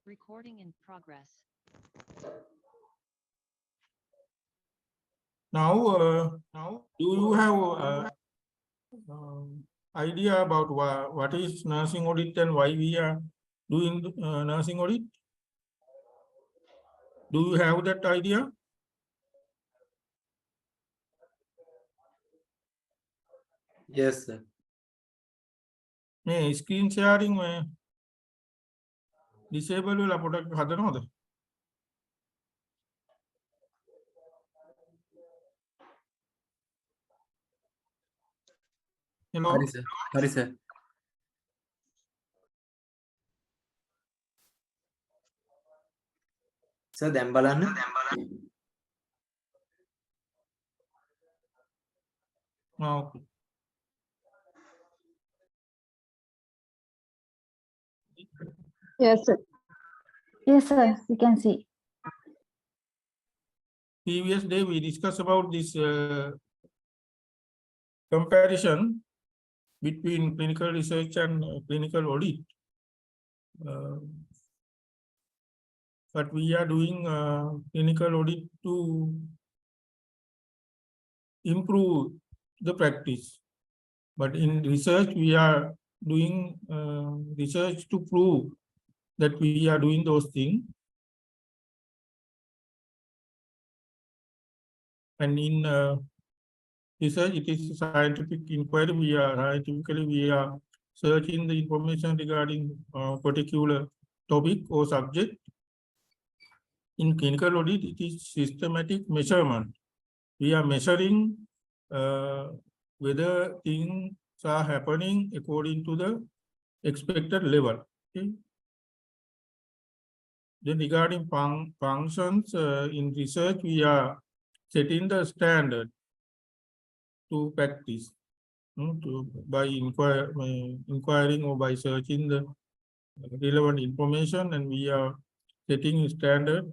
Recording in progress. Now, do you have idea about what is nursing audit and why we are doing nursing audit? Do you have that idea? Yes, sir. මේ screen sharing disable වෙලා පොඩක් හදනවද? Hello. Hari, sir. Hari, sir. Sir, දැන් බලන්න. Okay. Yes, sir. Yes, sir. You can see. Previous day we discussed about this comparison between clinical research and clinical audit. But we are doing clinical audit to improve the practice. But in research, we are doing research to prove that we are doing those things. And in research, it is scientific inquiry. We are searching the information regarding particular topic or subject. In clinical audit, it is systematic measurement. We are measuring whether things are happening according to the expected level. Okay? Then regarding functions in research, we are setting the standard to practice by inquiring or by searching the relevant information, and we are setting a standard.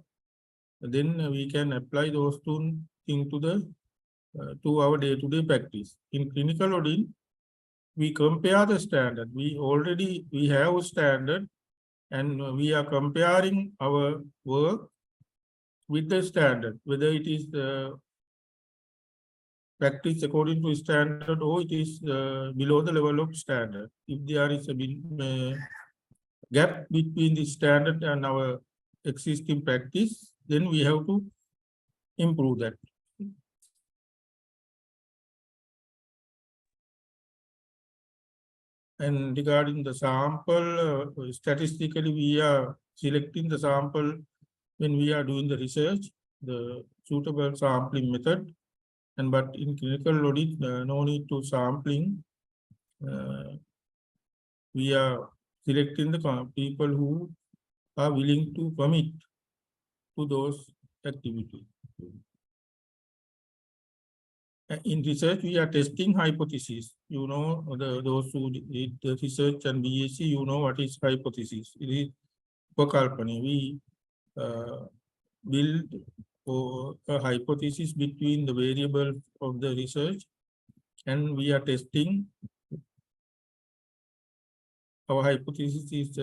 Then we can apply those things to our day-to-day practice. In clinical audit, we compare the standard. We have a standard, and we are comparing our work with the standard, whether it is practice according to standard or it is below the level of standard. If there is a gap between the standard and our existing practice, then we have to improve that. And regarding the sample, statistically, we are selecting the sample when we are doing the research, the suitable sampling method. But in clinical audit, no need to sampling. We are selecting the people who are willing to commit to those activities. In research, we are testing hypotheses. You know, those who did the research and BSc, you know what is hypothesis. It is upakalpana. We build a hypothesis between the variables of the research, and we are testing. Our hypothesis is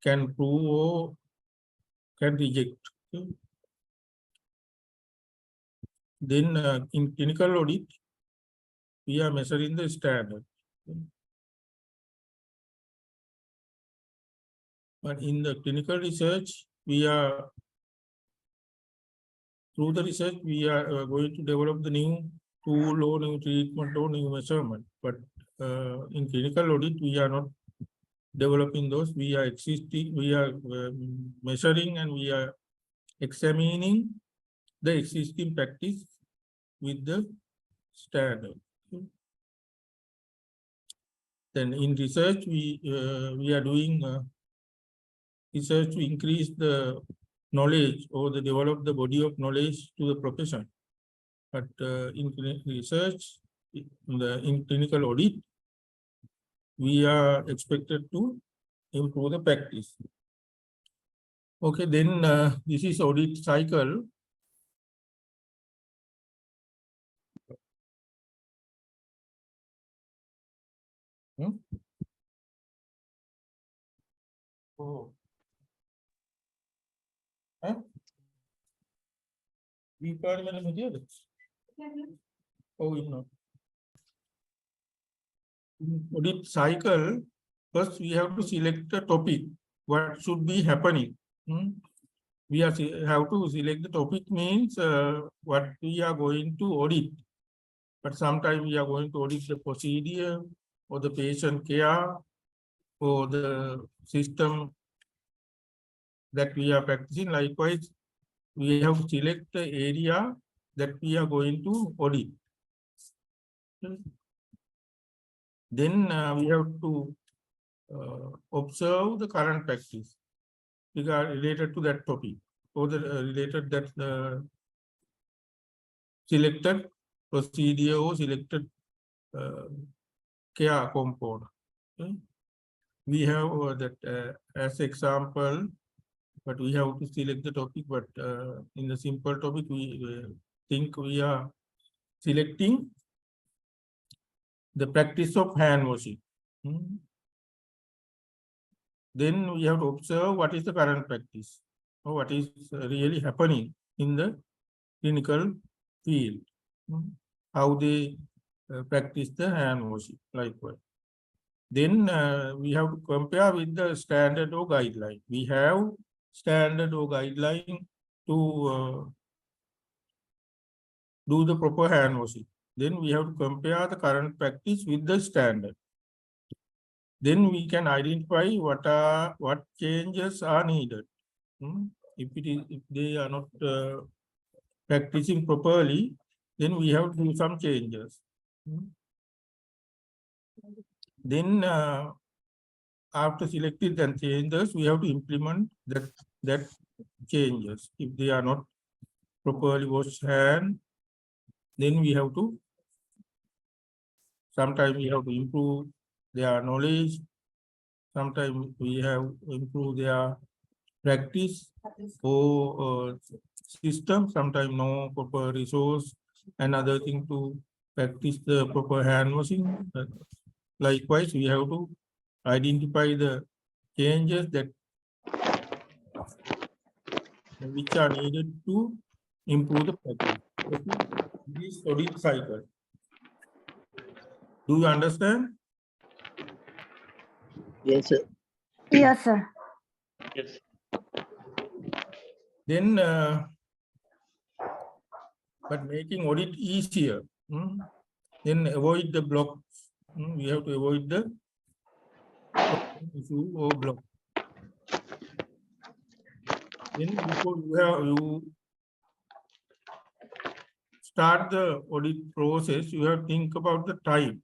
can prove or can reject. Okay? Then in clinical audit, we are measuring the standard. Okay? But in the clinical research, through the research, we are going to develop the new tool or new treatment or new measurement. But in clinical audit, we are not developing those. We are measuring, and we are examining the existing practice with the standard. Okay. Then in research, we are doing research to increase the knowledge or develop the body of knowledge to the profession. But in research, in clinical audit, we are expected to improve the practice. Okay, then this is audit cycle. Oh. Huh? We can't even material. Oh, you know. Audit cycle, first we have to select the topic. What should be happening? We have to select the topic means what we are going to audit. But sometimes we are going to audit the procedure or the patient care or the system that we are practicing. Likewise, we have to select the area that we are going to audit. Then we have to observe the current practice related to that topic or the related that selected procedure or selected care component. Okay. We have that as example, but we have to select the topic. But in the simple topic, we think we are selecting the practice of hand washing. Then we have to observe what is the current practice or what is really happening in the clinical field. How they practice the hand washing, likewise. Then we have to compare with the standard or guideline. We have standard or guideline to do the proper hand washing. Then we have to compare the current practice with the standard. Then we can identify what changes are needed. If they are not practicing properly, then we have to do some changes. Then after selecting the changes, we have to implement that changes. If they are not properly washed hand, then we have to sometimes we have to improve their knowledge. Sometimes we have to improve their practice or system. Sometimes no proper resource. Another thing to practice the proper hand washing. Likewise, we have to identify the changes that which are needed to improve the practice. Okay. This audit cycle. Do you understand? Yes, sir. Yes, sir. Yes. Then, but making audit easier, then avoid the blocks. We have to avoid the issue or block. Then before you start the audit process, you have to think about the time.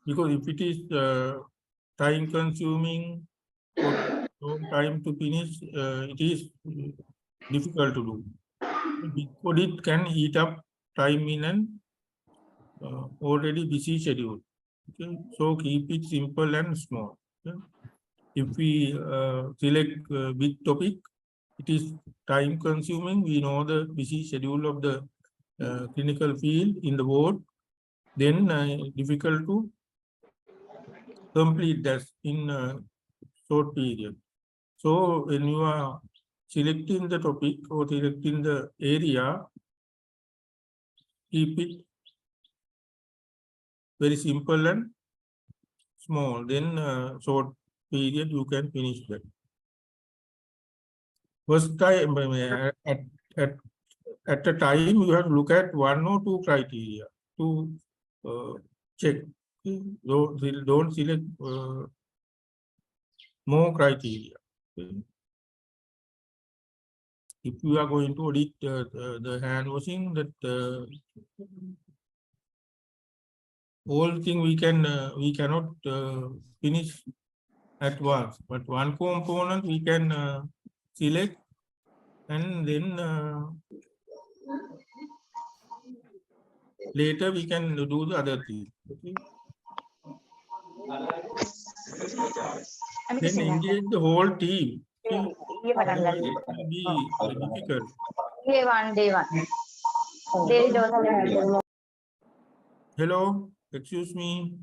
Because if it is time consuming or long time to finish, it is difficult to do. Big audit can eat up time in an already busy schedule. Okay? So keep it simple and small. Okay? If we select big topic, it is time consuming. We know the busy schedule of the clinical field in the ward. Then difficult to complete that in a short period. So when you are selecting the topic or selecting the area, keep it very simple and small. Then short period you can finish that. First time at a time you have to look at one or two criteria to check. Don't select more criteria. Okay. If you are going to audit the hand washing, that whole thing we cannot finish at once, but one component we can select and then later we can do the other thing. Okay. Then engage the whole team. Okay. Otherwise it will be difficult. Day one. Hello, excuse me.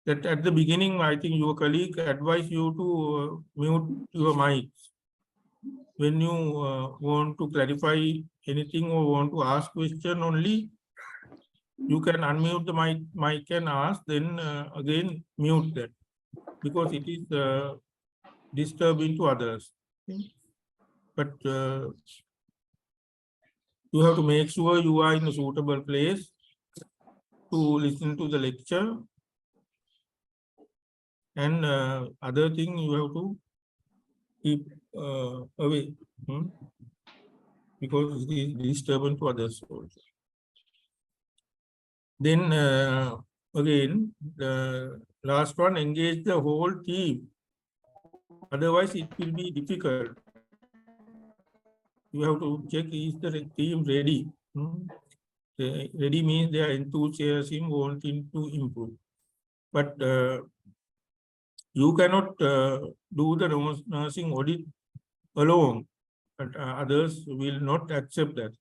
that at the beginning, I think your colleague advised you to mute your mic. When you want to clarify anything or want to ask question only, you can unmute the mic and ask, then again mute that, because it is disturbing to others. Okay? But you have to make sure you are in a suitable place to listen to the lecture. And other thing, you have to keep away, because it is disturbing to others also. Then again, the last one, engage the whole team. Otherwise, it will be difficult. You have to check, is the team ready? Ready means they are enthusiasm, wanting to improve. But you cannot do the nursing audit alone, but others will not accept that.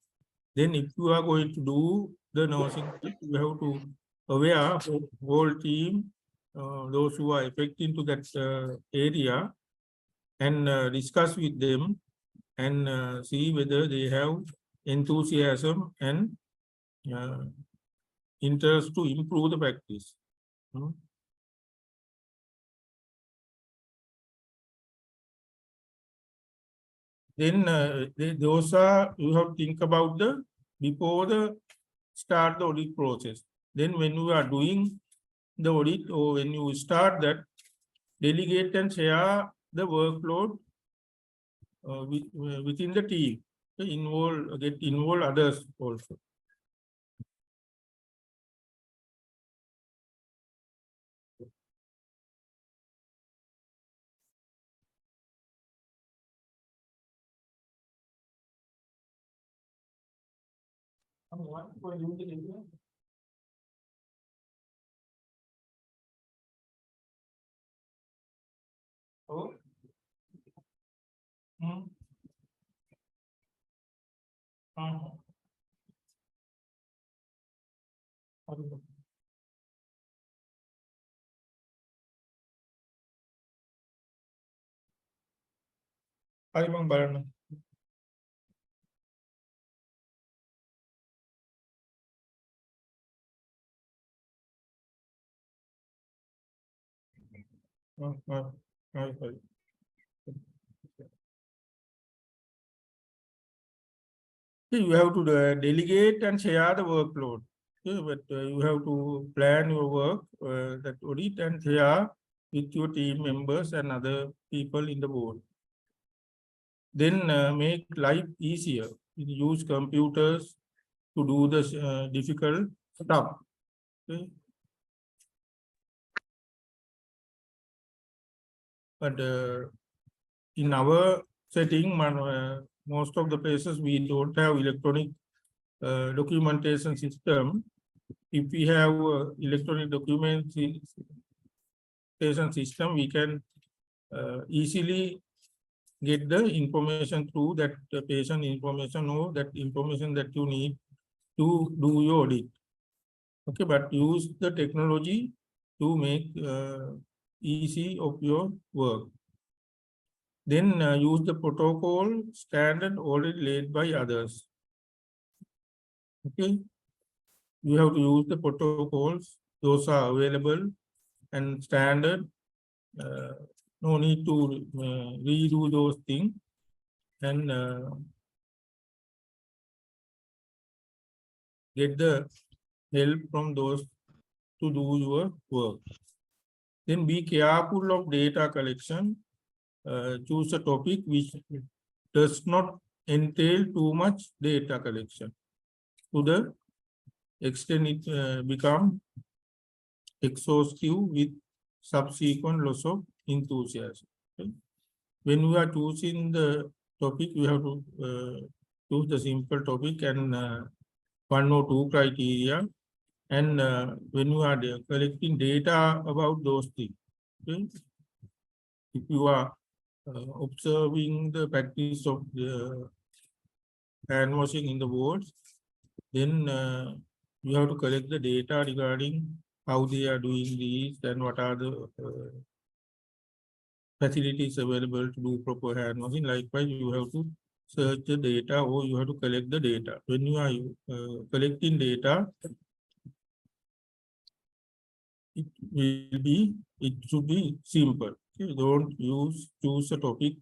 Then if you are going to do the nursing, you have to aware of whole team, those who are affected to that area, and discuss with them and see whether they have enthusiasm and interest to improve the practice. Then those are, you have to think about the before the start the audit process. Then when you are doing the audit, or when you start that, delegate and share the workload within the team. Get involve others also. Oh. Hi, Bang Barana. You have to delegate and share the workload. Okay, but you have to plan your work, that audit, and share with your team members and other people in the board. Then make life easier. Use computers to do the difficult stuff. Okay? But in our setting, most of the places we don't have electronic documentation system. If we have electronic documentation system, we can easily get the information through that patient information or that information that you need to do your audit. Okay, but use the technology to make easy of your work. Then use the protocol standard already laid by others. Okay, you have to use the protocols; those are available and standard. No need to redo those things, and get the help from those to do your work. Then be careful of data collection. Choose a topic which does not entail too much data collection, to the extent it become exhaustive with subsequent loss of enthusiasm. Okay? When we are choosing the topic, we have to choose the simple topic and one or two criteria. And when you are collecting data about those things, okay? If you are observing the practice of the hand washing in the wards, then you have to collect the data regarding how they are doing these and what are the facilities available to do proper hand washing. Likewise, you have to search the data or you have to collect the data. When you are collecting data, it should be simple. Okay? Don't choose a topic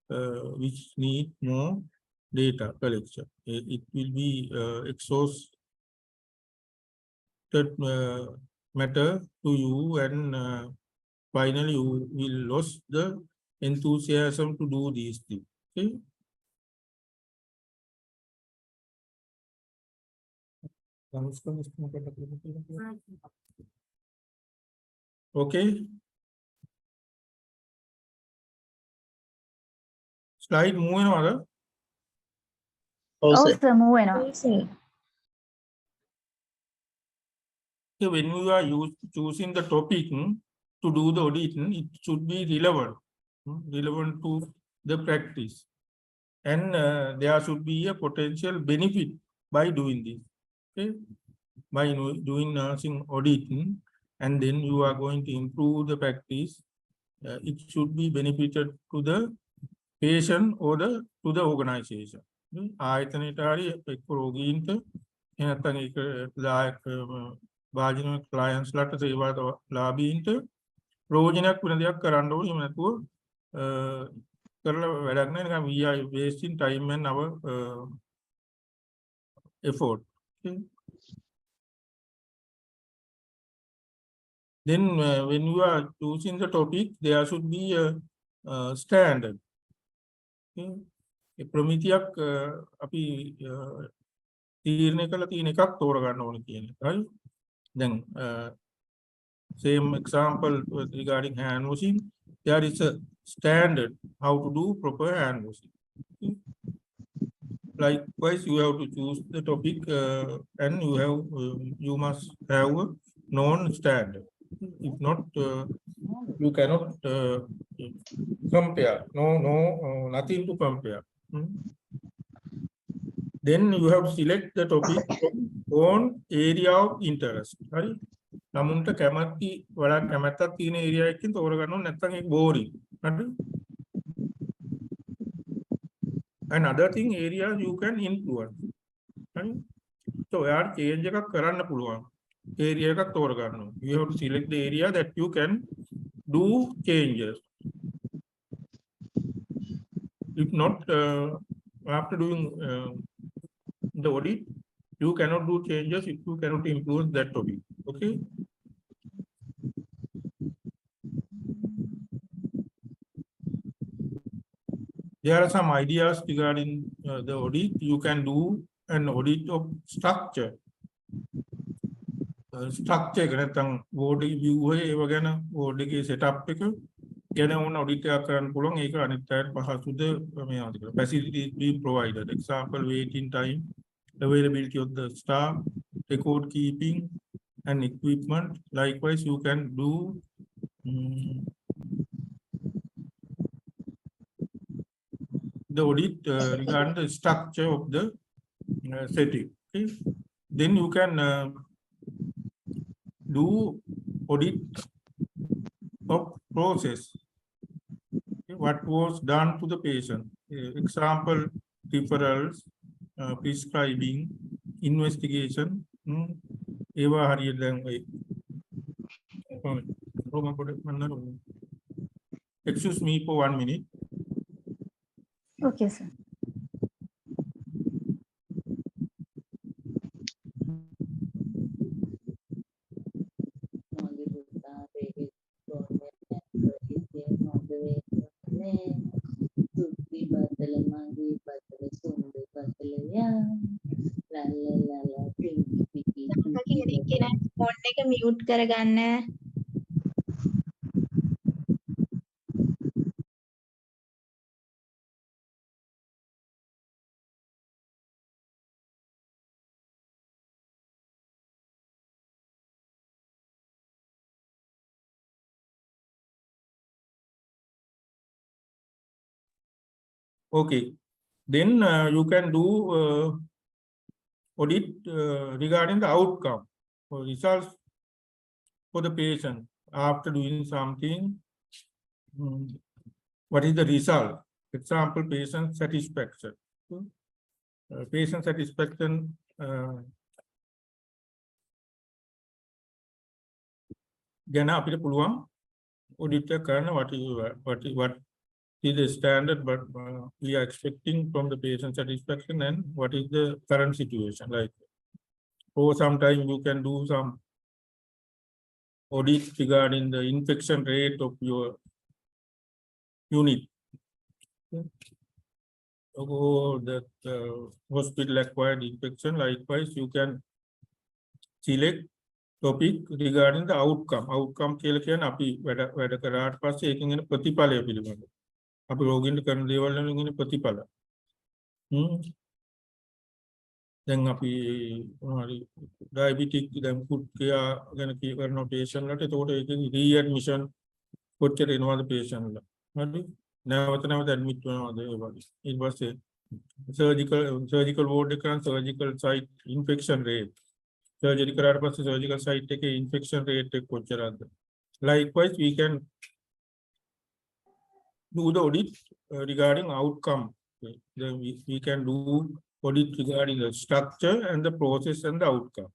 which need more data collection. It will be exhausted matter to you, and finally you will lose the enthusiasm to do these things. Okay. Okay. Slide moving on. Also, muy bueno. So when you are choosing the topic to do the audit, it should be relevant to the practice. And there should be a potential benefit by doing this. Okay? By doing nursing audit, and then you are going to improve the practice. It should be benefited to the patient or to the organization. වාජන ක්ලයන්ස් ලට සේවා ලාබීන්ට ප්‍රෝජනයක් වෙන දෙයක් කරන්න ඕනේ. එහෙම නැතුව කරලා වැඩක් නැහැ. නිකන් we are wasting time and our effort. Okay. Then when you are choosing the topic, there should be a standard. Okay. ප්‍රමිතියක් අපි තීරණය කළ තියෙන එකක් තෝරගන්න ඕනේ කියන එක. Right? Then same example regarding hand washing, there is a standard how to do proper hand washing. Okay. Likewise, you have to choose the topic and you must have a known standard. If not, you cannot compare. Nothing to compare. Then you have to select the topic on area of interest. Right? නමුන්ට කැමති වඩා කැමැත්තක් තියෙන area එකකින් තෝරගන්න ඕනේ, නැත්නම් ඒක boring. හරිද? Another thing, areas you can influence. Right? So ඔයාට change එකක් කරන්න පුළුවන්. area එකක් තෝරගන්න ඕනේ. You have to select the area that you can do changes. If not, after doing the audit, you cannot do changes if you cannot influence that topic. Okay. There are some ideas regarding the audit. You can do an audit of structure. Structure එක නැත්නම් board එකේ view එක ඒව ගැන board එකේ setup එක ගැන ඕන audit එකක් කරන්න පුළුවන්. ඒක අනිත් අයට පහසුද මේවාද කියලා. Facilities being provided. Example, waiting time, availability of the staff, record keeping and equipment. Likewise, you can do the audit regarding the structure of the setting. Okay? Then you can do audit of process. Okay? What was done to the patient. Example, referrals, prescribing, investigation. ඒවා හරියට දැන් excuse me for 1 minute. Okay, sir. Phone එක mute කරගන්න. Okay. Then you can do audit regarding the outcome or results for the patient after doing something. What is the result? Example, patient satisfaction. Patient satisfaction ගැන අපිට පුළුවන් audit එක කරන්න what is the standard but we are expecting from the patient satisfaction and what is the current situation like. Or sometimes you can do some audit regarding the infection rate of your unit. Or that hospital acquired infection. Likewise, you can select topic regarding the outcome. Outcome කියලා කියන්නේ අපි වැඩ කරාට පස්සේ ඒකෙන් එන ප්‍රතිඵලය පිළිබඳව. අපි රෝගීන්ට කරන දේවල් වලින් එන ප්‍රතිඵල. දැන් අපි මොනවාරි ඩයබටික් දැන් ෆුඩ් කෙයා ගැන කරන patient වලට එතකොට ඒකෙන් රීඇඩ්මිෂන් කොච්චර එනවද patient ලා. හරි. නැවත ඇඩ්මිට් වෙනවද ඒ වගේ. ඊට පස්සේ surgical ward එක කරන surgical site infection rate. Surgery කරාට පස්සේ surgical site එකේ infection rate එක කොච්චරද. Likewise, we can do the audit regarding outcome. Then we can do audit regarding the structure and the process and the outcome.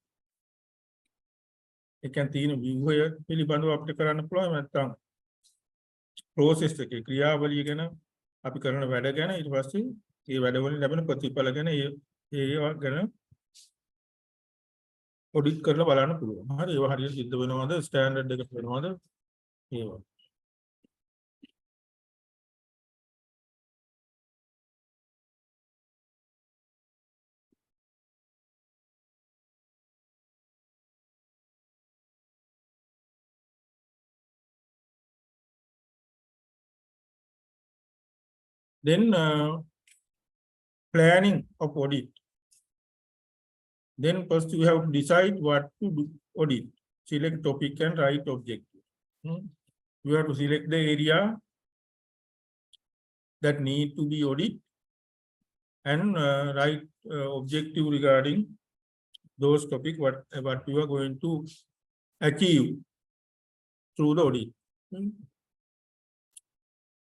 It can see view here පිළිබඳව අපිට කරන්න පුළුවන් නැත්නම් process එකේ ක්‍රියාවලිය ගැන අපි කරන වැඩ ගැන ඊට පස්සේ ඒ වැඩවලින් ලැබෙන ප්‍රතිඵල ගැන ඒවා ගැන audit කරලා බලන්න පුළුවන්. හරි ඒවා හරියට සිද්ධ වෙනවද ස්ටෑන්ඩඩ් එකට වෙනවද ඒවා. Then planning of audit. Then first you have to decide what to do audit. Select topic and write objective. You have to select the area that need to be audit and write objective regarding those topics, what you are going to achieve through the audit.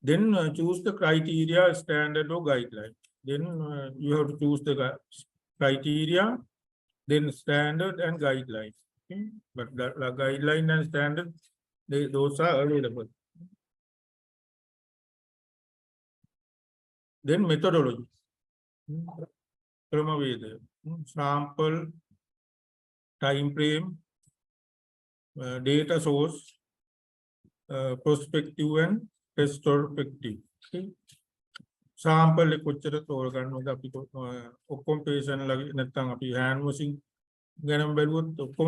Then choose the criteria, standard or guideline. Then you have to choose the criteria, then standard and guideline. Okay? But the guideline and standard, those are available. Then methodology. Sample, time frame, data source, prospective and retrospective. Okay? Sample එක කොච්චර තෝරගන්නවද අපි ඔක්කොම patient ලා නැත්නම් අපි hand washing ගැන බැලුවොත් ඔක්කොම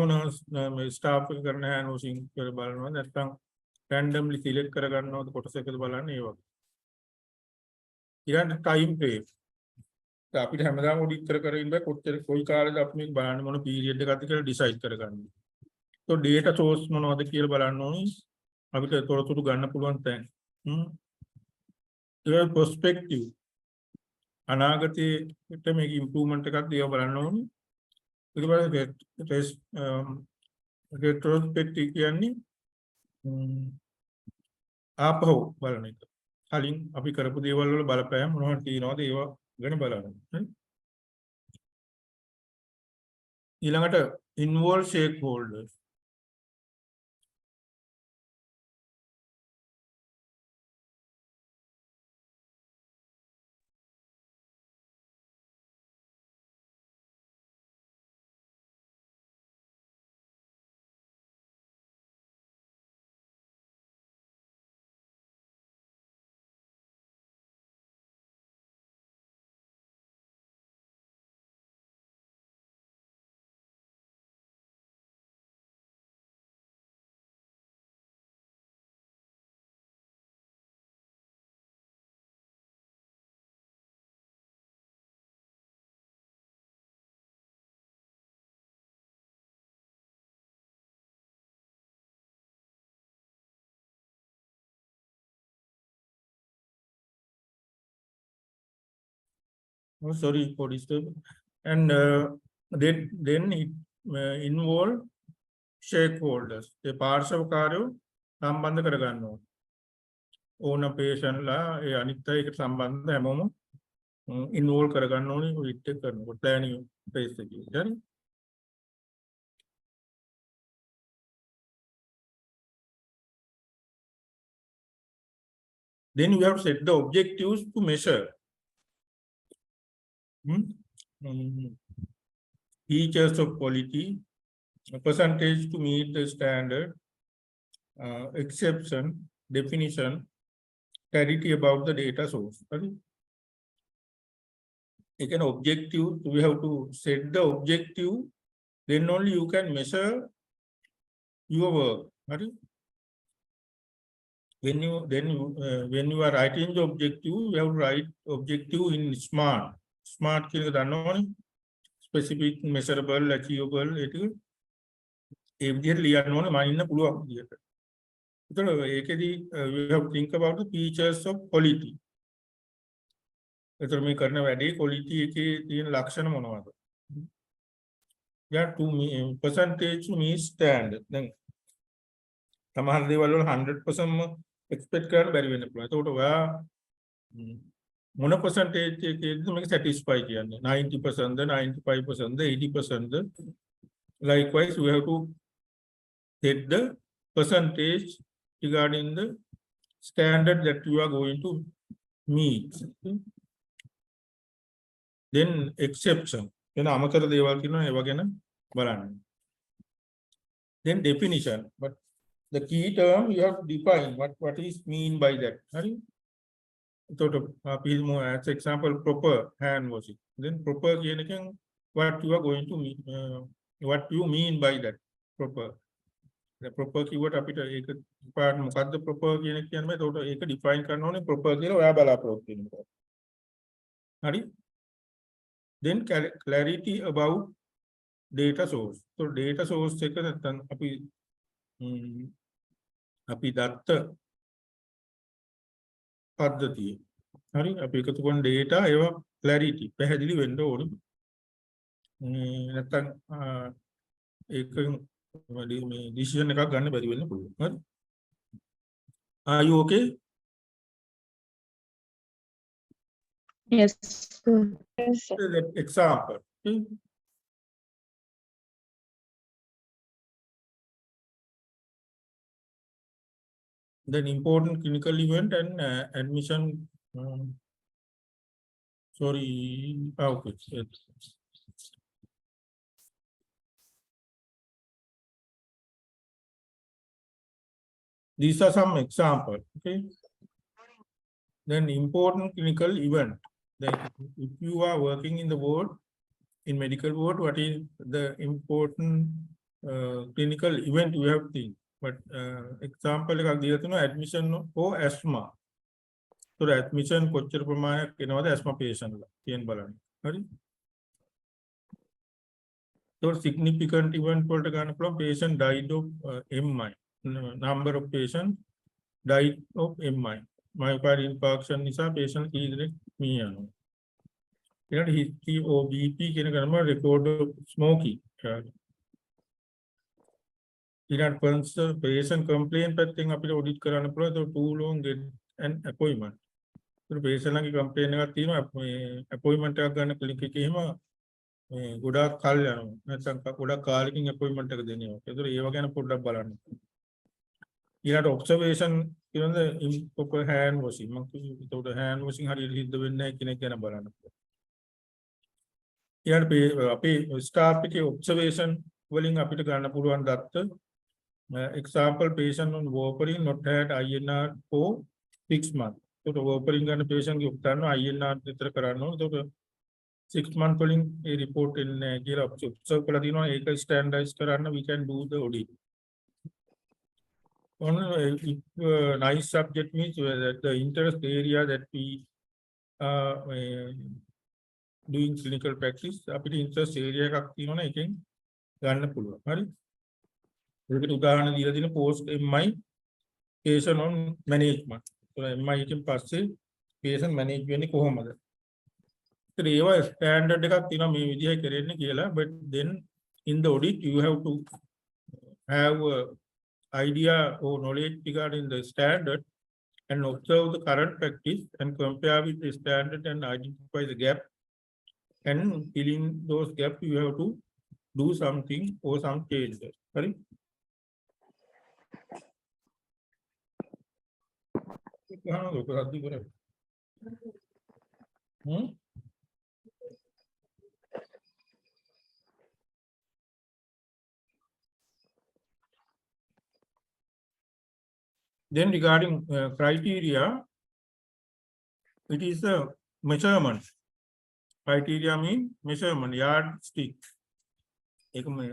මේ staff එක කරන hand washing කියලා බලනවා නැත්නම් randomly select කරගන්නවද කොටසකද බලන්නේ ඒ වගේ. ඊළඟ time frame. අපිට හැමදාම audit කර ඉන්න බෑ කොච්චර කොයි කාලෙද අපි මේක බලන්නේ මොන period එකක්ද කියලා decide කරගන්න. So data source මොනවද කියලා බලන්න ඕනේ. අපිට තොරතුරු ගන්න පුළුවන් තැන්. Perspective. අනාගතයට මේක improvement එකක් දේව බලන්න ඕනේ. ඊට පස්සේ retrospective කියන්නේ ආපහු බලන එක. කලින් අපි කරපු දේවල් වල බලපෑම් මොනවද තියෙනවද ඒවා ගැන බලන්න. ඊළඟට involve stakeholders. Oh, sorry for disturbing. And then it involve stakeholders ඒ පාර්ශවකාරයෝ සම්බන්ධ කරගන්න ඕන patient ලා ඒ අනිත් අය එකට සම්බන්ධ හැමෝම involve කරගන්න ඕනේ විත් එක කරනකොට planning phase එකේ හරි. Then you have to set the objectives to measure features of quality, a percentage to meet the standard, exception, definition, clarity about the data source. Right? Again, objective, we have to set the objective, then only you can measure your work. Right? When you are writing the objective, you have to write objective in SMART. SMART කියන එක දන්නවනේ. Specific, measurable, achievable, ඒක ඒ විදිහට ලියන්න ඕනේ මම ඉන්න පුළුවන් විදිහට. ඒතකොට ඒකෙදි we have to think about the features of quality. ඒතර මේ කරන වැඩේ quality එකේ තියෙන ලක්ෂණ මොනවද? to percentage to meet standard. දැන් සමහර දේවල් වල 100% expect කරන්න බැරි වෙන්න පුළුවන්. ඒකට ඔයා මොන percentage එකේද මේක satisfy කියන්නේ? 90%ද 95%ද 80%ද? Likewise, we have to set the percentage regarding the standard that you are going to meet. Then exception. වෙන අමතර දේවල් කියනවා ඒවා ගැන බලන්න. Then definition. But the key term you have to define what is mean by that. Hari? So to as example proper hand washing. Then proper කියන එකෙන් what you are going to mean, what you mean by that proper. The proper keyword අපිට ඒක පාඩ මොකද්ද proper කියන එක කියන්නේ එතකොට ඒක define කරන්න ඕනේ proper කියලා ඔයා බලාපොරොත්තු වෙනවා. හරි? Then clarity about data source. So data source එක නැත්නම් අපි දත්ත පද්ධතිය. හරි අපි එකතු කරන data ඒවා clarity පැහැදිලි වෙන්න ඕනේ. නැත්නම් ඒක මේ decision එකක් ගන්න බැරි වෙන්න පුළුවන්. හරි? Are you okay? Yes, sir. Yes, sir. That example. Okay? Then important clinical event and admission. Sorry. Okay. These are some examples. Okay. Then important clinical event. Then if you are working in the ward, in medical ward, what is the important clinical event you have to think? But example එකක් දීලා තියෙනවා admission for asthma. So admission කොච්චර ප්‍රමාණයක් වෙනවද asthma patient ලා කියන බලන්න. හරි? So significant event වලට ගන්න පුළුවන් patient died of MI. Number of patients died of MI. Myocardial infarction නිසා patient කී දෙනෙක් මිය යනවා. ඊළඟ history or BP කියන ගණම record of smoking. ඊළඟ patient complaint පැත්තෙන් අපිට audit කරන්න පුළුවන්. So too long get an appointment. So patient ලාගේ complaint එකක් තියෙනවා මේ appointment එකක් ගන්න clinic එකේ එහෙම ගොඩාක් කල් යනවා. නැත්නම් ගොඩාක් කාලෙකින් appointment එක දෙනවා. ඒතර ඒව ගැන පොඩ්ඩක් බලන්න. ඊළඟ observation කියනද improper hand washing. මම ඒතකොට hand washing හරියට සිද්ධ වෙන්නේ නැහැ කියන එක ගැන බලන්න. ඊළඟ අපේ staff එකේ observation වලින් අපිට ගන්න පුළුවන් දත්ත example patient on warfarin not had INR for 6 months. So warfarin ගන්න patient ගේ උත්තරන INR විතර කරන්න ඕනේ. ඒතකොට 6 month වලින් ඒ report එන්නේ කියලා observe කරලා තියෙනවා. ඒක standardize කරන්න we can do the audit. On nice subject means that the interest area that we are doing clinical practice අපිට interest area එකක් තියෙනවනේ එකෙන් ගන්න පුළුවන්. හරි? ඒකට උදාහරණ දීලා තියෙන post MI patient on management. So MI එකෙන් පස්සේ patient manage වෙන්නේ කොහොමද? ඒත් ඒවා standard එකක් තියෙනවා මේ විදිහයි කරන්නේ කියලා. But then in the audit you have to have a idea or knowledge regarding the standard and observe the current practice and compare with the standard and identify the gap. And filling those gaps, you have to do something or some changes. Sorry. Then regarding criteria, it is a measurement. Criteria means measurement, yardstick. एक में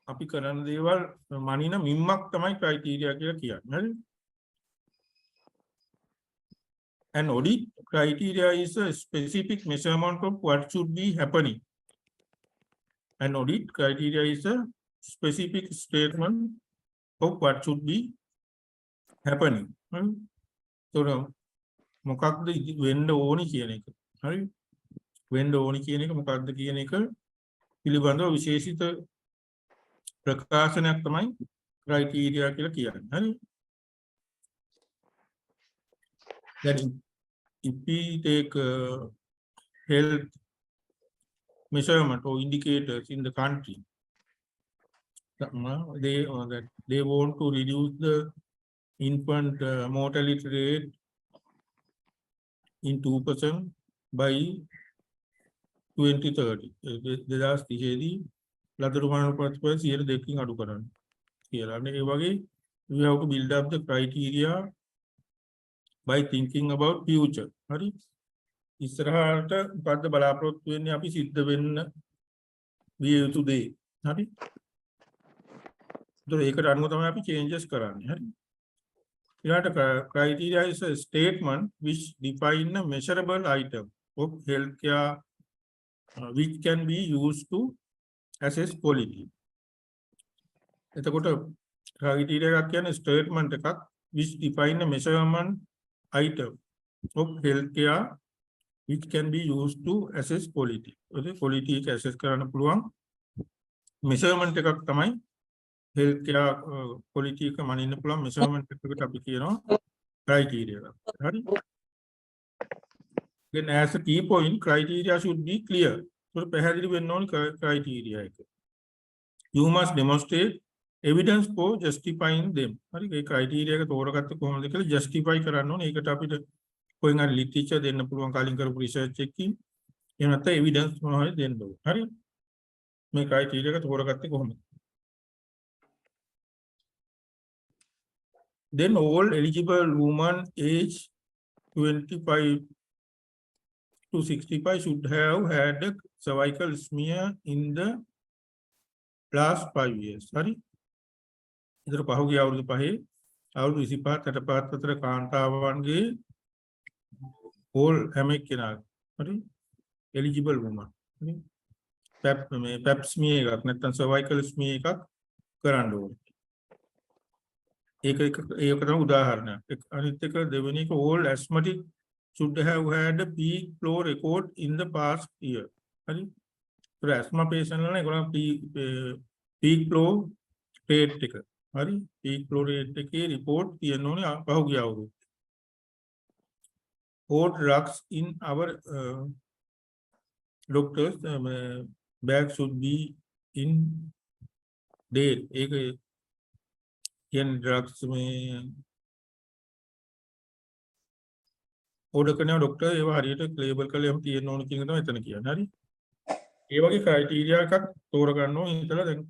අපි කරන දේවල් මනින මිම්මක් තමයි criteria කියලා කියන්නේ. හරි? An audit criteria is a specific measurement of what should be happening. An audit criteria is a specific statement of what should be happening. So මොකක්ද වෙන්න ඕනි කියන එක. හරි? වෙන්න ඕනි කියන එක මොකක්ද කියන එක පිළිබඳව විශේෂිත ප්‍රකාශනයක් තමයි criteria කියලා කියන්නේ. හරි? Then if we take health measurement or indicators in the country, they want to reduce the infant mortality rate in 2% by 2030. දෙදස් තිහේදී ලදරු මරණ ප්‍රතිශතය 2% අඩු කරන්න කියලා. ඒ වගේ we have to build up the criteria by thinking about future. හරි? ඉස්සරහට මොකද්ද බලාපොරොත්තු වෙන්නේ අපි සිද්ධ වෙන්න විය යුතු දේ. හරි? ඒකට අනුව තමයි අපි changes කරන්නේ. හරි? Criteria is a statement which define a measurable item of healthcare which can be used to assess quality. එතකොට criteria එකක් කියන්නේ statement එකක් which define a measurement item of healthcare which can be used to assess quality. Okay, quality එක assess කරන්න පුළුවන් measurement එකක් තමයි healthcare quality එක මනින්න පුළුවන් measurement එකකට අපි කියනවා criteria එක. හරි? Then as a key point, criteria should be clear. So පැහැදිලි වෙන්න ඕනි criteria එක. You must demonstrate evidence for justifying them. හරි? ඒ criteria එක තෝරගත්තේ කොහොමද කියලා justify කරන්න ඕනේ. ඒකට අපිට කොහෙන් හරි literature දෙන්න පුළුවන් කලින් කරපු research එකකින්. එහෙම නැත්නම් evidence මොනවා හරි දෙන්න ඕනේ. හරි? මේ criteria එක තෝරගත්තේ කොහොමද? Then all eligible women age 25 to 65 should have had a cervical smear in the last 5 years. Sorry. ඉතර පහුගිය අවුරුදු පහේ අවුරුදු 25 65 අතර කාන්තාවන්ගේ all හැම එක්කෙනා හරි eligible woman. හරි pap smear එකක් නැත්නම් cervical smear එකක් කරන්න ඕනේ. ඒක තමයි උදාහරණයක්. අනිත් එක දෙවෙනි එක all asthmatic should have had a peak flow record in the past year. හරි? ඒතර asthma patient වල ඒගොල්ලෝ peak flow rate එක. හරි? peak flow rate එකේ report තියෙන්න ඕනේ පහුගිය අවුරුද්දේ. All drugs in our doctors bag should be in date. ඒක කියන්නේ drugs මේ order කරන ડોක්ටර් ඒවා හරියට ලේබල් කරලා එහෙම තියෙන්න ඕන කියන එක තමයි එතන කියන්නේ. හරි? ඒ වගේ ක්‍රයිටීරියා එකක් තෝරගන්න ඕනේ. ඉතලා දැන්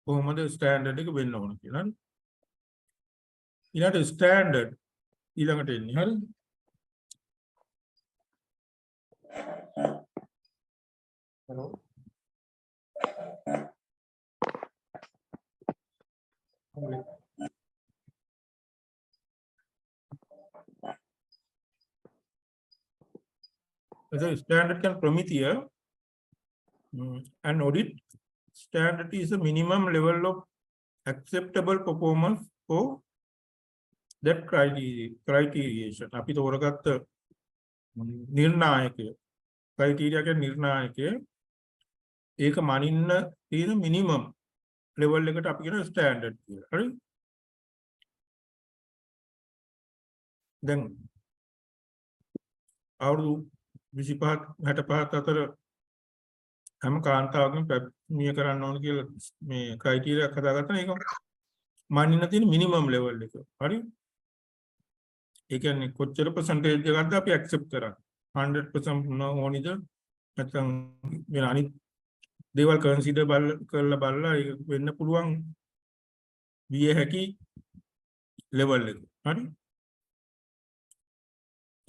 කොහොමද ස්ටෑන්ඩඩ් එක වෙන්න ඕන කියලා. හරි? ඊළඟට ස්ටෑන්ඩඩ් ඊළඟට එන්නේ. හරි? hello The standard can Prometheus an audit standard is a minimum level of acceptable performance for that criteriation. අපි තෝරගත්ත නිර්ණායකය criteria එක නිර්ණායකය ඒක මනින්න තියෙන මිනිමම් ලෙවල් එකට අපි කියන ස්ටෑන්ඩඩ් කියලා. හරි? දැන් අවුරුදු 25 65 අතර හැම කාන්තාවකම පැමිණිය කරන්න ඕන කියලා මේ ක්‍රයිටීරියා හදාගත්තා. ඒක මනින්න තියෙන මිනිමම් ලෙවල් එක. හරි? ඒ කියන්නේ කොච්චර percentage එකක්ද අපි accept කරන්නේ. 100% ඕනිද? නැත්නම් වෙන අනිත් දේවල් කන්සිඩර් කරලා බලලා ඒක වෙන්න පුළුවන් විය හැකි ලෙවල් එක. හරි?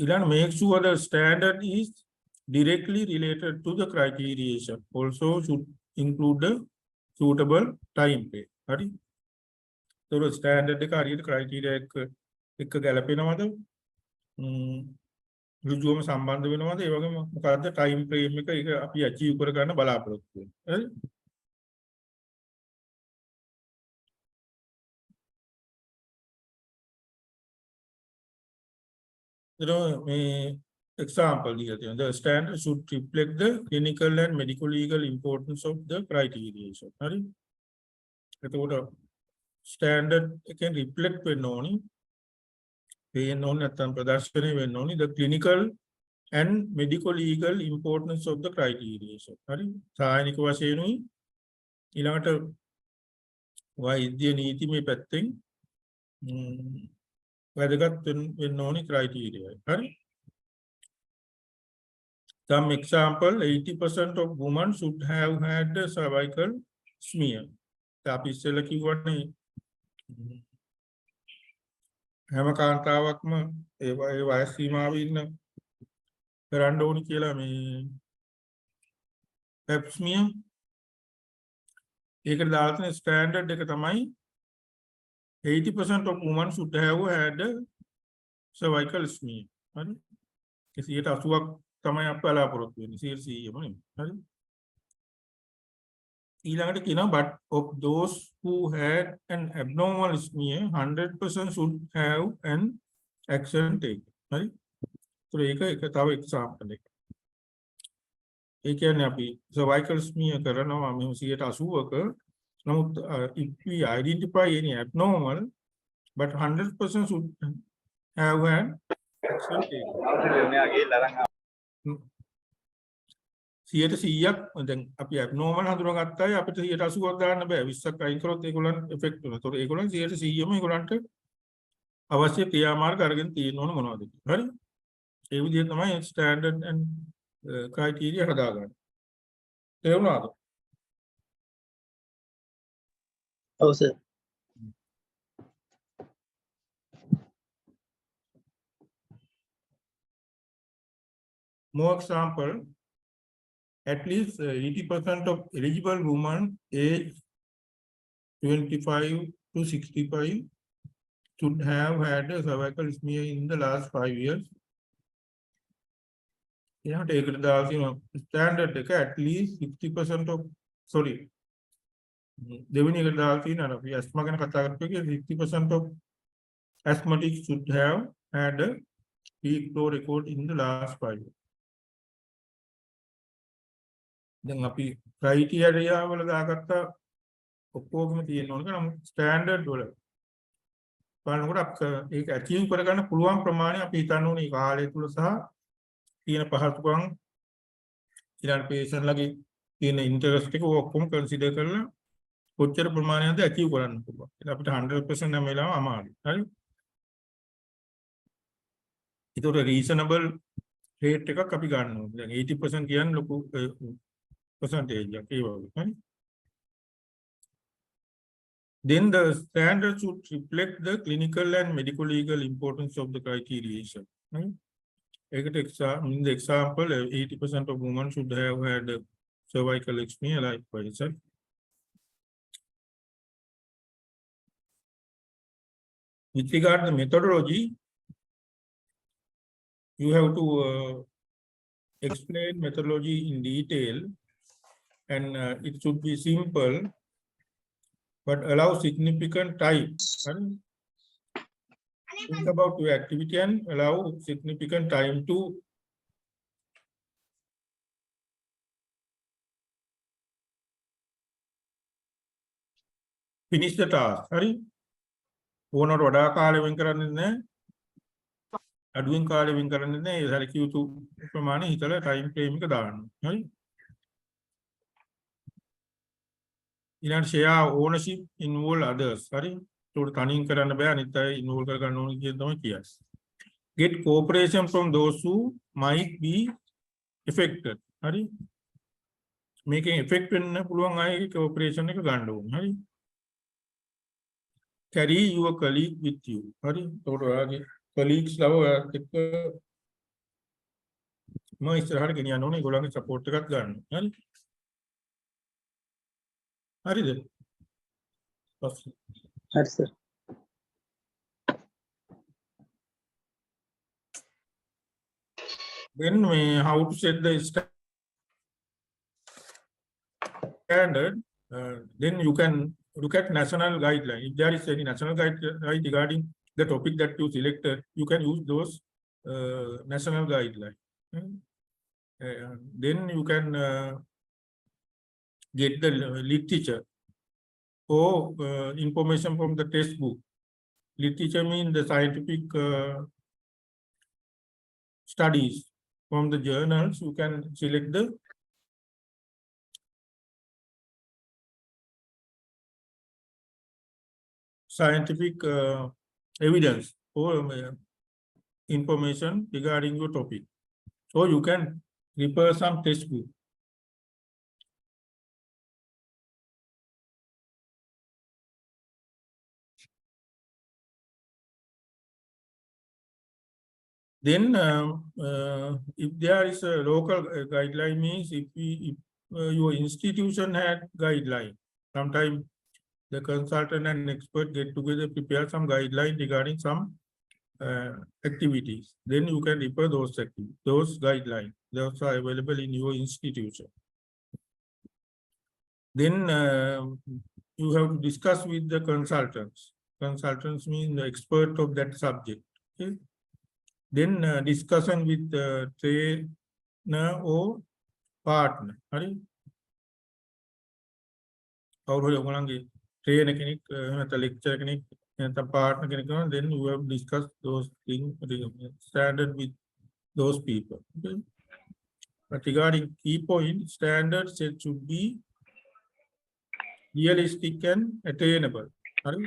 ඊළඟ make sure the standard is directly related to the criteria. Also should include the suitable time frame. හරි? ඒතකොට ස්ටෑන්ඩඩ් එක හරියට ක්‍රයිටීරියා එක ගැලපෙනවද? ඍජුවම සම්බන්ධ වෙනවද? ඒ වගේම මොකද්ද ටයිම් ෆ්‍රේම් එක ඒක අපි අචීව් කර ගන්න බලාපොරොත්තු වෙන්නේ. හරි? මේ example here. The standard should reflect the clinical and medical legal importance of the criteria. හරි? එතකොට standard එකෙන් reflect වෙන්න ඕනි. වෙන්න ඕනේ නැත්නම් ප්‍රදර්ශනය වෙන්න ඕනි the clinical and medical legal importance of the criteria. හරි? සායනික වශයෙන්ුයි ඊළඟට වෛද්‍ය නීතිමය පැත්තෙන් වැදගත් වෙන්න ඕනි criteria. හරි? Some example, 80% of women should have had a cervical smear. අපි ඉස්සෙල්ලා කිව්වනේ හැම කාන්තාවක්ම ඒ වයස් සීමාවේ ඉන්න කරන්න ඕනි කියලා මේ pap smear. ඒකට දාලා තියෙන ස්ටෑන්ඩඩ් එක තමයි 80% of women should have had a cervical smear. හරි? 80%ක් තමයි අපි බලාපොරොත්තු වෙන්නේ 100%ම නෙමෙයි. හරි? ඊළඟට කියනවා but of those who had an abnormal smear 100% should have an action taken. හරි? ඒක තව example එකක්. ඒ කියන්නේ අපි cervical smear කරනවා මෙහෙම 80%ක නමුත් if we identify any abnormal but 100% should have an action taken. 100%ක් දැන් අපි abnormal හඳුනාගත්තා අය අපිට 80%ක් දාන්න බෑ 20ක් අයින් කරොත් ඒගොල්ලන් effect වෙනවා. ඒතකොට ඒගොල්ලන් 100%ම ඒගොල්ලන්ට අවශ්‍ය ක්‍රියාමාර්ග අරගෙන තියෙන්න ඕන මොනවද කියලා. හරි? ඒ විදිහ තමයි standard and criteria හදාගන්නේ. තේරුණාද? ඔව් sir. More example, at least 80% of eligible women aged 25 to 65 should have had a cervical smear in the last 5 years. ඊළඟට ඒකට දාලා තියෙනවා ස්ටෑන්ඩඩ් එක at least 60% of sorry දෙවෙනි එකට දාලා තියෙනවා අපි asthma ගැන කතා කරපු එකේ 60% of asthmatics should have had a peak flow record in the last 5 years. දැන් අපි ක්‍රයිටීරියා වල දාගත්ත ඔක්කොගම තියෙන්න ඕන නම් ස්ටෑන්ඩඩ් වල බලනකොට අපිට ඒක අචීව් කරගන්න පුළුවන් ප්‍රමාණය අපි හිතන්න ඕනේ කාලය තුල සහ තියෙන පහසුකම් ඊළඟ පේෂන්ට්ලගේ තියෙන ඉන්ටරෙස්ට් එක ඔක්කොම කන්සිඩර් කරලා කොච්චර ප්‍රමාණයක්ද අචීව් කරන්න පුළුවන්. ඒක අපිට 100% නම් වෙලාව අමාරුයි. හරි? ඒතකොට රීසනබල් රේට් එකක් අපි ගන්න ඕනේ. දැන් 80% කියන්නේ ලොකු percentage එකක් ඒ වගේ. හරි? Then the standard should reflect the clinical and medical legal importance of the criteria. Right? In the example, 80% of women should have had a cervical smear likewise. With regard to the methodology, you have to explain methodology in detail, and it should be simple but allow significant time. Think about your activity and allow significant time to finish the task. හරි. ඕනට වඩා කාලය වෙන් කරන්නේ නැහැ. අඩුවෙන් කාලය වෙන් කරන්නේ නැහැ. ඒ සැලකිය යුතු ප්‍රමාණය හිතලා time frame එක දාන්න. හරි. ඊළඟ share ownership involve others. හරි. ඒක තනියෙන් කරන්න බෑ. අනිත් අය involve කර ගන්න ඕනේ කියන තමයි කියන්නේ. Get cooperation from those who might be affected. හරි. මේකෙන් effect වෙන්න පුළුවන් අයගේ cooperation එක ගන්න ඕනේ. හරි. Carry your colleague with you. හරි. ඒකට ඔයාගේ colleagues ලව ඔයාත් එක්ක ඉස්සරහට ගෙනියන්න ඕනේ. ඒගොල්ලන්ගේ support එකක් ගන්න. හරි. හරිද? පස්සේ. හරි sir. Then how to set the standard, then you can look at national guideline. If there is any national guideline regarding the topic that you selected, you can use those national guidelines. Then you can get the literature or information from the textbook. Literature means the scientific studies from the journals. You can select the scientific evidence or information regarding your topic. So you can refer some textbook. Then if there is a local guideline, means if your institution had guideline, sometimes the consultant and expert get together, prepare some guideline regarding some activities. Then you can refer those guidelines. Those are available in your institution. Then you have to discuss with the consultants. Consultants mean the expert of that subject. Okay? Then discussion with the trainer or partner. Hurry. Trainer lecturer partner, then you have discussed those things standard with those people. Okay? But regarding key point, standard set should be realistic and attainable. Hurry.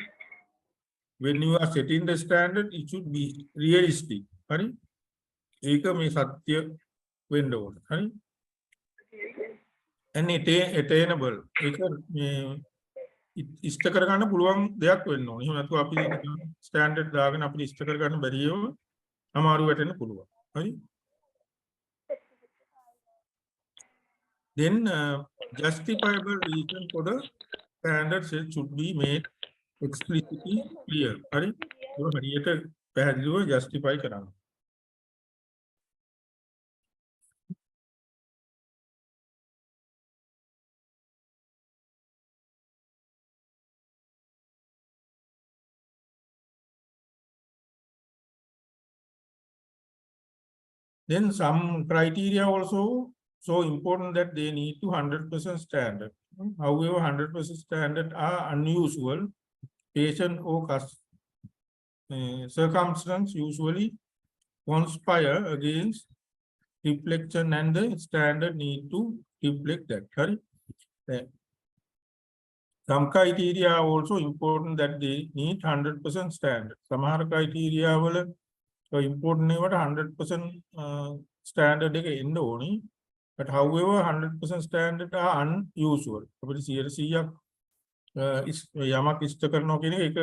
When you are setting the standard, it should be realistic. Hurry. ඒක මේ සත්‍ය වෙන්න ඕන. හරි. And attainable. ඒක මේ ඉෂ්ට කරගන්න පුළුවන් දෙයක් වෙන්න ඕනේ. එහෙම නැත්නම් අපි ස්ටෑන්ඩඩ් දාගෙන අපිට ඉෂ්ට කරගන්න බැරියව අමාරු වැටෙන්න පුළුවන්. හරි. Then justifiable reason for the standard should be made explicitly clear. හරි. ඒක හරියට පැහැදිලිව justify කරන්න. Then some criteria also so important that they need to 100% standard. However, 100% standard are unusual. Patient or circumstance usually conspire against reflection, and the standard need to reflect that. Some criteria are also important that they need 100% standard. Some criteria will important never 100% standard එක එන්න ඕනේ. But however 100% standard are unusual. අපිට 100ක් යමක් ඉෂ්ට කරනවා කියන එක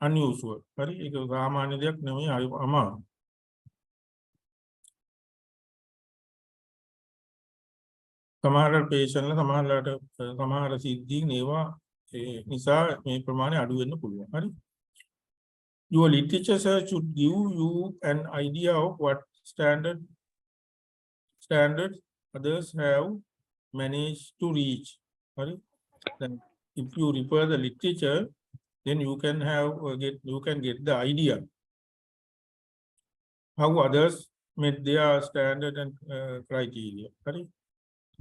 unusual. හරි. ඒක සාමාන්‍ය දෙයක් නෙමෙයි අමාරු. සමහර patient සමහර සිද්ධීන් ඒවා නිසා මේ ප්‍රමාණය අඩු වෙන්න පුළුවන්. හරි. Your literature search should give you an idea of what standards others have managed to reach. Right? Then if you refer the literature, then you can get the idea how others met their standard and criteria. Right?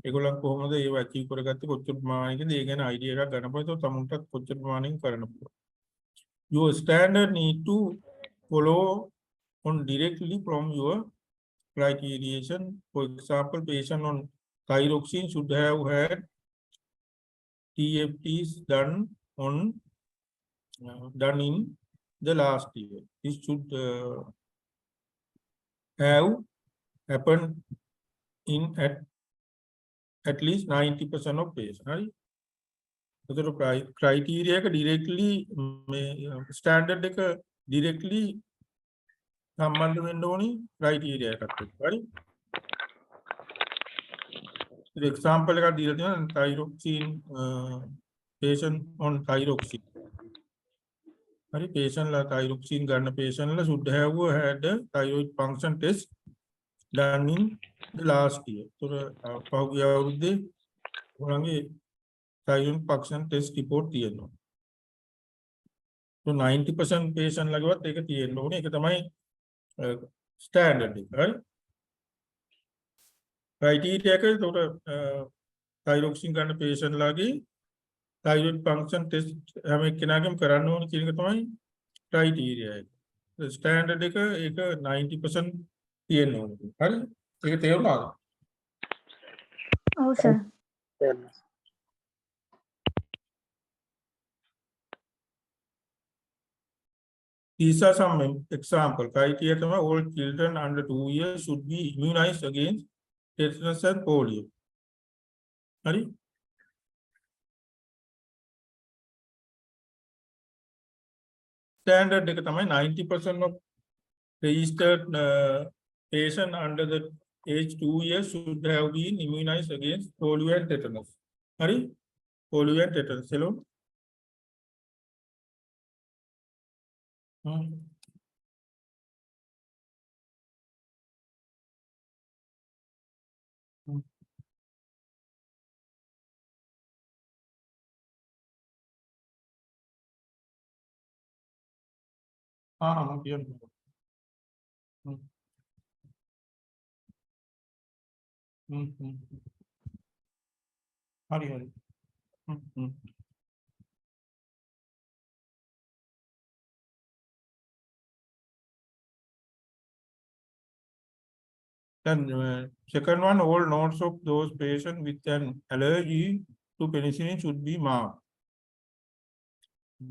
ඒගොල්ලන් කොහොමද ඒව achieve කරගත්තේ කොච්චර ප්‍රමාණයකද ඒ ගැන idea එකක් ගන්න පුළුවන්. ඒක තමුන්ටත් කොච්චර ප්‍රමාණයෙන් කරන්න පුළුවන්. Your standard need to follow on directly from your criterion. For example, patient on thyroxine should have had TFTs done in the last year. This should have happened in at least 90% of patients. Right? So the criteria directly standard directly සම්බන්ධ වෙන්න ඕනි criteria එකක් එක්ක. හරි? For example එකක් දීලා තියෙනවා thyroxine patient on thyroxine. හරි patient ලා thyroxine ගන්න patient ලා should have had a thyroid function test done in the last year. So පහුගිය අවුරුද්දේ ඔයගොල්ලන්ගේ thyroid function test report තියෙනවා. So 90% patient ලගවත් ඒක තියෙන්න ඕනේ. ඒක තමයි standard එක. හරි? criteria එක උඩ thyroxine ගන්න patient ලාගේ thyroid function test හැම එක්කෙනාගේම කරන්න ඕනේ කියන එක තමයි criteria එක. standard එක ඒක 90% තියෙන්න ඕනේ. හරි? ඒක තේරුණාද? Oh, sir. These are some example criteria තමයි all children under 2 years should be immunized against tetanus and polio. හරි? Standard එක තමයි 90% of registered patient under the age 2 years should have been immunized against polio and tetanus. Hari? Polio and tetanus. Hello? Hari. Then second one, all notes of those patients with an allergy to penicillin should be marked.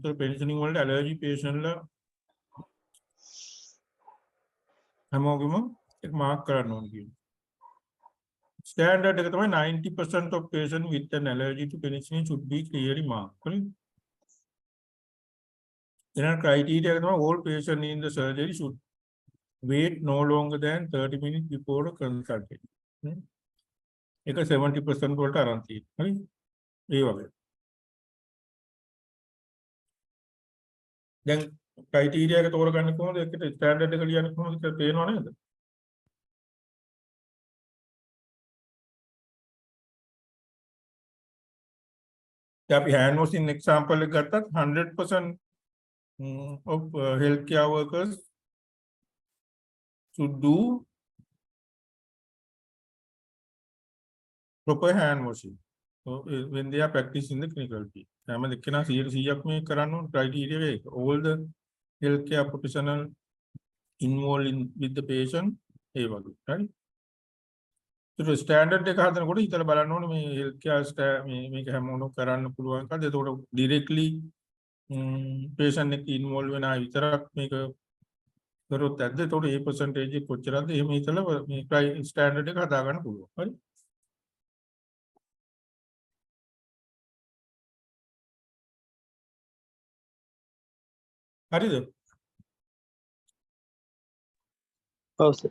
So penicillin වලට allergy patient ලා හැමෝගෙම එක mark කරන්න ඕනේ කියනවා. Standard එක තමයි 90% of patients with an allergy to penicillin should be clearly marked. Correct? Then criteria එක තමයි all patients in the surgery should wait no longer than 30 minutes before the consultation. ඒක 70% වලට අරන් තියෙනවා. හරි? ඒ වගේ. දැන් criteria එක තෝරගන්නේ කොහොමද? ඒකට standard එක ලියන්නේ කොහොමද කියලා පේනව නේද? අපි hand washing example එක ගත්තත් 100% of healthcare workers should do proper hand washing. So when they are practicing the clinical field. හැම දෙකේනා 100%ක් මේ කරන්න ඕන criteria එක. All the healthcare professional involved with the patient ඒ වගේ. හරි? So standard එක හදනකොට හිතලා බලන්න ඕනේ මේ healthcare මේක හැමෝම කරන්න පුළුවන් කද? එතකොට directly patient එක involve වෙන අය විතරක් මේක කරොත් ඇද්ද? එතකොට ඒ percentage එක කොච්චරද? එහෙම හිතලා මේ standard එක හදා ගන්න පුළුවන්. හරි? හරිද? ඔව් sir.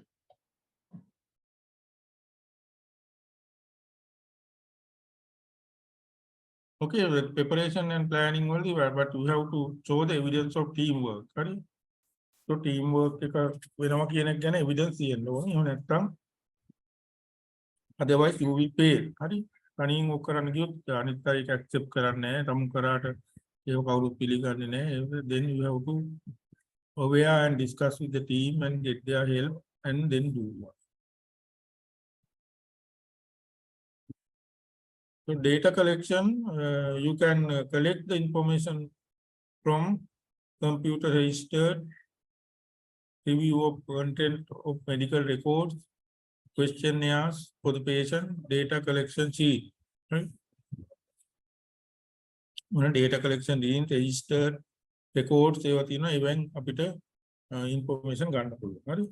Okay, with preparation and planning only, but we have to show the evidence of teamwork. Right? So teamwork එක වෙනවා කියන එක ගැන evidence තියෙන්න ඕනේ. එහෙම නැත්නම් otherwise you will fail. හරි? තනියෙන් ඔක් කරන්න ගියොත් අනිත් අය ඒක accept කරන්නේ නැහැ. තමුන් කරාට ඒක කවුරුත් පිළිගන්නේ නැහැ. Then you have to aware and discuss with the team and get their help and then do. So data collection, you can collect the information from computer registered, review of content of medical records, questionnaires for the patient, data collection sheet, right? Data collection in registered records, even information ගන්න පුළුවන්. හරි.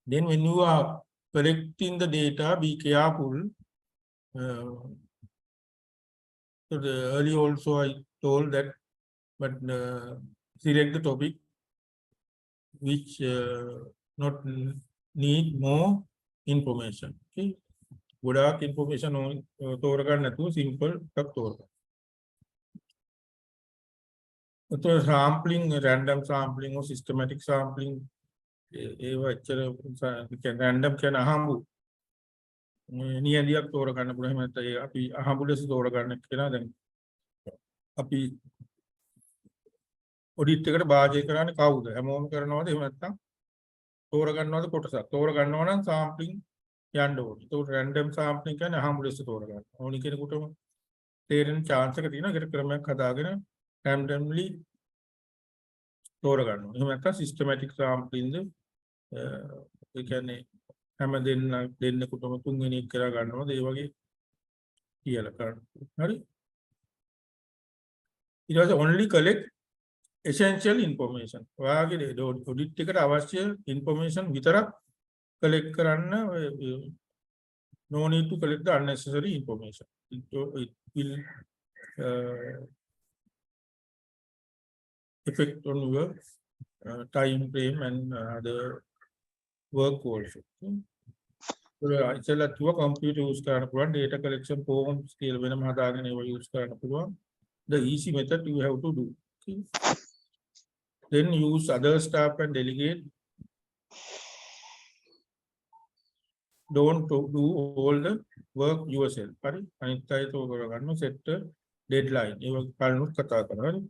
Then when you are collecting the data, be careful. So earlier also I told that, but select the topic which not need more information. Okay. ගොඩාක් information තෝරගන්න නැතුව simple එකක් තෝරගන්න. So sampling, random sampling or systematic sampling, random කියන අහඹු නියැදියක් තෝරගන්න පුළුවන්. එහෙම නැත්නම් අපි අහඹු ලෙස තෝරගන්න කියලා දැන් අපි ඔඩිට් එකට භාජනය කරන්නේ කවුද? හැමෝම කරනවද? එහෙම නැත්නම් තෝරගන්නවද කොටසක්? තෝරගන්නවා නම් sampling යන්න ඕනේ. ඒක random sampling කියන්නේ අහඹු ලෙස තෝරගන්න. ඕනි කෙනෙකුටම තේරෙන chance එක තියෙනවා. ඒකට ක්‍රමයක් හදාගෙන randomly තෝරගන්නවා. එහෙම නැත්නම් systematic sampling ද ඒ කියන්නේ හැම දෙන්නෙකුටම තුන්වෙනි එක කරා ගන්නවද? ඒ වගේ කියලා කරනවා. හරි. ඊට පස්සේ only collect essential information. ඔයාගේ ඔඩිට් එකට අවශ්‍ය information විතරක් collect කරන්න. No need to collect the unnecessary information. It will affect on your time frame and other work also. ඉතින් computer use කරන්න පුළුවන්, data collection forms කියලා වෙනම හදාගෙන ඒවා use කරන්න පුළුවන්. The easy method you have to do. Okay. Then use other staff and delegate. Don't do all the work yourself. හරි. අනිත් අය තෝරා ගන්න set a deadline. ඒක කලිනුත් කතා කරනවා. හරි.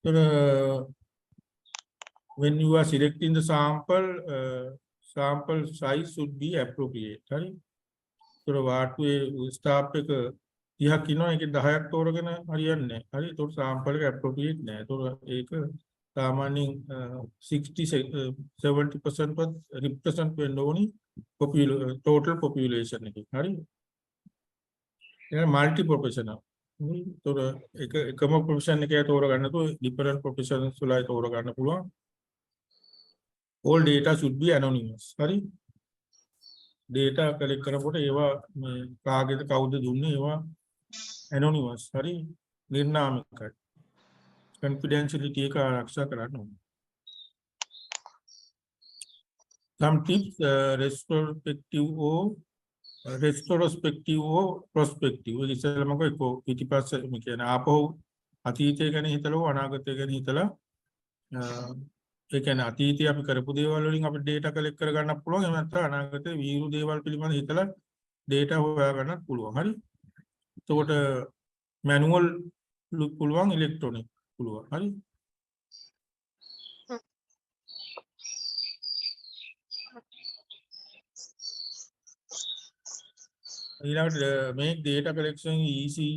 So when you are selecting the sample, sample size should be appropriate. Right? So what we start එක 30ක් ඉන්නවා ඒකේ 10ක් තෝරගෙන හරියන්නේ නැහැ. හරි. ඒතකොට sample එක appropriate නෑ. ඒතකොට ඒක සාමාන්‍යයෙන් 60-70% වත් represent වෙන්න ඕනි total population එකේ. හරි. ඒක multi professional. ඒතකොට එකම profession එකේ තෝරගන්න නැතුව different professions වලයි තෝරගන්න පුළුවන්. All data should be anonymous. Sorry. Data collect කරනකොට ඒවා කාගේද කවුද දුන්නේ ඒවා anonymous. Sorry. නිර්නාමිකයි. Confidentiality එක ආරක්ෂා කරන්න ඕනේ. Some tips, retrospective or prospective. ඒක ඉස්සෙල්ලාම කො පිටිපස්ස මේ කියන්නේ ආපහු අතීතය ගැන හිතලා අනාගතය ගැන හිතලා ඒ කියන්නේ අතීතයේ අපි කරපු දේවල් වලින් අපිට data collect කර ගන්නත් පුළුවන්. එහෙම නැත්නම් අනාගතයේ වීරු දේවල් පිළිබඳව හිතලා data හොයා ගන්නත් පුළුවන්. හරි. එතකොට manual පුළුවන්, electronic පුළුවන්. හරි. ඊළඟට make data collection easy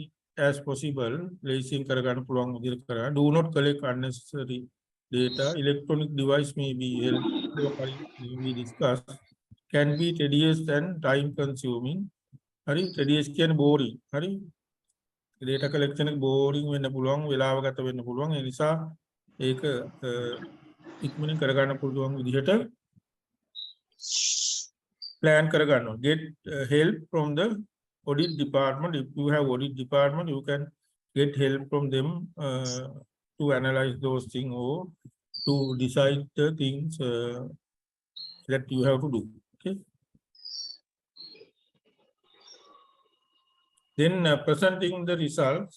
as possible. Lacing කර ගන්න පුළුවන් විදිහට කරගන්න. Do not collect unnecessary data. Electronic device may be helpful. We discussed can be tedious and time consuming. Hari tedious කියන්නේ boring. Hari data collection එක boring වෙන්න පුළුවන්, වෙලාව ගත වෙන්න පුළුවන්. ඒ නිසා ඒක ඉක්මනින් කරගන්න පුළුවන් විදිහට plan කරගන්න ඕනේ. Get help from the audit department. If you have audit department, you can get help from them to analyze those things or to decide the things that you have to do. Okay. Then presenting the results,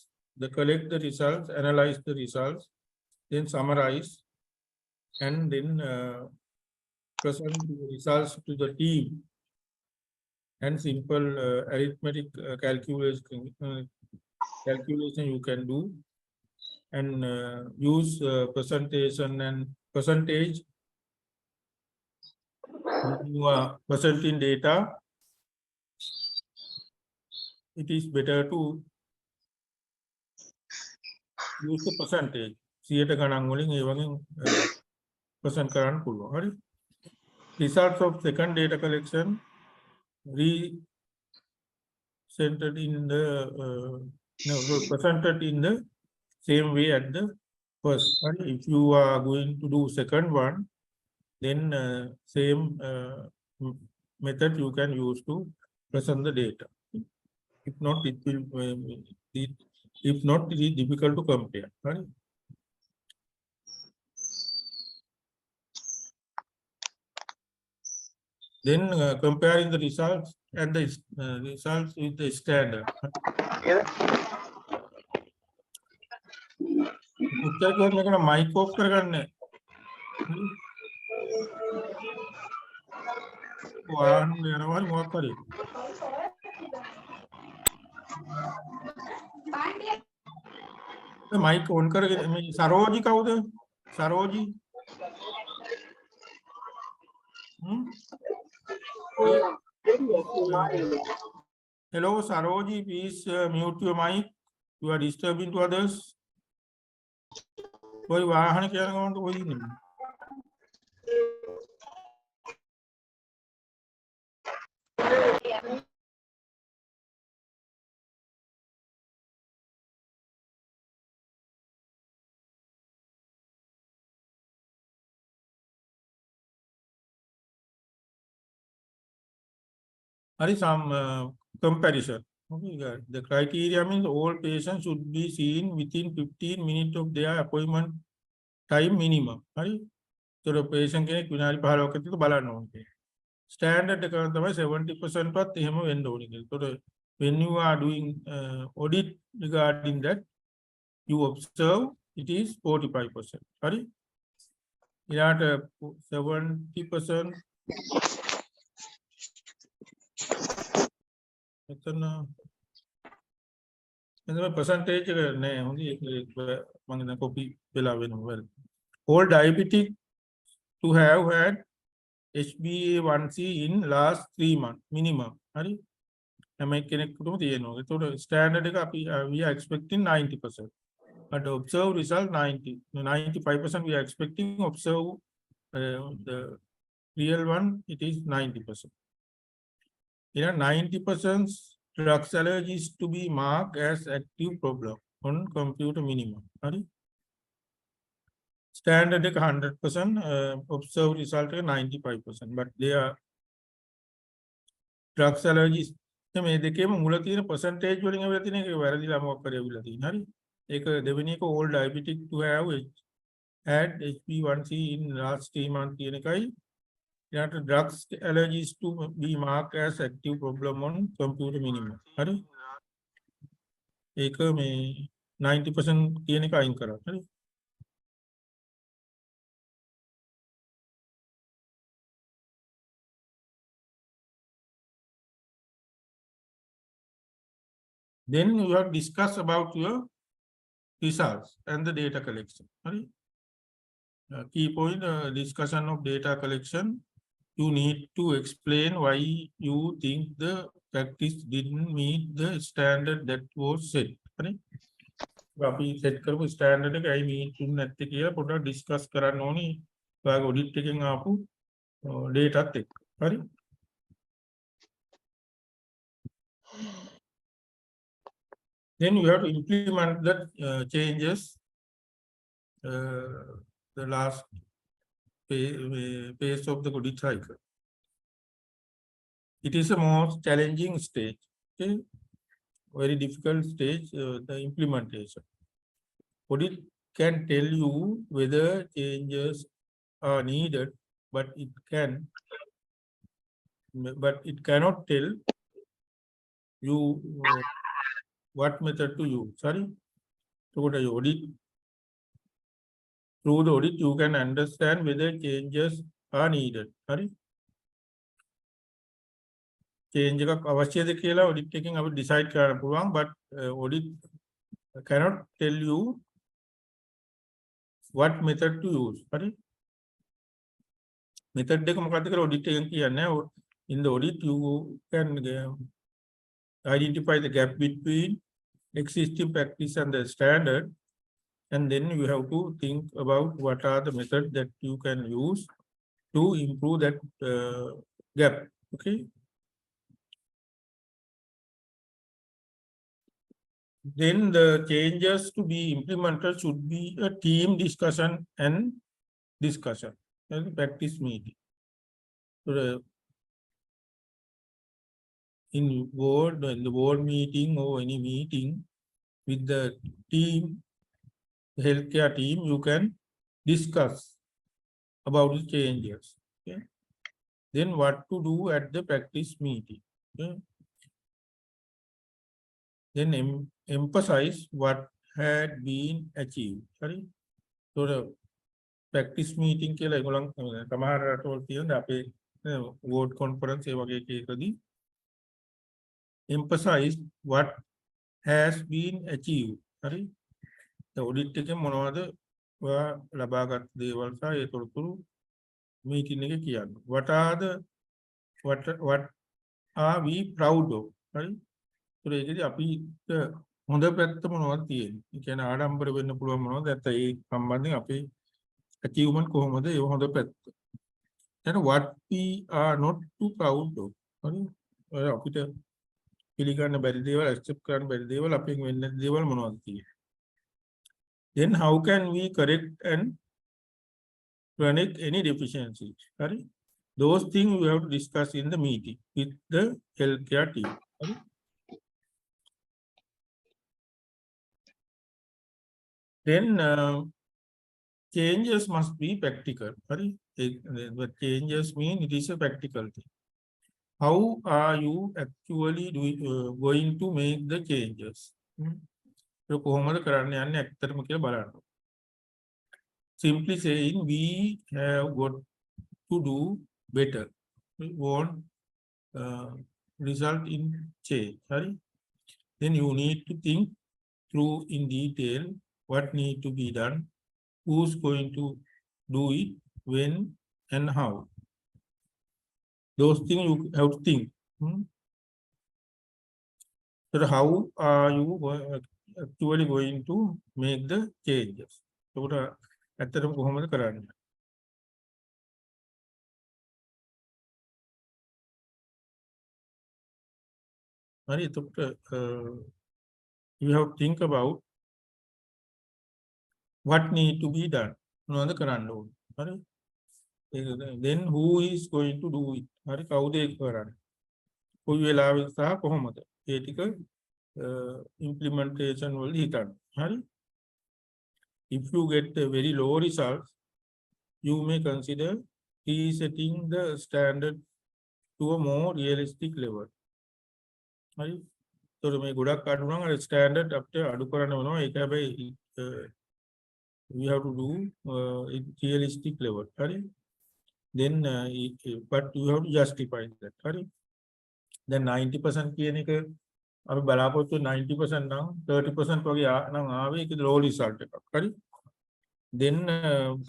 collect the results, analyze the results, then summarize, and then present the results to the team. And simple arithmetic calculation you can do, and use presentation and percentage when you are presenting data, it is better to use the percentage. 100 ගණන් වලින් ඒ වගේ percent කරන්න පුළුවන්. හරි. Results of second data collection centered in the presented in the same way at the first. And if you are going to do second one, then same method you can use to present the data. If not, it will if not, it is difficult to compare. Right? Then comparing the results and the results with the standard. Mic off කරගන්න. වාහන යනවා මොකක් හරි. mic on කරගෙන මේ සරෝජි කවුද? සරෝජි. Hello, Saroji, please mute your mic. You are disturbing to others. कोई वाहन क्या लगाऊं तो वही नहीं. There is some comparison. Okay, the criteria means all patients should be seen within 15 minutes of their appointment time minimum. Right? So the patient can විනාඩි 15ක් ඇතුළත බලන්න ඕනේ. Standard එක තමයි 70% වත් එහෙම වෙන්න ඕනේ කියලා. So when you are doing audit regarding that, you observe it is 45%. Right? ඊට 70% percentage copy. All diabetic to have had HbA1c in last 3 months minimum. Standard we are expecting 90%, but observe result 95% we are expecting. Observe the real one, it is 90%. 90% drugs allergies to be marked as active problem on computer minimum. Standard 100%, observe result 95%, but they are drugs allergies. මේ දෙකේම මුල තියෙන percentage වලින් අවිලා තියෙන එක වැරදිලා මොකක් කරේ අවිලා තියෙන. හරි. ඒක දෙවෙනි එක all diabetic to have had HbA1c in last 3 months කියන එකයි. Drugs allergies to be marked as active problem on computer minimum. Hari? ඒක මේ 90% කියන එක අයින් කරා. හරි? Then you have discussed about your results and the data collection. Hari? Key point, discussion of data collection. You need to explain why you think the practice didn't meet the standard that was set. Right? අපි set කරපු standard එක ඇයි meet වෙන්නේ නැත්තේ කියලා පොඩ්ඩක් discuss කරන්න ඕනේ. ඔයාගේ audit එකෙන් ආපු data එකත් එක්ක. හරි? Then you have to implement that changes the last phase of the audit cycle. It is a most challenging stage. Okay? Very difficult stage, the implementation. Audit can tell you whether changes are needed, but it cannot tell you what method to use. Sorry. So what are you audit? Through the audit, you can understand whether changes are needed. Sorry. Change එකක් අවශ්‍යද කියලා audit එකකින් අපි decide කරන්න පුළුවන්, but audit cannot tell you what method to use. Sorry. method එක මොකක්ද කියලා audit එකෙන් කියන්නේ. In the audit you can identify the gap between existing practice and the standard, and then you have to think about what are the methods that you can use to improve that gap. Okay. Then the changes to be implemented should be a team discussion and discussion and practice meeting. So in the board meeting or any meeting with the team, healthcare team, you can discuss about the changes. Okay. Then what to do at the practice meeting. Okay. Then emphasize what had been achieved. Sorry. So the practice meeting කියලා ඒගොල්ලන් සමහර රටවල් තියෙන අපේ ward conference ඒ වගේ එකකදී emphasize what has been achieved. හරි. the audit එකෙන් මොනවද ඔයා ලබාගත් දේවල් සහ ඒ තොරතුරු meeting එකේ කියන්න. what are we proud of? හරි. so ඒකදී අපිට හොඳ පැත්ත මොනවද තියෙන්නේ? ඒ කියන්නේ ආඩම්බර වෙන්න පුළුවන් මොනවද? නැත්නම් ඒ සම්බන්ධයෙන් අපේ achievement කොහොමද ඒ හොඳ පැත්ත. then what we are not too proud of. හරි. ඔය අපිට පිළිගන්න බැරි දේවල්, accept කරන්න බැරි දේවල්, අපෙන් වෙන්න දේවල් මොනවද තියෙන්නේ. then how can we correct and correct any deficiencies. Right? Those things we have to discuss in the meeting with the healthcare team. Right? Then changes must be practical. Right? What changes mean it is a practical thing. How are you actually going to make the changes? කොහොමද කරන්න යන්නේ ඇත්තටම කියලා බලන්න. Simply saying we have got to do better. We won't result in change. Sorry. Then you need to think through in detail what need to be done, who's going to do it, when and how. Those things you have to think. So how are you actually going to make the changes? So ඇත්තටම කොහොමද කරන්නේ? හරි. එතකොට you have to think about what need to be done. මොනවද කරන්න ඕනේ? හරි. then who is going to do it? හරි. කවුද ඒක කරන්නේ? කොයි වෙලාවෙ සහ කොහොමද? ඒ ටික implementation වලදී හිතන්න. හරි. If you get a very low results, you may consider resetting the standard to a more realistic level. Right? So මේ ගොඩක් අඩු නම් අර standard අපිට අඩු කරන්න වෙනවා. ඒක හැබැයි we have to do it realistic level. Right? Then but you have to justify that. Right? Then 90% කියන එක අපි බලාපොරොත්තු 90% නම් 30% වගේ නම් ආවේ ඒක low result එකක්. හරි. Then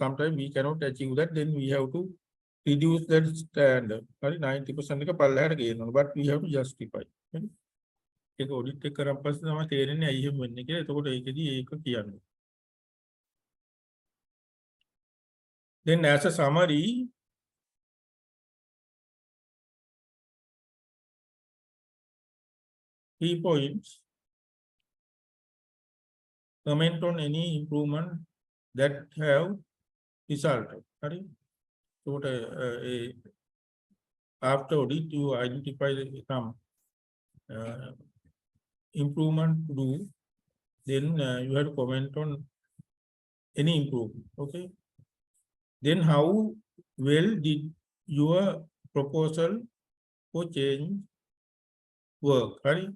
sometimes we cannot achieve that, then we have to reduce that standard. හරි. 90% එක පල්ලෙහාට ගේනවා. But we have to justify. හරි. ඒක audit එක කරන් පස්සේ තමයි තේරෙන්නේ ඇයි එහෙම වෙන්නේ කියලා. එතකොට ඒකෙදි ඒක කියන්නේ. Then as a summary, key points. Comment on any improvement that have resulted. Right? So after audit, you identify some improvement to do. Then you have to comment on any improvement. Okay. Then how well did your proposal for change work? Right?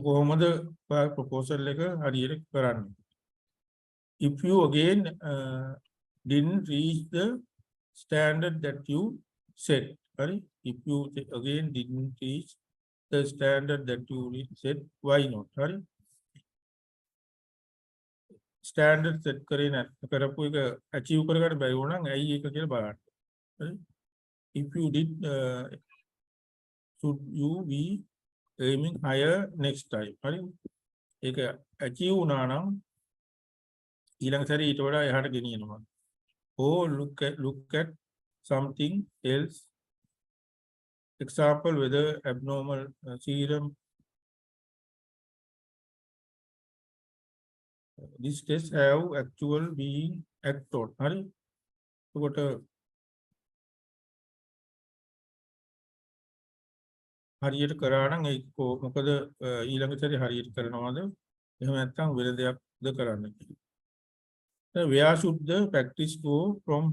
කොහොමද proposal එක හරියට කරන්නේ? If you again didn't reach the standard that you set, right? If you again didn't reach the standard that you set, why not? Right? Standard set කරේ නැත්නම් කරපු එක අචීව් කරගන්න බැරි වුණා නම් ඇයි ඒක කියලා බලන්න. හරි? If you did should you be aiming higher next time. හරි? ඒක achieve වුණා නම් ඊළඟ සැරේ ඊට වඩා එහාට ගෙනියනවා. Or look at something else. Example, whether abnormal serum. This test have actual being act on. හරි? එතකොට හරියට කරා නම් ඒක මොකද ඊළඟ සැරේ හරියට කරනවද? එහෙම නැත්නම් වෙන දෙයක්ද කරන්න කියලා. Where should the practice go from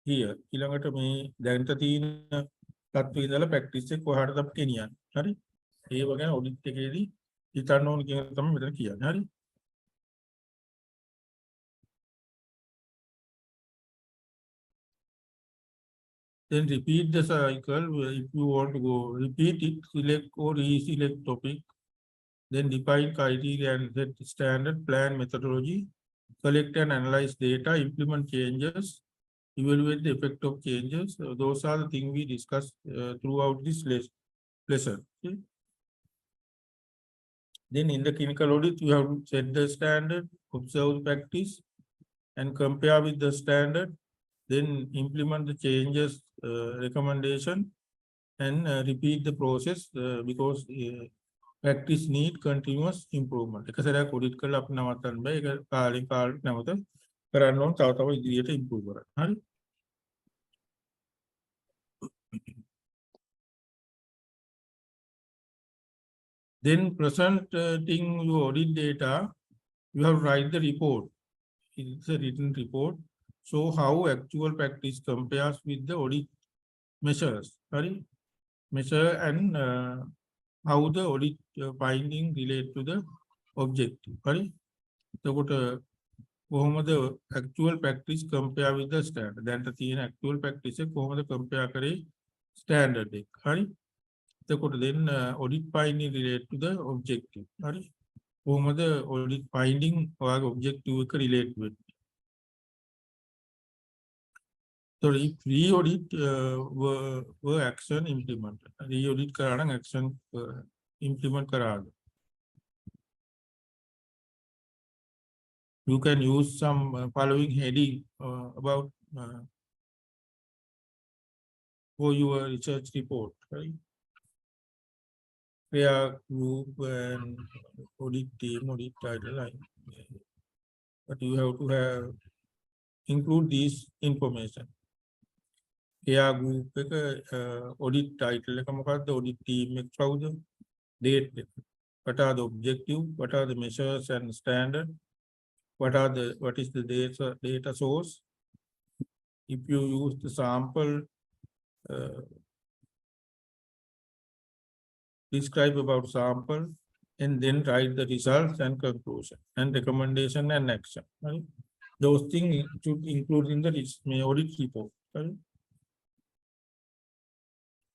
here? ඊළඟට මේ දැනට තියෙන තත්ත්වයේ ඉඳලා ප්‍රැක්ටිස් එක කොහාටද අපි ගෙනියන්නේ. හරි? ඒව ගැන ඔඩිට් එකේදී හිතන්න ඕන කියන එක තමයි මෙතන කියන්නේ. හරි? Then repeat the cycle. If you want to go repeat it, select or reselect topic. Then define criteria and set standard, plan methodology, collect and analyze data, implement changes, evaluate the effect of changes. Those are the things we discussed throughout this lesson. Okay? Then in the clinical audit, you have to set the standard, observe the practice, and compare with the standard. Then implement the changes, recommendation, and repeat the process because practice need continuous improvement. එක සැරයක් audit කරලා අපි නවත්තන්න බෑ. ඒක කාලෙන් කාලට නැවත කරන්න ඕන තව ඉදිරියට improve කරන්න. හරි? Then presenting your audit data, you have to write the report. It's a written report. Show how actual practice compares with the audit measures. Sorry? Measure and how the audit finding relate to the objective. Sorry? So, කොහොමද actual practice compare with the standard. දැන් තියෙන actual practice එක කොහොමද compare කරේ standard එක. හරි? එතකොට then audit finding relate to the objective. හරි? කොහොමද audit finding ඔයාගේ objective එක relate වෙන්නේ. So if re-audit were action implemented. Re-audit කරා නම් action implement කරාද. You can use some following heading about for your research report. Right? Prayer group and audit team, audit title. But you have to include this information. Prayer group, audit title, audit team, date, what are the objective, what are the measures and standard, what is the data source. If you use the sample, describe about sample, and then write the results and conclusion and recommendation and action. Right? Those things should include in the audit report. Right?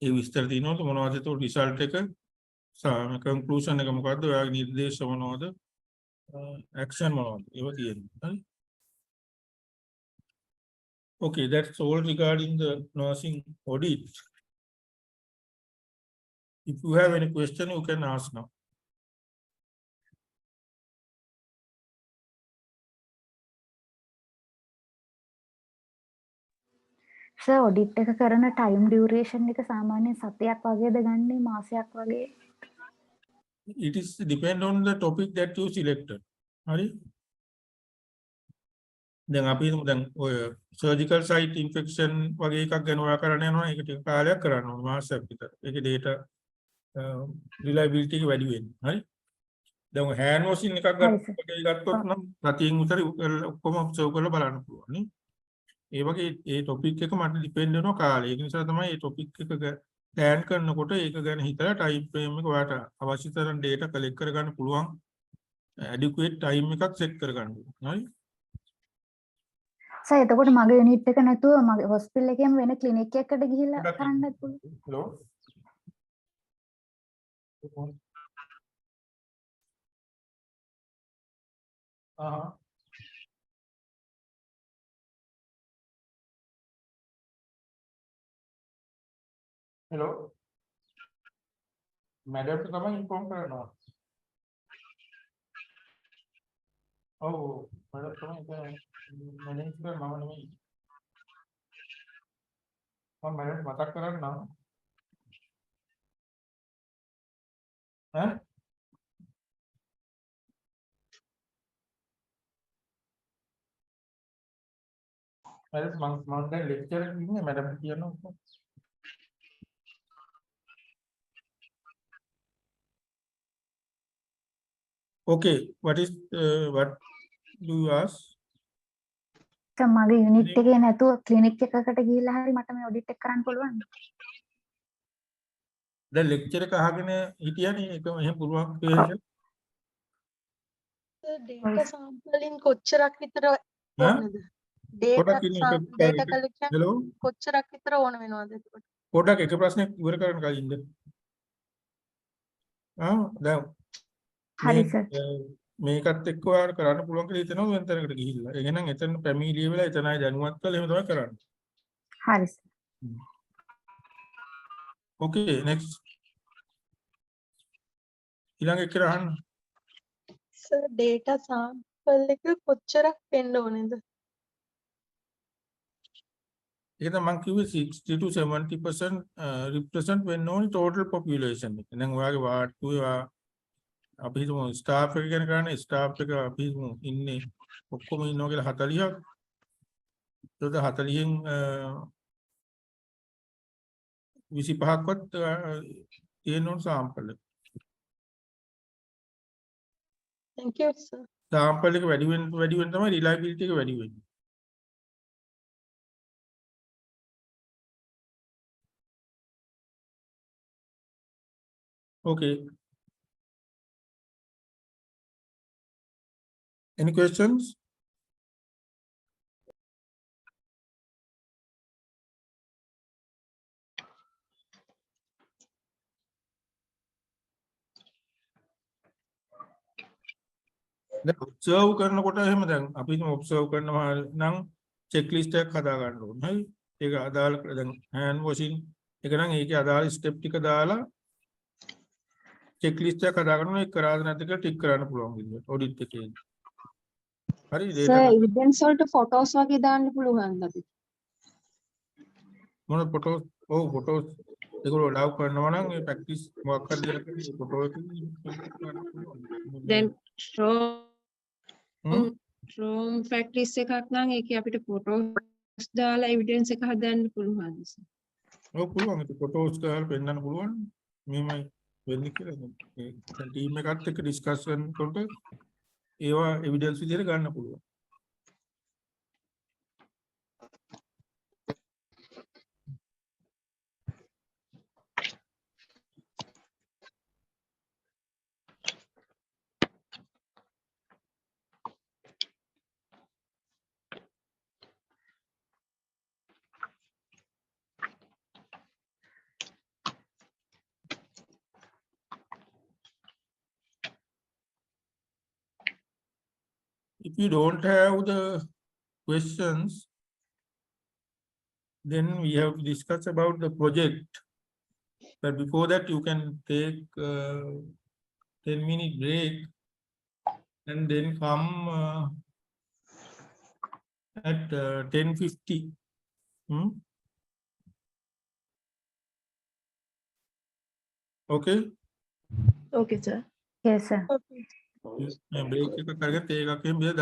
ඒ විස්තර දිනවල මොනවද ඒ result එක conclusion එක මොකද්ද ඔයාගේ නිර්දේශ මොනවද action මොනවද ඒව තියෙනවා. Okay, that's all regarding the nursing audit. If you have any question, you can ask now. Sir, audit එක කරන time duration එක සාමාන්‍යයෙන් සතියක් වගේද ගන්නේ මාසයක් වගේ? It is depend on the topic that you selected. හරි? දැන් අපි දැන් ඔය surgical site infection වගේ එකක් ගැන ඔයා කරන්න යනවා ඒක ටික කාලයක් කරන්න ඕන මාසයක් විතර. ඒකේ data reliability එක වැඩි වෙන්නේ. හරි? දැන් hand washing එකක් ගත්තොත් නම් සතියෙන් විතර ඔක්කොම observe කරලා බලන්න පුළුවන් නේ. ඒ වගේ ඒ topic එක මට depend වෙනවා කාලය. ඒක නිසා තමයි මේ topic එක plan කරනකොට ඒක ගැන හිතලා time frame එක ඔයාට අවශ්‍ය තරම් data collect කරගන්න පුළුවන් adequate time එකක් set කරගන්න ඕනේ. හරි? සර් එතකොට මගේ යුනිට් එක නැතුව මගේ හොස්පිටල් එකේම වෙන ක්ලිනික් එකකට ගිහිල්ලා කරන්නත් පුළුවන්. Hello. hello madam තමයි inform කරනවා ඔව් madam තමයි මම නෙමෙයි මම madam මතක් කරන්නම් ඈ madam මම දැන් lecture එකේ ඉන්නේ madam කියනවා okay what do you ask sir මගේ යුනිට් එකේ නැතුව ක්ලිනික් එකකට ගිහිල්ලා හරි මට මේ ඔඩිට් එක කරන්න පුළුවන්ද? දැන් lecture එක අහගෙන හිටියනේ ඒක එහෙම පුළුවන් කියලා data sampling කොච්චරක් විතර ඕනද? පොඩක් ඉන්න data collection hello කොච්චරක් විතර ඕන වෙනවද එතකොට? පොඩක් එක ප්‍රශ්නයක් ඉවර කරන්න කලින්ද දැන් හරි සර්. මේකත් එක්ක ඔයාලට කරන්න පුළුවන් කියලා හිතනවා වෙන තැනකට ගිහිල්ලා. ඒ එහෙනම් එතන පැමිණිලිය වෙලා එතනයි දැනුවත් කරලා එහෙම තමයි කරන්නේ. හරි සර්. Okay next. ඊළඟ එක අහන්න. සර් data sample එක කොච්චරක් වෙන්න ඕනේද? ඒක තමයි මම කිව්වේ 60 to 70% represent when on total population එක. දැන් ඔයාගේ වාට්ටුවේ අපි හිතමු ස්ටාෆ් එක ගැන කරන්නේ ස්ටාෆ් එක අපි හිතමු ඉන්නේ ඔක්කොම ඉන්නවා කියලා 40ක්. ඒකට 40න් 25ක්වත් තියෙන ඕන සාම්පල් එක. Thank you sir. සාම්පල් එක වැඩි වෙන තමයි රිලයබිලිටි එක වැඩි වෙන්නේ. Okay. Any questions? දැන් ඔබ්සර්ව් කරනකොට එහෙම දැන් අපි ඔබ්සර්ව් කරනවා නම් චෙක්ලිස්ට් එකක් හදා ගන්න ඕනේ. හරි. ඒක අදාළ දැන් හෑන්ඩ් වොෂින් එක නම් ඒකේ අදාළ ස්ටෙප් ටික දාලා චෙක්ලිස්ට් එකක් හදා ගන්න ඕනේ. ඒක කරාද නැද්ද කියලා ටික් කරන්න පුළුවන් විදිහට ඔඩිට් එකේ. හරි සර් එවිඩන්ස් වලට ෆොටෝස් වගේ දාන්න පුළුවන්ද අපි? මොන ෆොටෝස් ෆොටෝස් ඒගොල්ලෝ ලව් කරනවා නම් ඒ ප්‍රැක්ටිස් මොකක් හරි දෙයක් ෆොටෝ එක දැන් ස්ට්‍රෝම් ප්‍රැක්ටිස් එකක් නම් ඒකේ අපිට ෆොටෝස් දාලා එවිඩන්ස් එක හදන්න පුළුවන්ද සර්? ඔව් පුළුවන් ඒක ෆොටෝස් ගාලා පෙන්නන්න පුළුවන් මෙහෙමයි වෙන්නේ කියලා ඒ ටීම් එකත් එක්ක ඩිස්කස් කරනකොට ඒවා එවිඩන්ස් විදිහට ගන්න පුළුවන්. If you don't have the questions, then we have to discuss about the project. But before that, you can take 10-minute break and then come at 10:50. Okay? Okay sir. yes sir. Okay. break එක කරගෙන ඒකකින් 10:50ට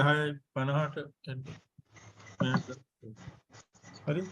හරි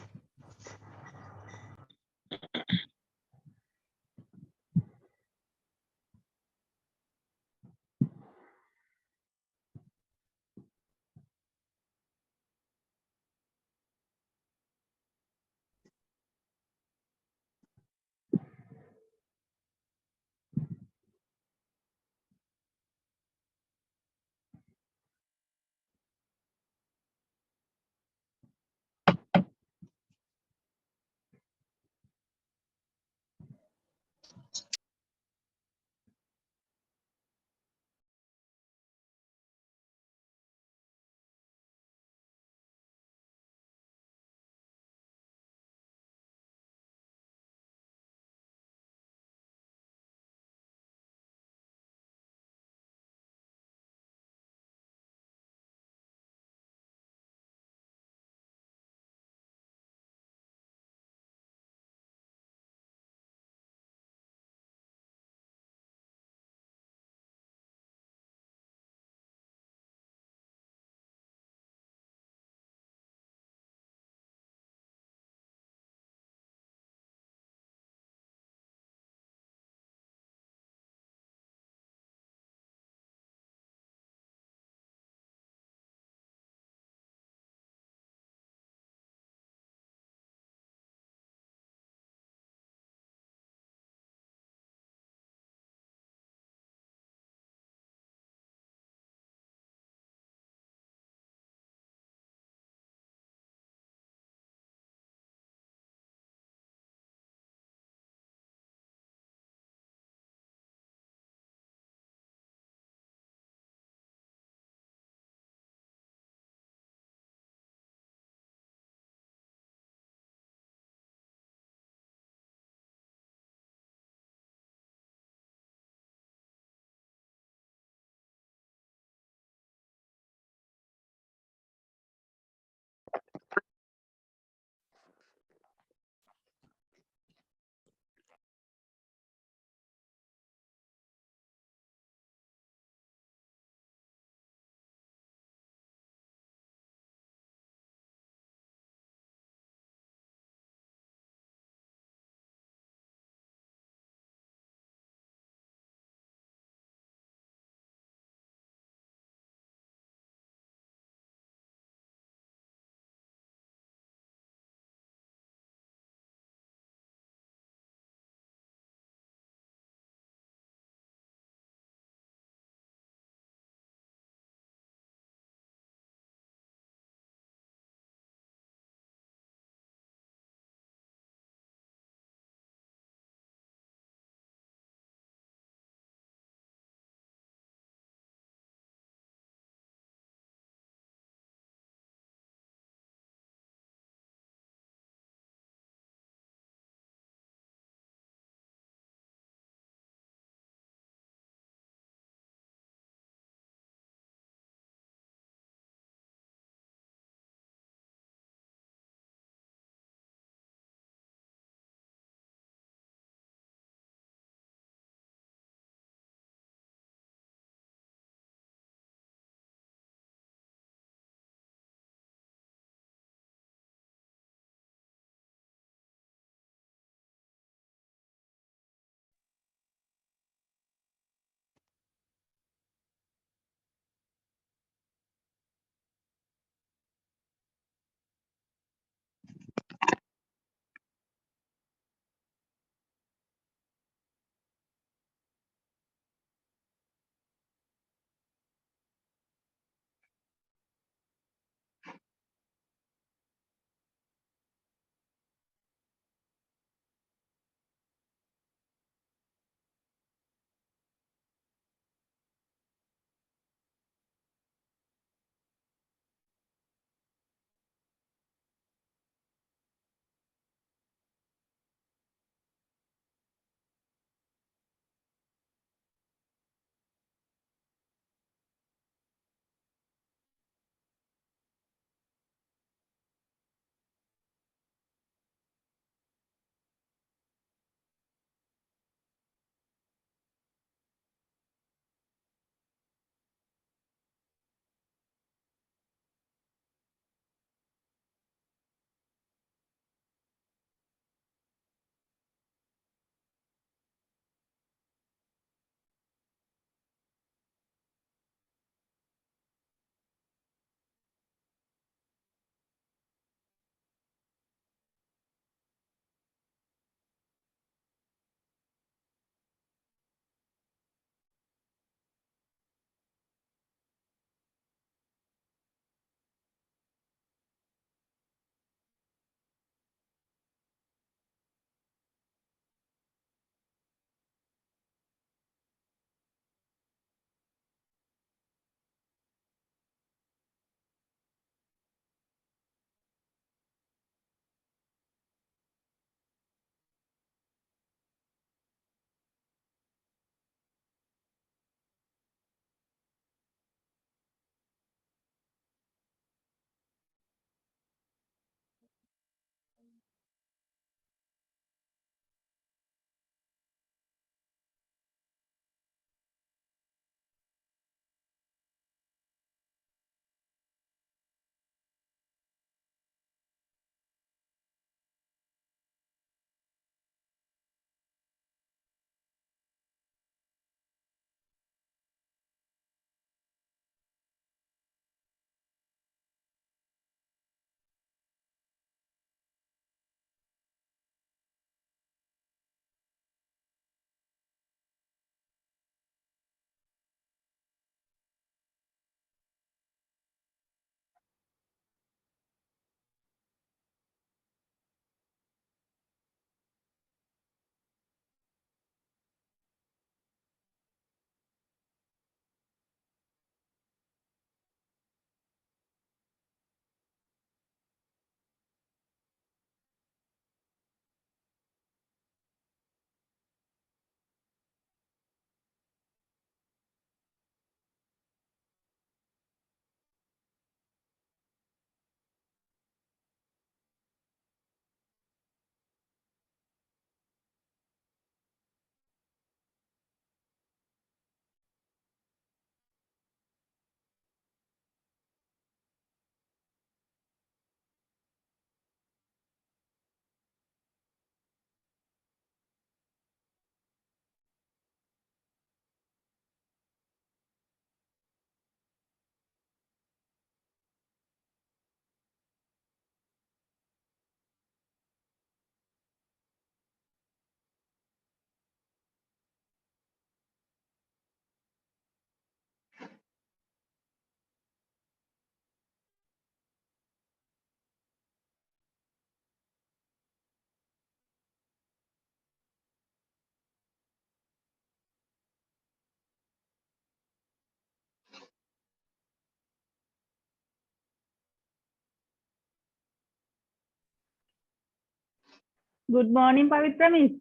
Good morning, Pavitra Miss.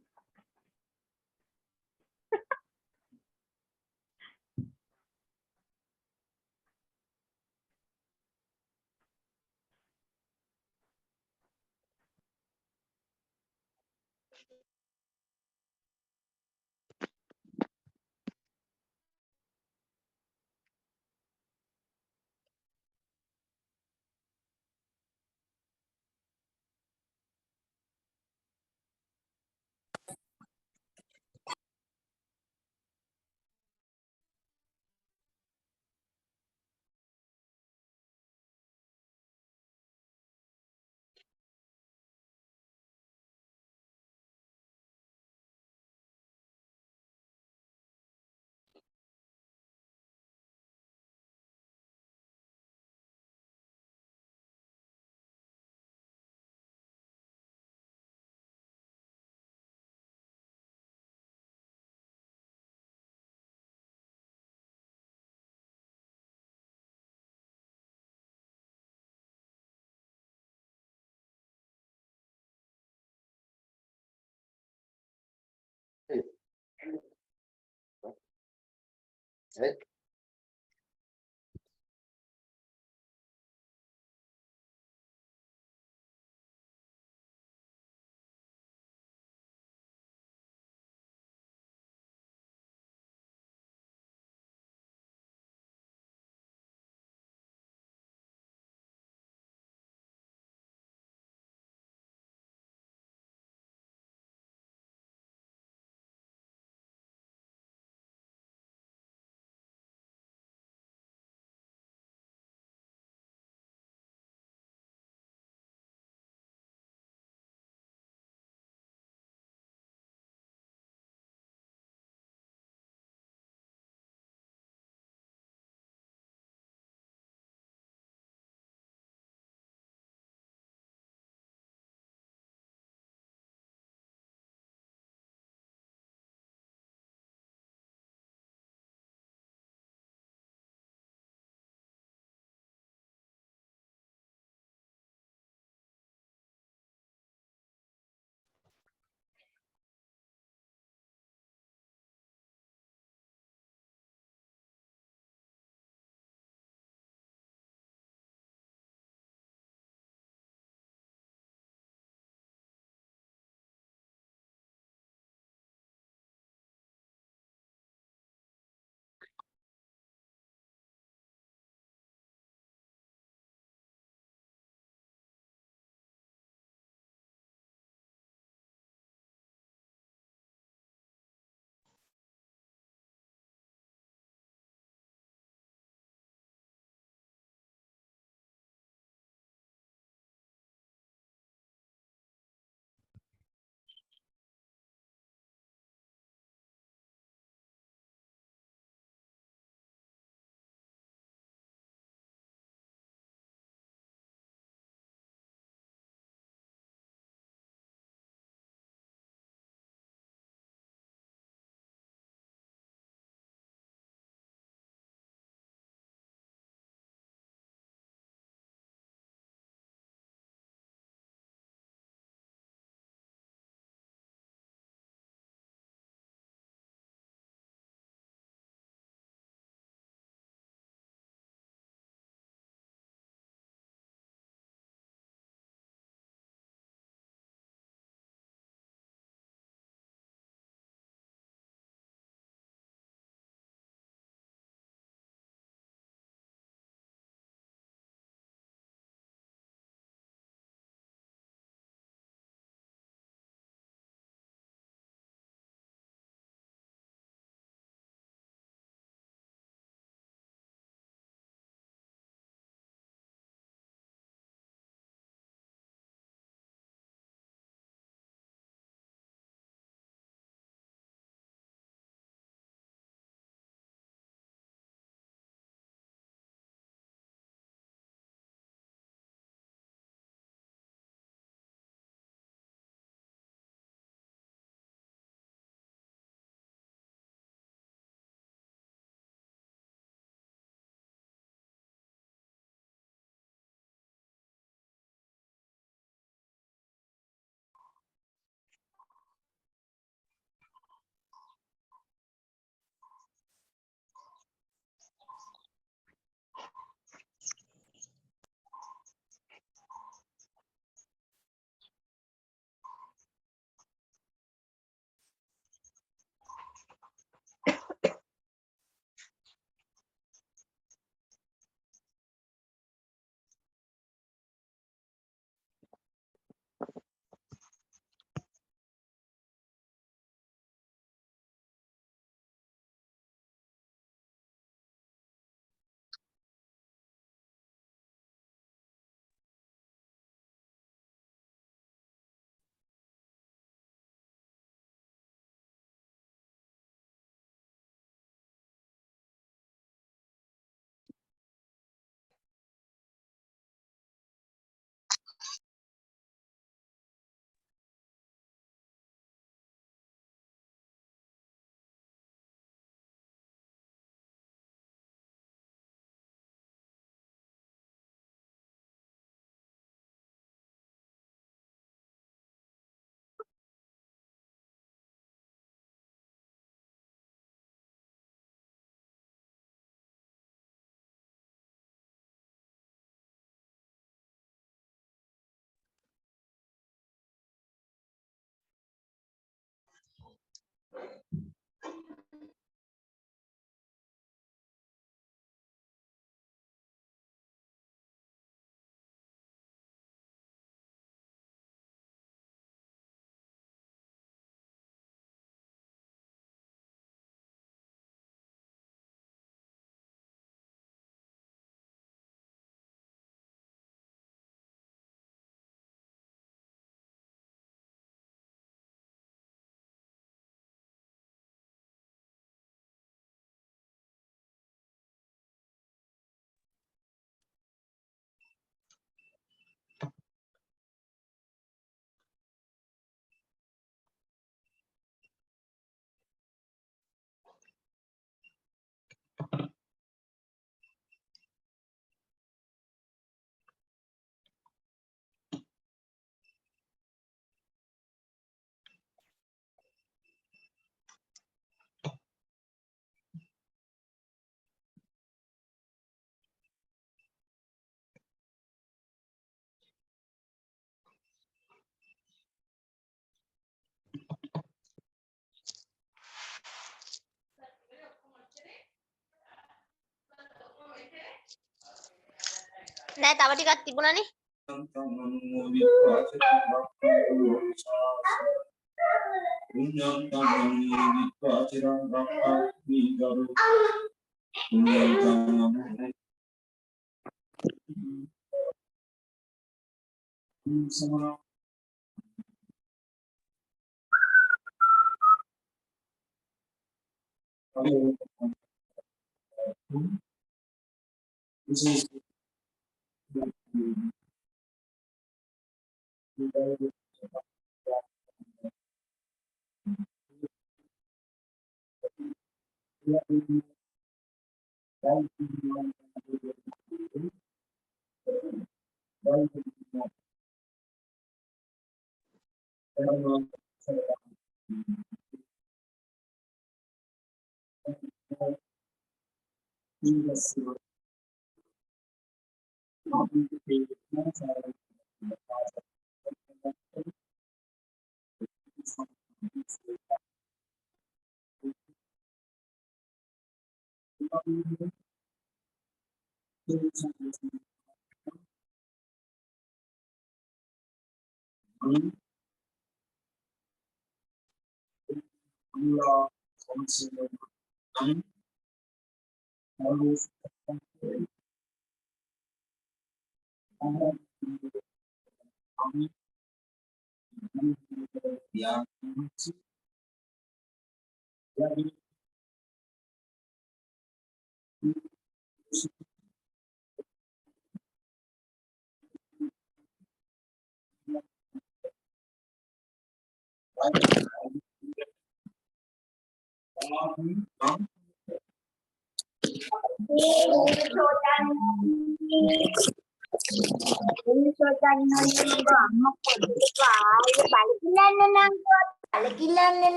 නෑ තව ටිකක් තිබුණානේ.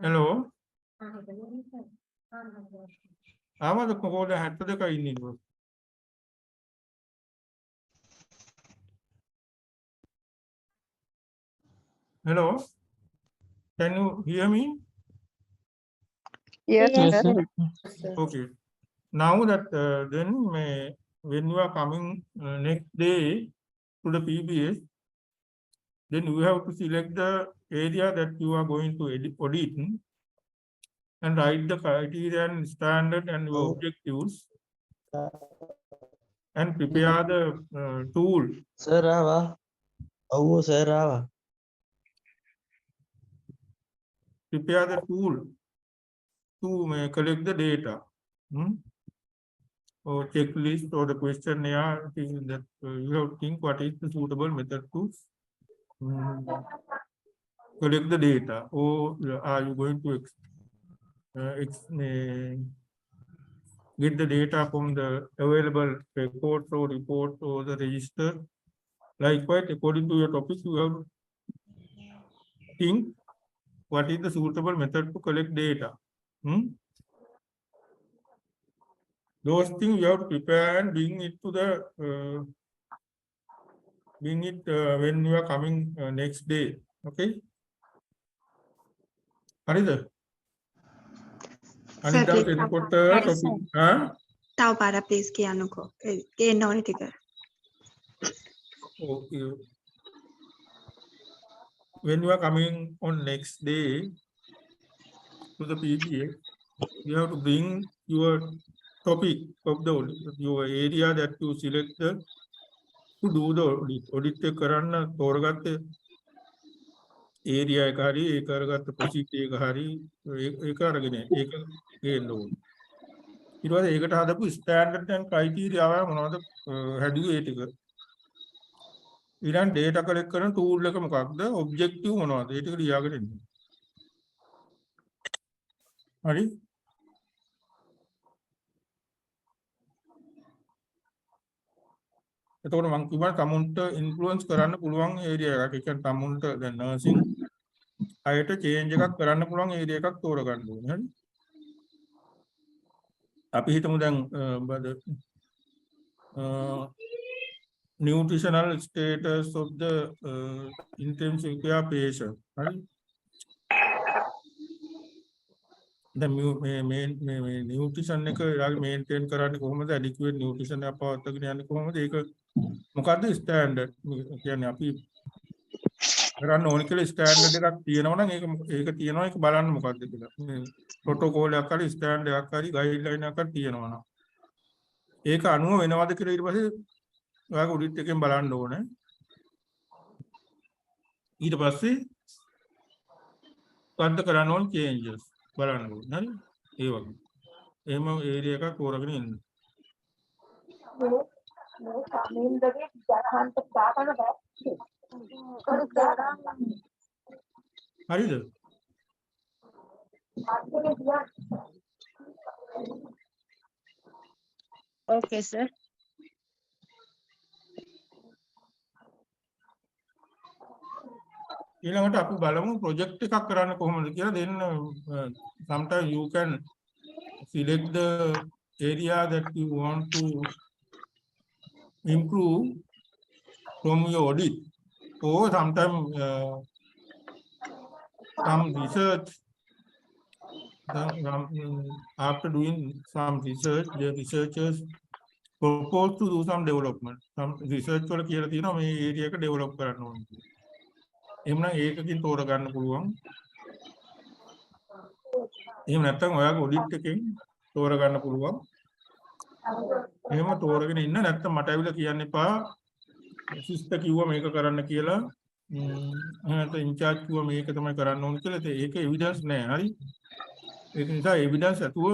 Hello. ආවද කොහොමද 72 ඉන්නේ? Hello. Can you hear me? Yes, Yes, sir. sir. Okay. Now that then when you are coming next day to the PBS, then you have to select the area that you are going to audit and write the criteria and standard and your objectives and prepare the tool. Sir, Rava. Oh, sir, Rava. Prepare the tool to collect the data. Or checklist or the questionnaire that you have to think what is the suitable method to collect the data, or are you going to get the data from the available records or reports or the register. Likewise, according to your topic, you have to think what is the suitable method to collect data. Those things you have to prepare and bring it to the when you are coming next day. Okay. හරිද? අනිත් දවසේ එනකොට topic තව පාරක් please කියන්නකෝ. ගේන්න ඕනේ ටික. okay. When you are coming on next day to the PPA, you have to bring your topic of the your area that you selected to do the audit. Audit එක කරන්න තෝරගත්ත area එක හරි ඒක කරගත්ත procedure එක හරි ඒක අරගෙන ඒක ගේන්න ඕනේ. ඊට පස්සේ ඒකට හදපු standard and criteria මොනවද හැදුවේ ඒ ටික. ඊළඟ data collect කරන tool එක මොකක්ද? objective මොනවද? ඒ ටික ලියාගෙන ඉන්න. හරි? එතකොට මම කිව්වා තමුන්ට ඉන්ෆ්ලුවන්ස් කරන්න පුළුවන් ඒරියා එකක්. ඒ කියන්නේ තමුන්ට දැන් නර්සින් අයට චේන්ජ් එකක් කරන්න පුළුවන් ඒරියා එකක් තෝරගන්න ඕනේ. හරි? අපි හිතමු දැන් nutritional status of the intensive care patient. හරි? දැන් මේ නියුට්‍රිෂන් එක යාගේ මේන්ටේන් කරන්නේ කොහොමද? ඇඩික්වේට් නියුට්‍රිෂන් එක පවත්වාගෙන යන්නේ කොහොමද? ඒක මොකද්ද ස්ටෑන්ඩඩ්? කියන්නේ අපි කරන්න ඕන කියලා ස්ටෑන්ඩඩ් එකක් තියෙනවා නම් ඒක තියෙනවා ඒක බලන්න මොකද්ද කියලා. මේ ප්‍රොටෝකෝල් එකක් හරි ස්ටෑන්ඩඩ් එකක් හරි ගයිඩ්ලයින් එකක් හරි තියෙනවා නම් ඒක අනුව වෙනවද කියලා ඊට පස්සේ ඔයාගේ ඔඩිට් එකෙන් බලන්න ඕනේ. ඊට පස්සේ මොකද්ද කරන්න ඕන චේන්ජස් බලන්න ඕනේ. හරි? ඒ වගේ. එහෙම ඒරියා එකක් තෝරගෙන ඉන්න. හරිද? Okay, sir. ඊළඟට අපි බලමු ප්‍රොජෙක්ට් එකක් කරන්න කොහොමද කියලා. දෙන්න sometimes you can select the area that you want to improve from your audit, or sometimes some research after doing some research the researchers propose to do some development. Some research වල කියලා තියෙනවා මේ area එක develop කරන්න ඕනේ කියලා. එහෙනම් ඒකකින් තෝරගන්න පුළුවන්. එහෙම නැත්නම් ඔයාගේ ඔඩිට් එකෙන් තෝරගන්න පුළුවන්. එහෙම තෝරගෙන ඉන්න නැත්නම් මට ඇවිල්ලා කියන්න එපා. සිස්ටර් කිව්වා මේක කරන්න කියලා. නැත්නම් ඉන්චාර්ජ් කිව්වා මේක තමයි කරන්න ඕනේ කියලා. ඒක එවිඩන්ස් නෑ. හරි? ඒක නිසා එවිඩන්ස් ඇතුව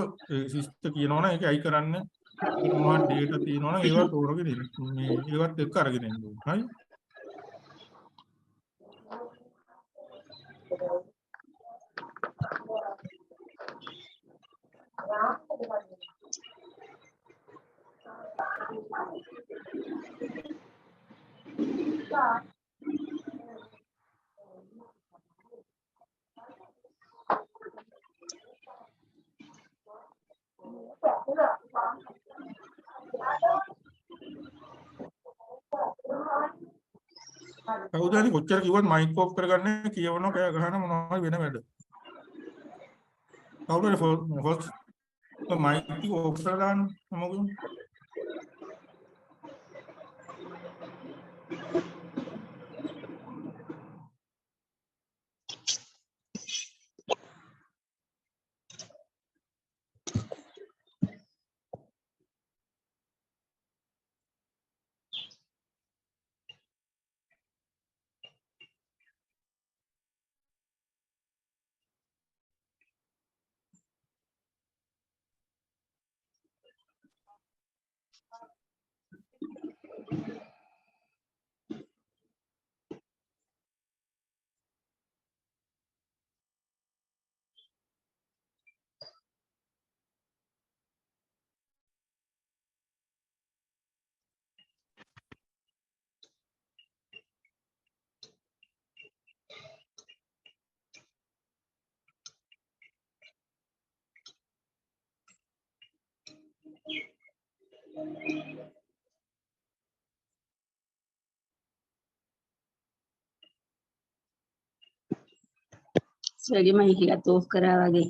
සිස්ටර් කියනවනම් ඒක අයි කරන්න මොනවද ඩේටා තියෙනවනම් ඒවා තෝරගෙන ඉන්න. මේ ඒවත් එක්ක අරගෙන ඉන්න ඕනේ. හරි? කවුද හරි කොච්චර කිව්වත් මයික් ඔෆ් කරගන්න කියවනවා කෑ ගහන මොනවා වෙන වැඩ. කවුද හරි හොස් මයික් එක ඔෆ් කරලා දාන්න මොකද? සර්ගේ මයික් එකත් ඕෆ් කරා වගේ.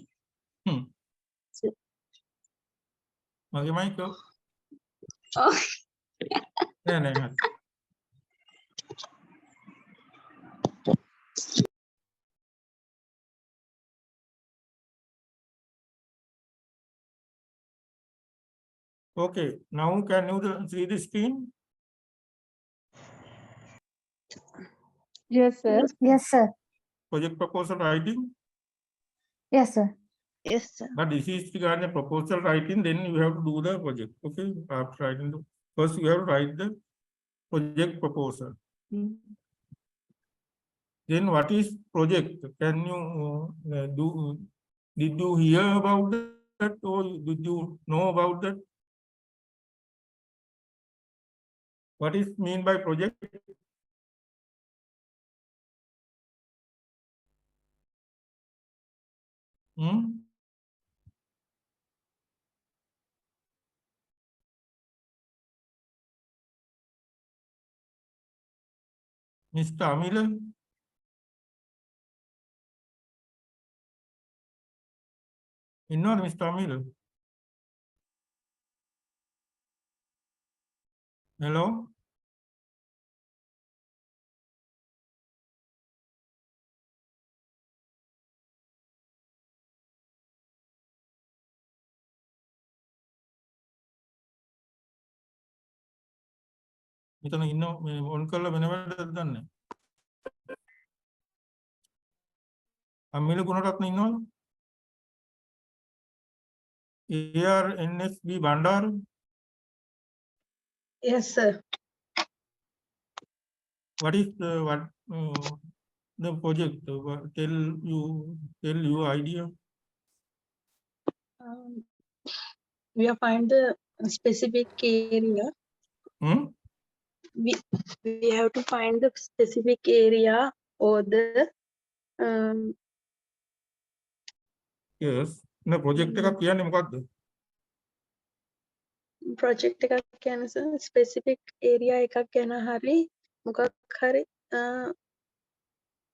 මගේ මයික් ඔව්. නෑ හරි. Okay, now can you see the screen? Yes, sir. Yes, sir. Project proposal writing. Yes, sir. Yes, sir. But this is regarding the proposal writing, then you have to do the project. Okay, after writing the first you have to write the project proposal. Then what is project? Can you do? Did you hear about that or did you know about that? What is mean by project? Mr. Amila? Mr. Amila? Hello? මෙතන ඉන්න මේ on කරලා වෙන වැඩක් ගන්න. අම්මිල ගුණරත්න ඉන්නවද? ARNSB Bandara. Yes, sir. What is the project? Tell your idea. We have find the specific area. We have to find the specific area or the Yes. The project එකක් කියන්නේ මොකක්ද? project එකක් කියන්නේ specific area එකක් ගැන හරි මොකක් හරි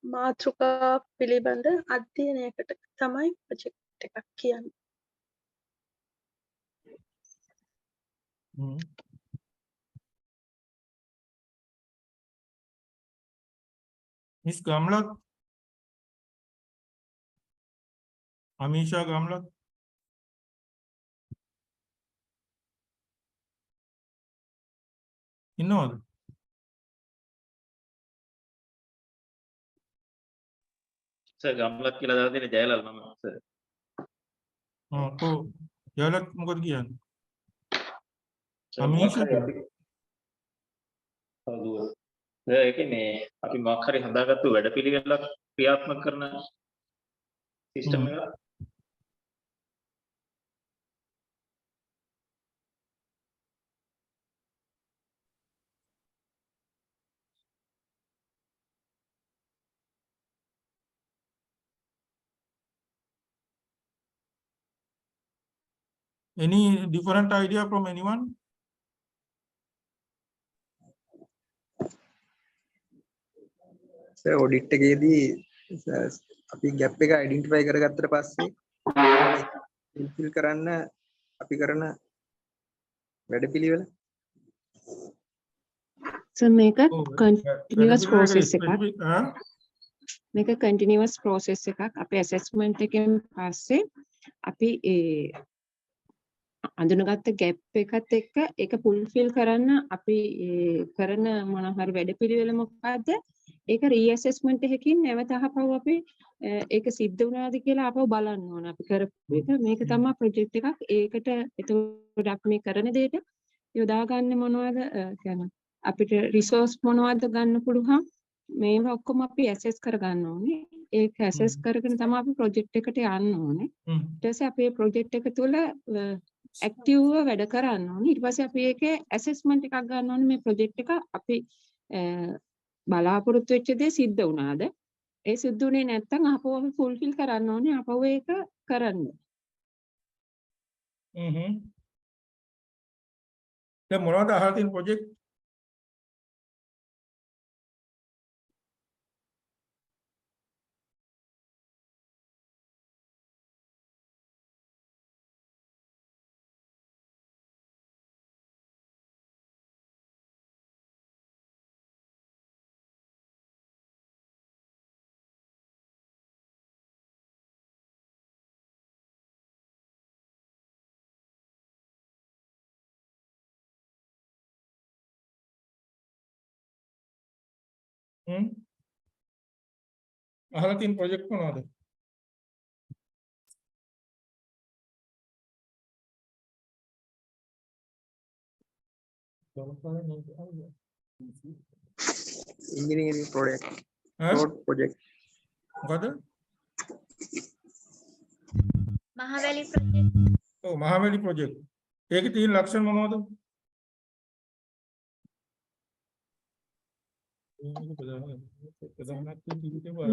මාතෘකා පිළිබඳ අධ්‍යයනයකට තමයි project එකක් කියන්නේ. Miss Gamlat? Amisha Gamlat? ඉන්නවද? සර් ගම්ලත් කියලා දාලා තියෙන ජයලල් මම සර්. ජයලත් මොකද කියන්නේ? අමීෂා ඒ කියන්නේ අපි මොකක් හරි හදාගත්තු වැඩපිළිවෙලක් ක්‍රියාත්මක කරන සිස්ටම් එකක්. Any different idea from anyone? Sir audit එකේදී අපි ගැප් එක අයිඩෙන්ටිෆයි කරගත්තට පස්සේ ෆිල් කරන්න අපි කරන වැඩපිළිවෙල So මේක continuous process එකක්. මේක continuous process එකක්. අපි assessment එකෙන් පස්සේ අපි අඳුනගත්ත gap එකත් එක්ක ඒක fulfill කරන්න අපි කරන මොන හරි වැඩපිළිවෙල මොකද්ද? ඒක reassessment එකකින් නැවත අහපුව අපි ඒක සිද්ධ වුණාද කියලා ආපහු බලන්න ඕන. අපි කරපු එක මේක තමයි project එකක්. ඒකට එතකොට අපි මේ කරන දෙයට යොදාගන්නේ මොනවද කියන්නේ අපිට resource මොනවද ගන්න පුළුවන් මේවා ඔක්කොම අපි assess කරගන්න ඕනේ. ඒක assess කරගෙන තමයි අපි project එකට යන්න ඕනේ. ඊට පස්සේ අපි project එක තුළ active වැඩ කරන්න ඕනේ. ඊට පස්සේ අපි ඒකේ assessment එකක් ගන්න ඕනේ මේ project එක අපි බලාපොරොත්තු වෙච්ච දේ සිද්ධ වුණාද? ඒ සිද්ධ වුණේ නැත්නම් ආපහු අපි fulfill කරන්න ඕනේ. ආපහු ඒක කරන්න. දැන් මොනවද අහලා තියෙන project? අහලා තියෙන ප්‍රොජෙක්ට් මොනවද? engineering project ඈ? road project මොකද? මහවැලි ප්‍රොජෙක්ට්. ඔව් මහවැලි ප්‍රොජෙක්ට්. ඒකේ තියෙන ලක්ෂණ මොනවද?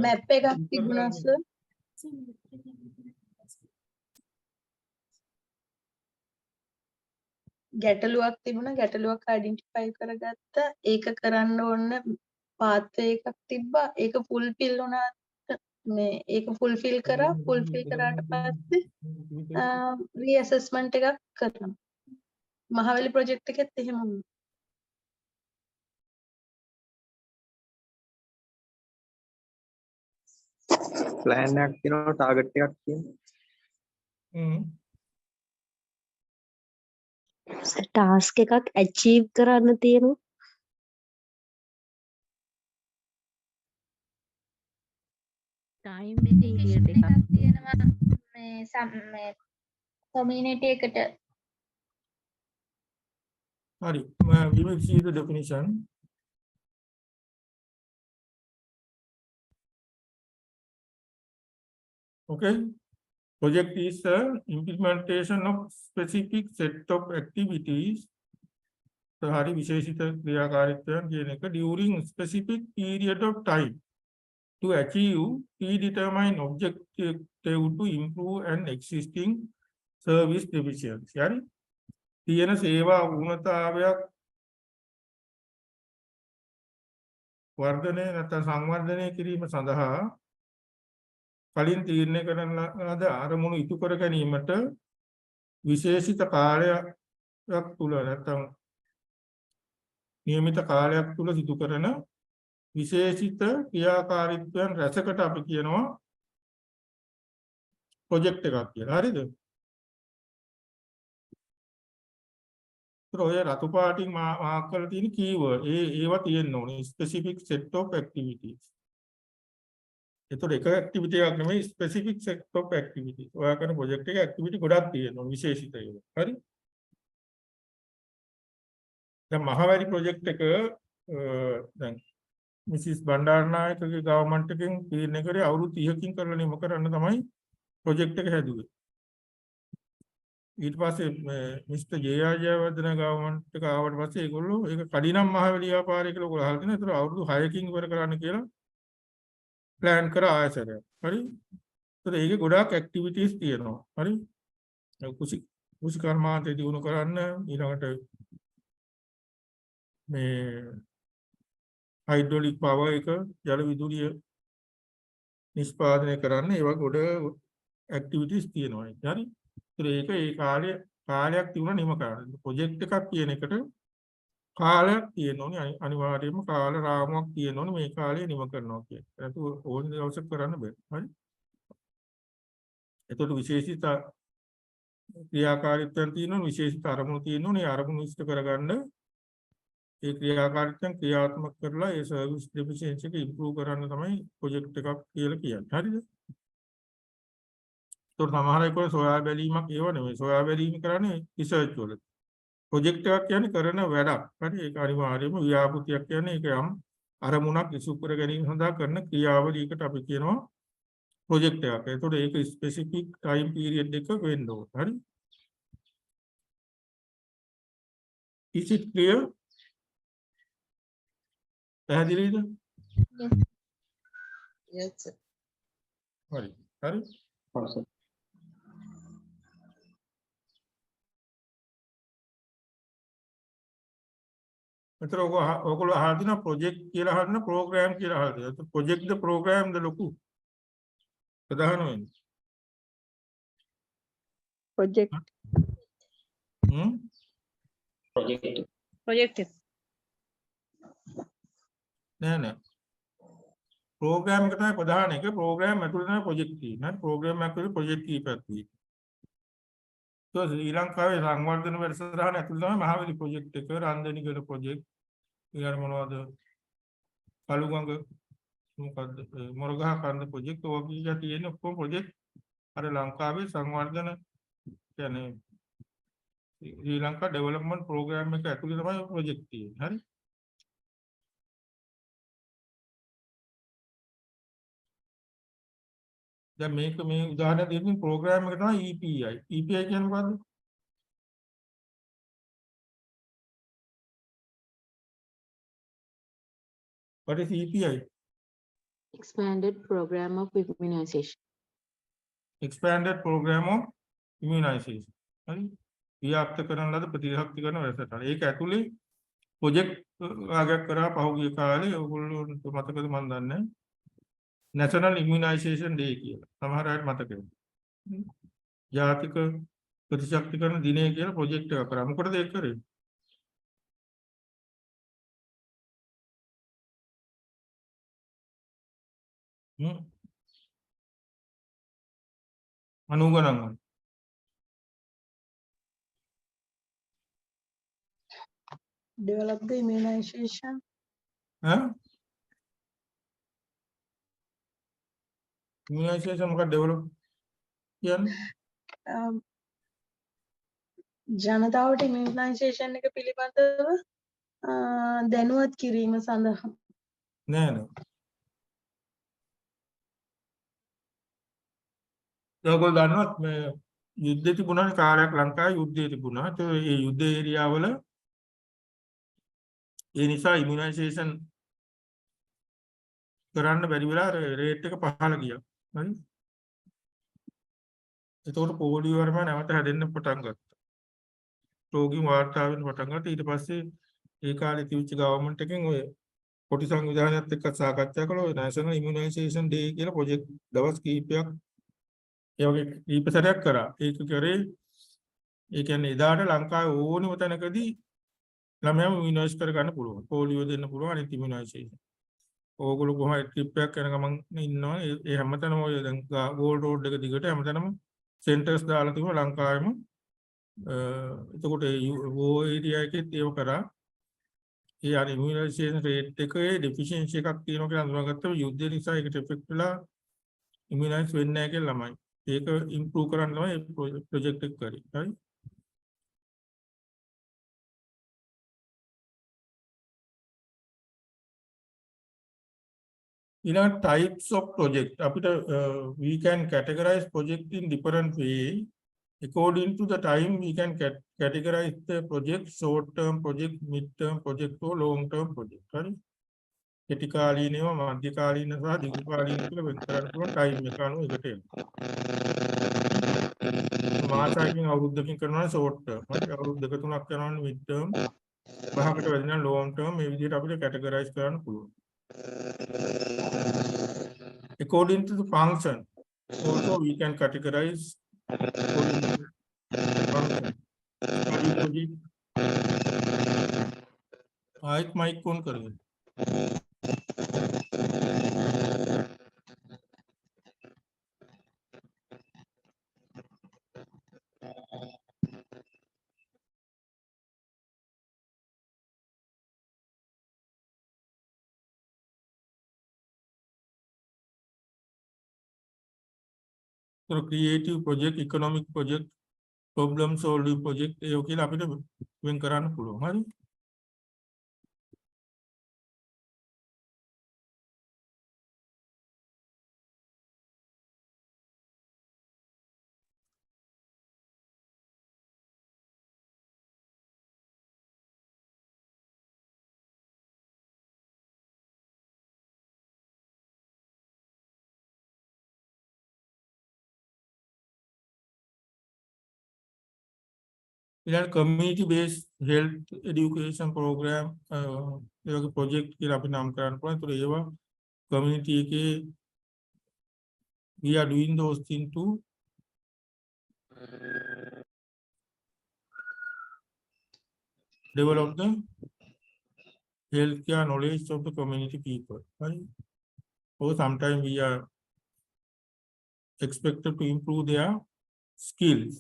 මැප් එකක් තිබුණා සර්. ගැටලුවක් තිබුණා, ගැටලුවක් අයිඩෙන්ටිෆයි කරගත්තා. ඒක කරන්න ඕන පාත්‍රය එකක් තිබ්බා. ඒක ෆුල්ෆිල් වුණා. මේ ඒක ෆුල්ෆිල් කරා. ෆුල්ෆිල් කරාට පස්සේ රීඅසෙස්මන්ට් එකක් කරනවා. මහවැලි ප්‍රොජෙක්ට් එකෙත් එහෙම වුණා. plan එකක් තියෙනවා target එකක් තියෙනවා ටාස්ක් එකක් ඇචීව් කරන්න තියෙනවා. ටයිම් ඩෙඩිකේෂන් එකක් තියෙනවා මේ කමියුනිටි එකට. හරි. we will see the definition. Okay. Project is the implementation of specific set of activities. hari විශේෂිත ක්‍රියාකාරීත්වයන් කියන එක during specific period of time to achieve predetermined objective to improve an existing service deficiency. හරි. තියෙන සේවා වුණතාවයක් වර්ධනය නැත්නම් සංවර්ධනය කිරීම සඳහා කලින් තීරණය කරන ලද අරමුණු ඉටු කර ගැනීමට විශේෂිත කාලයක් තුල නැත්නම් නියමිත කාලයක් තුල සිදු කරන විශේෂිත ක්‍රියාකාරීත්වයන් රැසකට අපි කියනවා ප්‍රොජෙක්ට් එකක් කියලා. හරිද? ඔය රතු පාටින් මාක් කරලා තියෙන කීවර්ඩ් ඒවා තියෙන්න ඕනේ specific set of activities. ඒතකොට එක ඇක්ටිවිටි එකක් නෙමෙයි specific set of activities. ඔයා කරන ප්‍රොජෙක්ට් එකේ ඇක්ටිවිටි ගොඩක් තියෙනවා විශේෂිත ඒවා. හරි? දැන් මහවැලි ප්‍රොජෙක්ට් එක දැන් මිසිස් බණ්ඩාරනායකගේ ගවර්න්මන්ට් එකෙන් තීරණය කරේ අවුරුදු 30කින් කරලා නිම කරන්න තමයි ප්‍රොජෙක්ට් එක හැදුවේ. ඊට පස්සේ මිස්ටර් ජේ.ආර්.ජයවර්ධන ගවර්න්මන්ට් එක ආවට පස්සේ ඒගොල්ලෝ ඒක කඩිනම් මහවැලි ව්‍යාපාරය කියලා ඔයගොල්ලෝ අහලා තියෙනවා. ඒතර අවුරුදු 6කින් ඉවර කරන්න කියලා ප්ලෑන් කරා ආයතනය. හරි? ඒතර ඒකේ ගොඩාක් ඇක්ටිවිටීස් තියෙනවා. හරි? කුසි කර්මාන්තය දිනු කරන්න ඊළඟට මේ හයිඩ්‍රොලික් පවර් එක ජල විදුලිය නිෂ්පාදනය කරන්න ඒවා ගොඩ ඇක්ටිවිටීස් තියෙනවා. හරි? ඒක ඒ කාලයක් තිබුණා නිම කරන්න. ප්‍රොජෙක්ට් එකක් කියන එකට කාලයක් තියෙන්න ඕනේ. අනිවාර්යයෙන්ම කාල රාමුවක් තියෙන්න ඕනේ මේ කාලේ නිම කරනවා කියන. ඒක ඕන දවසක් කරන්න බෑ. හරි? එතකොට විශේෂිත ක්‍රියාකාරීත්වයන් තියෙනවා, විශේෂිත අරමුණු තියෙනවා. මේ අරමුණු ඉෂ්ට කරගන්න ඒ ක්‍රියාකාරීත්වයන් ක්‍රියාත්මක කරලා ඒ සර්විස් ඩෙෆිෂියන්සි එක ඉම්ප්‍රූව් කරන්න තමයි ප්‍රොජෙක්ට් එකක් කියලා කියන්නේ. හරිද? તો සමහර අය සොයා බැලීමක් ඒව නෙමෙයි. සොයා බැලීම කරන්නේ රිසර්ච් වල. ප්‍රොජෙක්ට් එකක් කියන්නේ කරන වැඩක්. හරි? ඒක අනිවාර්යයෙන්ම ව්‍යාපෘතියක් කියන්නේ ඒක යම් අරමුණක් ඉසු කර ගැනීම සඳහා කරන ක්‍රියාවලියකට අපි කියනවා ප්‍රොජෙක්ට් එකක්. ඒතකොට ඒක ස්පෙસિෆික් ටයිම් පීරියඩ් එකක වෙන්න ඕන. හරි? Is it clear? පැහැදිලිද? Yes sir. හරි. හරි? හරි. මෙතන ඔයගොල්ලෝ අහලා තියෙනවා ප්‍රොජෙක්ට් කියලා අහන්න ප්‍රෝග්‍රෑම් කියලා අහලා තියෙනවා. ප්‍රොජෙක්ට් ද ප්‍රෝග්‍රෑම් ද ලොකු ප්‍රධාන වෙන්නේ. Project. ප්‍රොජෙක්ට් නෑ. ප්‍රෝග්‍රෑම් එක තමයි ප්‍රධාන එක. ප්‍රෝග්‍රෑම් ඇතුළේ තමයි ප්‍රොජෙක්ට් තියෙන්නේ. ප්‍රෝග්‍රෑම් ඇතුළේ ප්‍රොජෙක්ට් කීපයක් තියෙනවා. So ශ්‍රී ලංකාවේ සංවර්ධන වැඩසටහන ඇතුළේ තමයි මහවැලි ප්‍රොජෙක්ට් එක, රන්දනිගල ප්‍රොජෙක්ට්, ඊළඟ මොනවද? කළුගඟ මොකද්ද මොරගහ කන්ද ප්‍රොජෙක්ට් ඔයගොල්ලෝ තියෙන ඔක්කොම ප්‍රොජෙක්ට් අර ලංකාවේ සංවර්ධන කියන්නේ ශ්‍රී ලංකා ඩෙවලොප්මන්ට් ප්‍රෝග්‍රෑම් එක ඇතුලේ තමයි ප්‍රොජෙක්ට් තියෙන්නේ. හරි. දැන් මේක මේ උදාහරණ දෙන්නේ ප්‍රෝග්‍රෑම් එක තමයි EPI. EPI කියන්නේ මොකද්ද? What is EPI? Expanded program of immunization. Expanded program of immunization. හරි. ව්‍යාප්ත කරන ලද ප්‍රතිශක්තිකරණ වැඩසටහන. ඒක ඇතුලේ ප්‍රොජෙක්ට් ආගයක් කරා පහුගිය කාලේ ඔයගොල්ලන්ට මතකද මන් දන්නේ නැහැ. National Immunization Day කියලා. සමහර අයට මතකයි. ජාතික ප්‍රතිශක්තිකරණ දිනය කියලා ප්‍රොජෙක්ට් එකක් කරා. මොකටද ඒක කරේ? අනුගණන්. Develop the immunization. Immunization මොකක්ද develop කියන්නේ? ජනතාවට immunization එක පිළිබඳව දැනුවත් කිරීම සඳහා. නෑ නෑ. ඔයගොල්ලෝ දන්නවත් මේ යුද්ධ තිබුණානේ කාලයක් ලංකාවේ යුද්ධය තිබුණා. ඒ යුද්ධ ඒරියාවල ඒ නිසා ඉමුනයිසේෂන් කරන්න බැරි වෙලා රේට් එක පහළ ගියා. හරි. ඒතකොට පොලියෝ වර්ම නැවත හැදෙන්න පටන් ගත්තා. රෝගීන් වාර්තා වෙන්න පටන් ගත්තා. ඊට පස්සේ ඒ කාලේ තිබිච්ච ගවර්න්මන්ට් එකෙන් ඔය කොටි සංවිධානයත් එක්ක සාකච්ඡා කළා ඔය නැෂනල් ඉමුනයිසේෂන් ඩේ කියලා ප්‍රොජෙක්ට් දවස් කිහිපයක් ඒ වගේ කීප සැරයක් කරා. ඒක කරේ ඒ කියන්නේ එදාට ලංකාවේ ඕනෙම තැනකදී ළමයාම ඉමුනයිස් කර ගන්න පුළුවන්. පොලියෝ දෙන්න පුළුවන් අනිත් ඉමුනයිසේෂන්. ඕගොල්ලෝ කොහොමද ට්‍රිප් එකක් කරන ගමන් ඉන්නවා. ඒ හැමතැනම ඔය දැන් ගෝල්ඩ් රෝඩ් එක දිගට හැමතැනම සෙන්ටර්ස් දාලා තිබුණා ලංකාවෙම. එතකොට ඕ ඒරියා එකෙත් ඒව කරා. ඒ අර ඉමුනයිසේෂන් රේට් එකේ ඩෙෆිෂියන්සි එකක් තියෙනවා කියලා අඳුනගත්තම යුද්ධය නිසා ඒකට එෆෙක්ට් වෙලා ඉමුනයිස් වෙන්නේ නැහැ කියලා ළමයි. ඒක ඉම්ප්‍රූව් කරන්න තමයි ප්‍රොජෙක්ට් එක කරේ. හරි. ඊළඟ types of project අපිට we can categorize project in different way according to the time we can categorize the project short term project mid term project or long term project. හරි. කෙටි කාලීනව මධ්‍ය කාලීන සහ දීර්ඝ කාලීන කියලා වෙන් කරන්න පුළුවන් ටයිම් එක අනුව එකට එනවා. මාසයකින් අවුරුද්දකින් කරනවා ෂෝට් ටර්ම්. හරි. අවුරුදු දෙක තුනක් කරනවා මිඩ් ටර්ම්. පහකට වැඩි නම් ලොං ටර්ම් මේ විදිහට අපිට කැටගරයිස් කරන්න පුළුවන්. According to the function also we can categorize according to function. Study project. आयत माइक कौन करेगा? So creative project, economic project, problem solving project ඒ ඔකේලා අපිට වෙන් කරන්න පුළුවන්. හරි. ඊළඟ community based health education program ඒ වගේ project කියලා අපි නම් කරන්න පුළුවන්. ඒතර ඒවා community එකේ we are doing those things to develop the healthcare knowledge of the community people. Right? Or sometimes we are expected to improve their skills.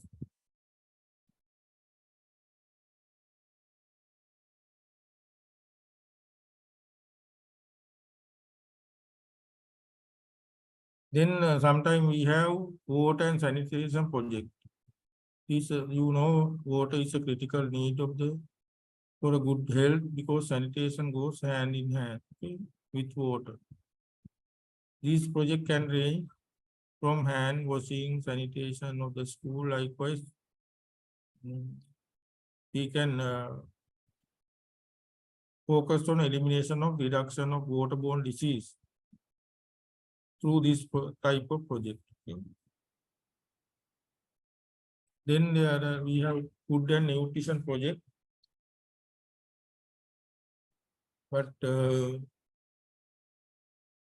Then sometimes we have water and sanitation project. This, water is a critical need of for a good health because sanitation goes hand in hand, okay, with water. These projects can range from hand washing, sanitation of the school. Likewise, we can focus on elimination of reduction of waterborne disease through this type of project. Okay. Then we have food and nutrition project, but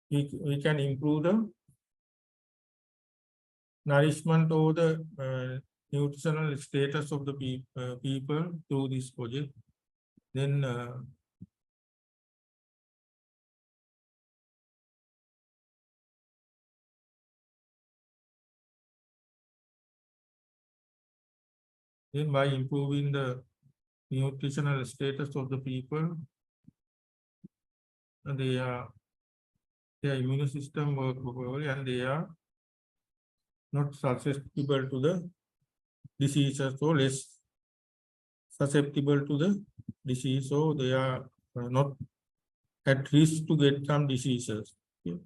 we can improve the nourishment or the nutritional status of the people through this project. Then by improving the nutritional status of the people, and their immune system work properly, and they are not susceptible to the diseases or less susceptible to the disease, so they are not at risk to get some diseases. Okay.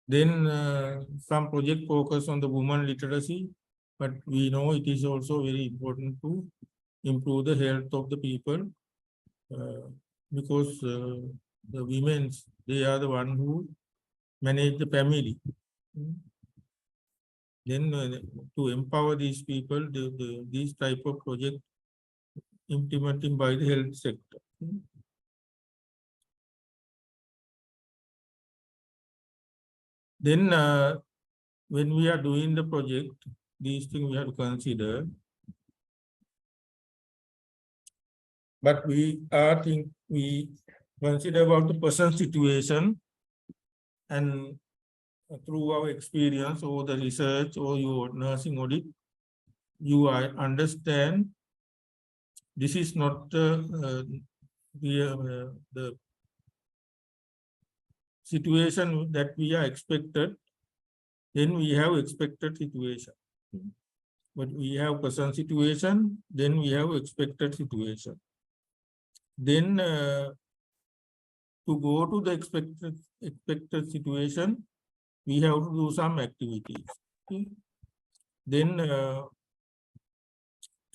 Then some project focus on the women literacy, but we know it is also very important to improve the health of the people because the women, they are the one who manage the family. Then to empower these people, these type of project implemented by the health sector. Then when we are doing the project, these things we have to consider. But we consider about the person's situation, and through our experience or the research or your nursing audit, you understand this is not the situation that we are expected. Then we have expected situation. But we have person situation, then we have expected situation. Then to go to the expected situation, we have to do some activities. Okay. Then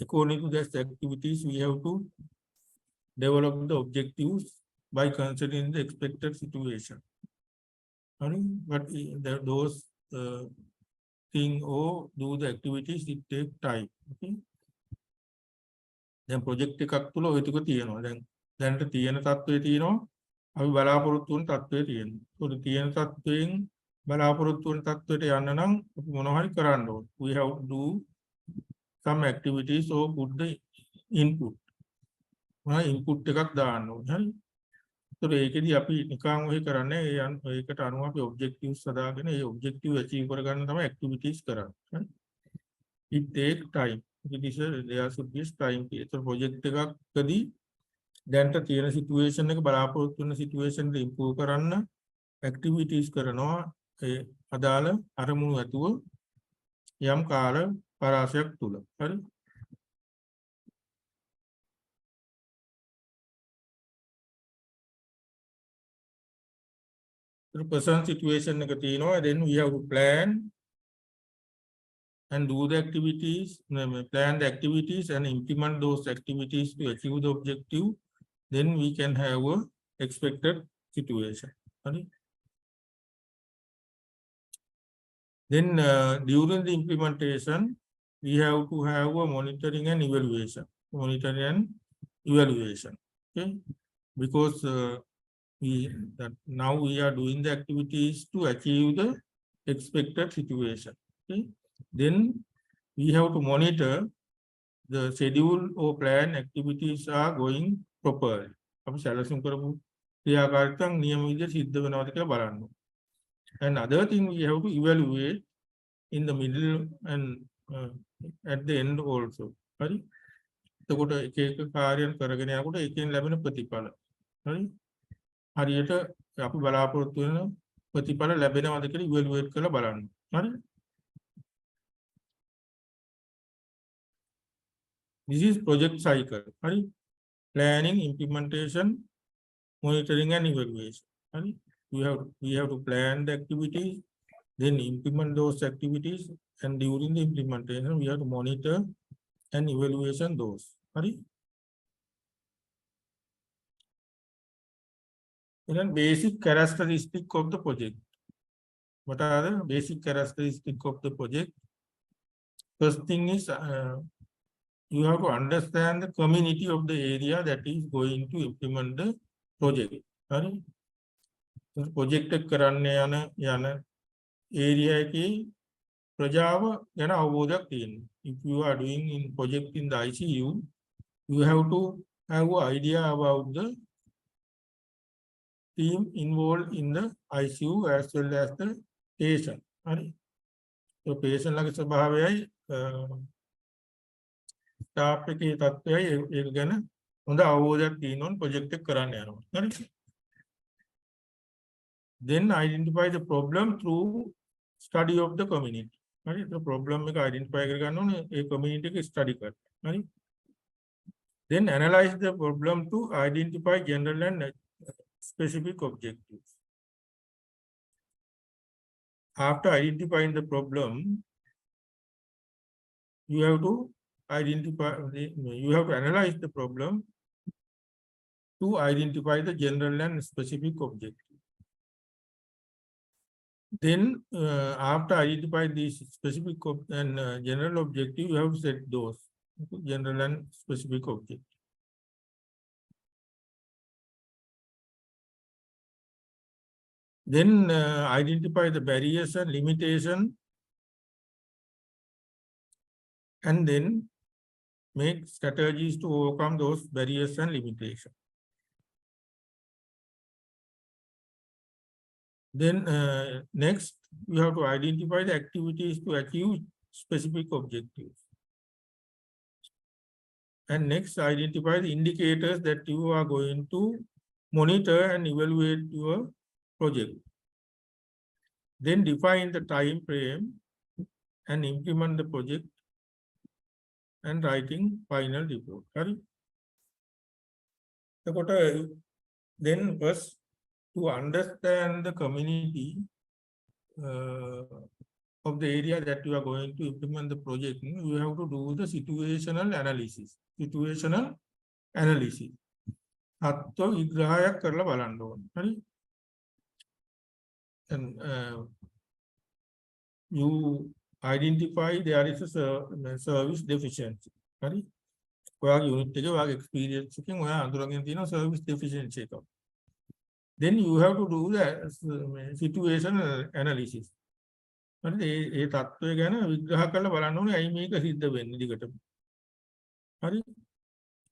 according to these activities, we have to develop the objectives by considering the expected situation. But those thing or do the activities, it take time. Okay. Then project එකක් තුල ඔය ටික තියෙනවා. දැනට තියෙන තත්ත්වයේ තියෙනවා. අපි බලාපොරොත්තු වුණ තත්ත්වයේ තියෙනවා. ඒකට තියෙන තත්ත්වයෙන් බලාපොරොත්තු වුණ තත්ත්වයට යන්න නම් අපි මොනවා හරි කරන්න ඕනේ. We have to do some activities or put the input. input එකක් දාන්න ඕනේ. හරි. ඒතර ඒකෙදි අපි නිකන් ඔය කරන්නේ ඒකට අනුව අපි objectives හදාගෙන ඒ objective achieve කරගන්න තමයි activities කරන්නේ. It take time. There should be time. ඒතර project එකකදී දැන්ට තියෙන situation එක බලාපොරොත්තු වෙන situation එක improve කරන්න activities කරනවා ඒ අදාළ අරමුණු ඇතුව යම් කාල පරාසයක් තුල. හරි. The person situation එක තියෙනවා. Then we have to plan and do the activities, plan the activities and implement those activities to achieve the objective. Then we can have a expected situation. Right? Then during the implementation, we have to have a monitoring and evaluation. Monitoring and evaluation. Okay, because now we are doing the activities to achieve the expected situation. Okay. Then we have to monitor the schedule or plan activities are going properly. අපි සැලසුම් කරපු ක්‍රියාකාරීත්වයන් නියම විදිහට සිද්ධ වෙනවද කියලා බලන්න. And other thing we have to evaluate in the middle and at the end also. හරි. එතකොට එක එක කාර්යයන් කරගෙන යනකොට එකෙන් ලැබෙන ප්‍රතිඵල. හරි. හරියට අපි බලාපොරොත්තු වෙන ප්‍රතිඵල ලැබෙනවද කියලා ඉවැලුවේට් කරලා බලන්න. හරිද? This is project cycle. Right? Planning, implementation, monitoring and evaluation. Right? We have to plan the activities, then implement those activities, and during the implementation, we have to monitor and evaluation those. Right? Then basic characteristic of the project. What are the basic characteristics of the project? First thing is you have to understand the community of the area that is going to implement the project. Right? Project එක කරන්න යන area එකේ ප්‍රජාව ගැන අවබෝධයක් තියෙන්න. If you are doing in project in the ICU, you have to have an idea about the team involved in the ICU as well as the patient. Right? So patient ලගේ ස්වභාවයයි staff එකේ තත්ත්වයයි ඒක ගැන හොඳ අවබෝධයක් තියෙන්න ඕන project එක කරන්න යනවා. හරිද? Then identify the problem through study of the community. Right? The problem එක identify කරගන්න ඕනේ ඒ community එක study කරලා. Right? Then analyze the problem to identify general and specific objectives. After identifying the problem, you have to analyze the problem to identify the general and specific objectives. Then after identify these specific and general objective, you have to set those general and specific objectives. Then identify the barriers and limitation, and then make strategies to overcome those barriers and limitations. Then next, you have to identify the activities to achieve specific objectives. And next, identify the indicators that you are going to monitor and evaluate your project. Then define the time frame and implement the project and writing final report. Then first, to understand the community of the area that you are going to implement the project, you have to do the situational analysis. Situational analysis. හත්ව විග්‍රහයක් කරලා බලන්න ඕනේ. හරි? And you identify there is a service deficiency. හරි? ඔයාගේ unit එකේ ඔයාගේ experience එකෙන් ඔයා අඳුරගෙන තියෙන service deficiency එක. Then you have to do the situational analysis. හරිද? ඒ තත්ත්වය ගැන විග්‍රහ කරලා බලන්න ඕනේ ඇයි මේක සිද්ධ වෙන්නේ දිගටම. හරි?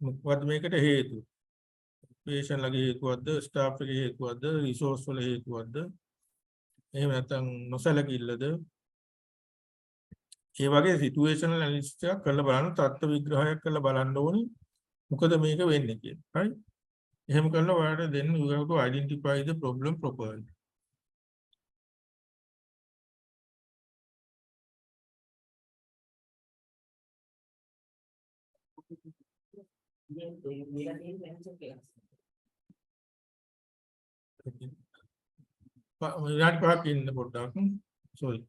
මොකක්ද මේකට හේතුව? patient ලගේ හේතුවක්ද, staff එකේ හේතුවක්ද, resource වල හේතුවක්ද? එහෙම නැත්නම් නොසැලකිල්ලද? ඒ වගේ situational analysis එකක් කරලා බලන්න තත්ත්ව විග්‍රහයක් කරලා බලන්න ඕනේ මොකද මේක වෙන්නේ කියලා. හරි? එහෙම කරලා ඔයාලට then you have to identify the problem properly. විනාඩි 5ක් ඉන්න පොඩ්ඩක්. sorry.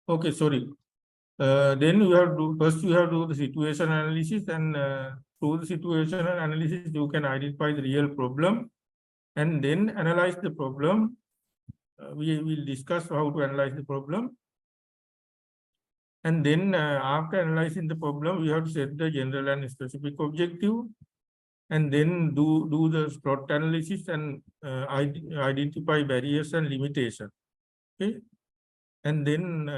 Okay, sorry. Then you have to first you have to do the situation analysis, and through the situation analysis you can identify the real problem and then analyze the problem. We will discuss how to analyze the problem, and then after analyzing the problem we have to set the general and specific objective, and then do the SWOT analysis and identify barriers and limitations. Okay, and then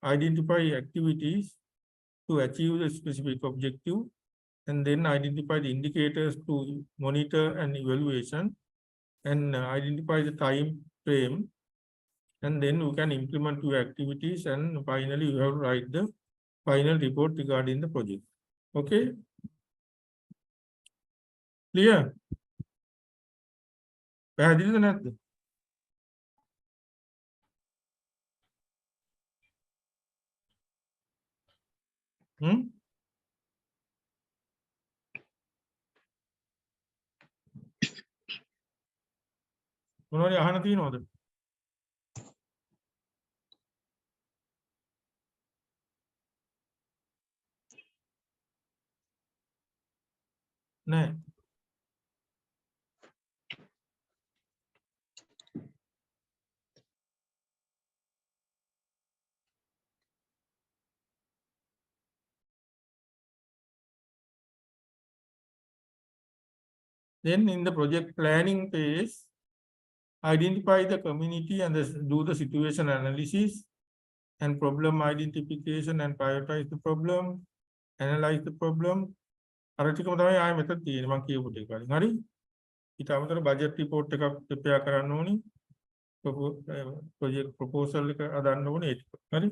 identify activities to achieve the specific objective, and then identify the indicators to monitor and evaluation, and identify the time frame, and then you can implement your activities, and finally you have to write the final report regarding the project. Okay, clear? පැහැදිලිද නැද්ද? මොනවද අහන්න තියෙනවද? නෑ. Then in the project planning phase, identify the community and do the situation analysis and problem identification and prioritize the problem, analyze the problem. අර ටිකම තමයි ආයෙ මෙතන තියෙන්නේ මම කියපු ටික වලින්. හරි? ඊට අමතරව බජට් රිපෝට් එකක් ප්‍රෙපෙයාර් කරන්න ඕනි. project proposal එක හදන්න ඕනේ ඒ ටික. හරි?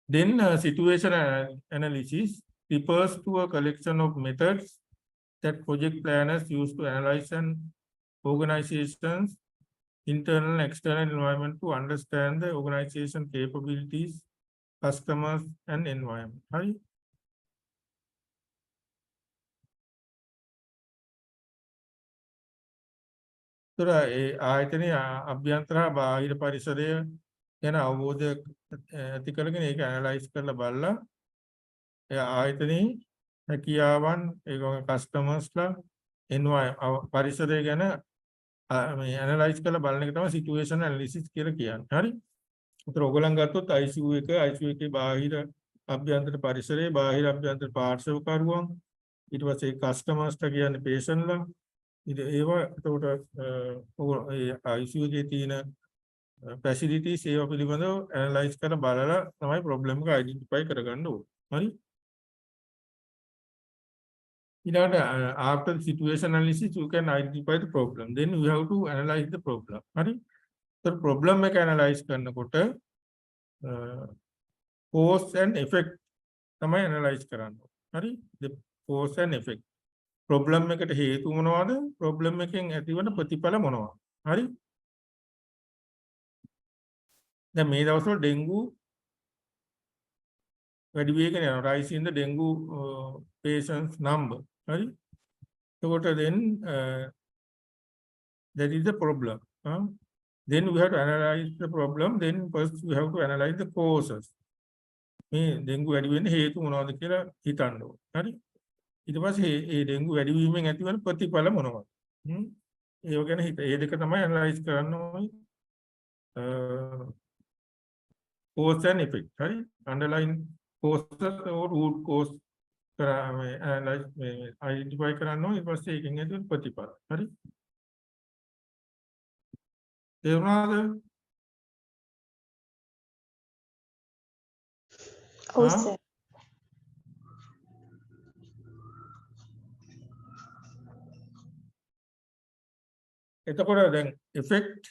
Then situation analysis refers to a collection of methods that project planners use to analyze an organization's internal and external environment to understand the organization capabilities, customers, and environment. Right? තොර ඒ ආයතනයේ අභ්‍යන්තර බාහිර පරිසරය ගැන අවබෝධයක් ඇති කරගෙන ඒක ඇනලයිස් කරලා බලලා ඒ ආයතනයේ හැකියාවන් ඒක කස්ටමර්ස්ලා පරිසරය ගැන මේ ඇනලයිස් කරලා බලන එක තමයි සිටුේෂන් ඇනලිසිස් කියලා කියන්නේ. හරි? උතර ඔයගලන් ගත්තොත් ICU එකේ බාහිර අභ්‍යන්තර පරිසරයේ බාහිර අභ්‍යන්තර පාර්ශවකරුවන් ඊට පස්සේ කස්ටමර්ස්ලා කියන්නේ පේෂන්ට්ලා ඒවා එතකොට ICU එකේ තියෙන facilities ඒවා පිළිබඳව ඇනලයිස් කරලා බලලා තමයි ප්‍රොබ්ලම් එක අයිඩෙන්ටිෆයි කරගන්න ඕනේ. හරි? ඊළඟට after the situation analysis you can identify the problem, then you have to analyze the problem. හරි? so problem එක analyze කරනකොට cause and effect තමයි analyze කරන්න ඕනේ. හරි? the cause and effect. problem එකට හේතු මොනවද? problem එකෙන් ඇතිවන ප්‍රතිඵල මොනවද? හරි? දැන් මේ දවස්වල ඩෙන්ගු වැඩි වෙගෙන යනවා. rise in the dengue patients number. හරි? එතකොට then that is the problem. Then we have to analyze the problem. Then first we have to analyze the causes. මේ ඩෙන්ගු වැඩි වෙන්න හේතු මොනවද කියලා හිතන්න ඕනේ. හරි? ඊට පස්සේ මේ ඩෙන්ගු වැඩි වීමෙන් ඇතිවන ප්‍රතිඵල මොනවද? ඒව ගැන හිත. ඒ දෙක තමයි ඇනලයිස් කරන්න ඕනේ. cause and effect. Right? Underline causes or root cause identify කරන්න ඕනේ. ඊට පස්සේ ඒකෙන් ඇතිවන ප්‍රතිඵල. හරි? තේරුණාද? ඔව් සර්. එතකොට දැන් effect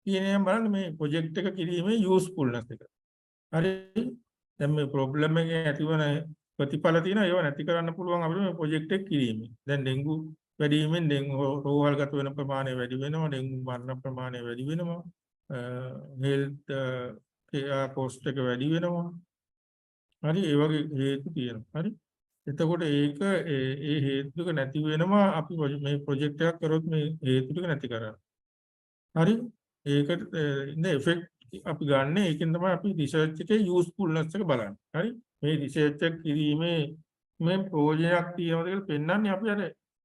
කියන එක බලන්න මේ ප්‍රොජෙක්ට් එක කිරීමේ usefulness එක. හරි? දැන් මේ ප්‍රොබ්ලම් එකේ ඇතිවන ප්‍රතිඵල තියෙනවා ඒව නැති කරන්න පුළුවන් අපිට මේ ප්‍රොජෙක්ට් එක කිරීමෙන්. දැන් ඩෙන්ගු වැඩි වීමෙන් ඩෙන්ගු රෝහල්ගත වෙන ප්‍රමාණය වැඩි වෙනවා, ඩෙන්ගු මරණ ප්‍රමාණය වැඩි වෙනවා, හෙල්ත් කෙයාර් කොස්ට් එක වැඩි වෙනවා. හරි? ඒ වගේ හේතු තියෙනවා. හරි? එතකොට ඒක ඒ හේතු ටික නැති වෙනවා අපි මේ ප්‍රොජෙක්ට් එකක් කරොත් මේ හේතු ටික නැති කරලා. හරි? ඒකට ඉන්න effect අපි ගන්න ඒකෙන් තමයි අපි research එකේ usefulness එක බලන්නේ. හරි? මේ research එක කිරීමේ මේ ප්‍රයෝජනයක් තියෙනවද කියලා පෙන්වන්නේ අපි අර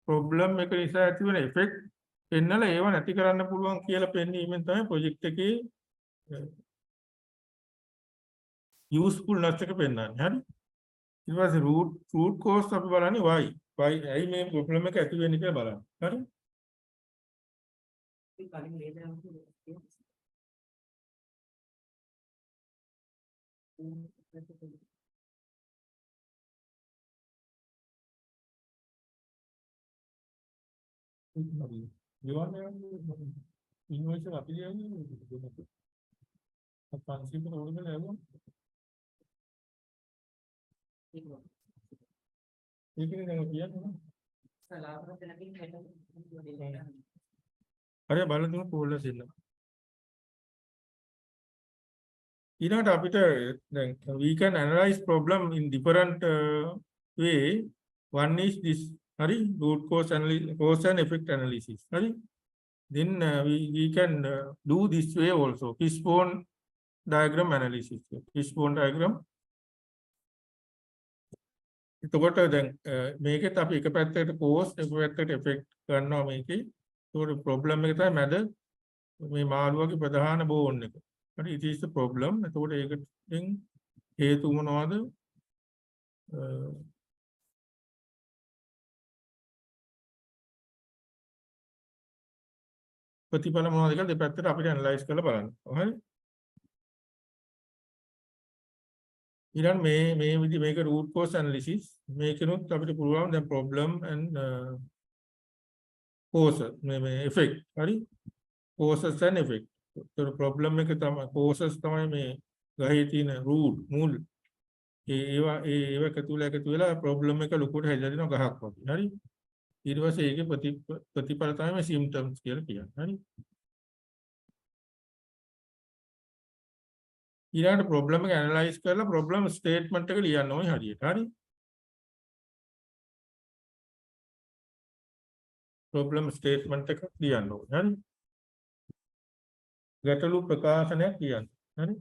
problem එක නිසා ඇති වෙන effect පෙන්නලා ඒව නැති කරන්න පුළුවන් කියලා පෙන්වීමෙන් තමයි project එකේ usefulness එක පෙන්වන්නේ. හරි? ඊට පස්සේ root cause අපි බලන්නේ why ඇයි මේ problem එක ඇති වෙන්නේ කියලා බලන්න. හරි? ඉන්වර්ටර් අපි කියන්නේ පන්සිප් එක ඕනද නේද? ඒකනේ දැන් කියන්නේ. හරි බලන්න තුන පොල්ලා දෙන්න. ඊළඟට අපිට දැන් we can analyze problem in different way. One is this, හරි, root cause analysis, cause and effect analysis. හරි? Then we can do this way also, fishbone diagram analysis. Fishbone diagram. එතකොට දැන් මේකෙත් අපි එක පැත්තකට cause එක පැත්තකට effect ගන්නවා මේකේ. ඒකට problem එක තමයි මැද මේ මාළුවගේ ප්‍රධාන බෝන් එක. හරි, it is the problem. එතකොට ඒකෙන් හේතු මොනවද? ප්‍රතිඵල මොනවද කියලා දෙපැත්තට අපිට ඇනලයිස් කරලා බලන්න. හරි? ඊළඟ මේ විදි මේක root cause analysis මේකනොත් අපිට පුළුවන් දැන් problem and cause මේ effect. හරි? causes and effect. ඒතර problem එක තමයි causes තමයි මේ ගහේ තියෙන root මුල් ඒවා එකතු වෙලා problem එක ලොකුට හැදලා දෙනවා ගහක් වගේ. හරි? ඊට පස්සේ ඒකේ ප්‍රතිඵල තමයි මේ symptoms කියලා කියන්නේ. හරි? ඊළඟට problem එක ඇනලයිස් කරලා problem statement එක ලියන්න ඕනේ හරියට. හරි? problem statement එක ලියන්න ඕනේ. හරි? ගැටලු ප්‍රකාශනයක් ලියන්න. හරි?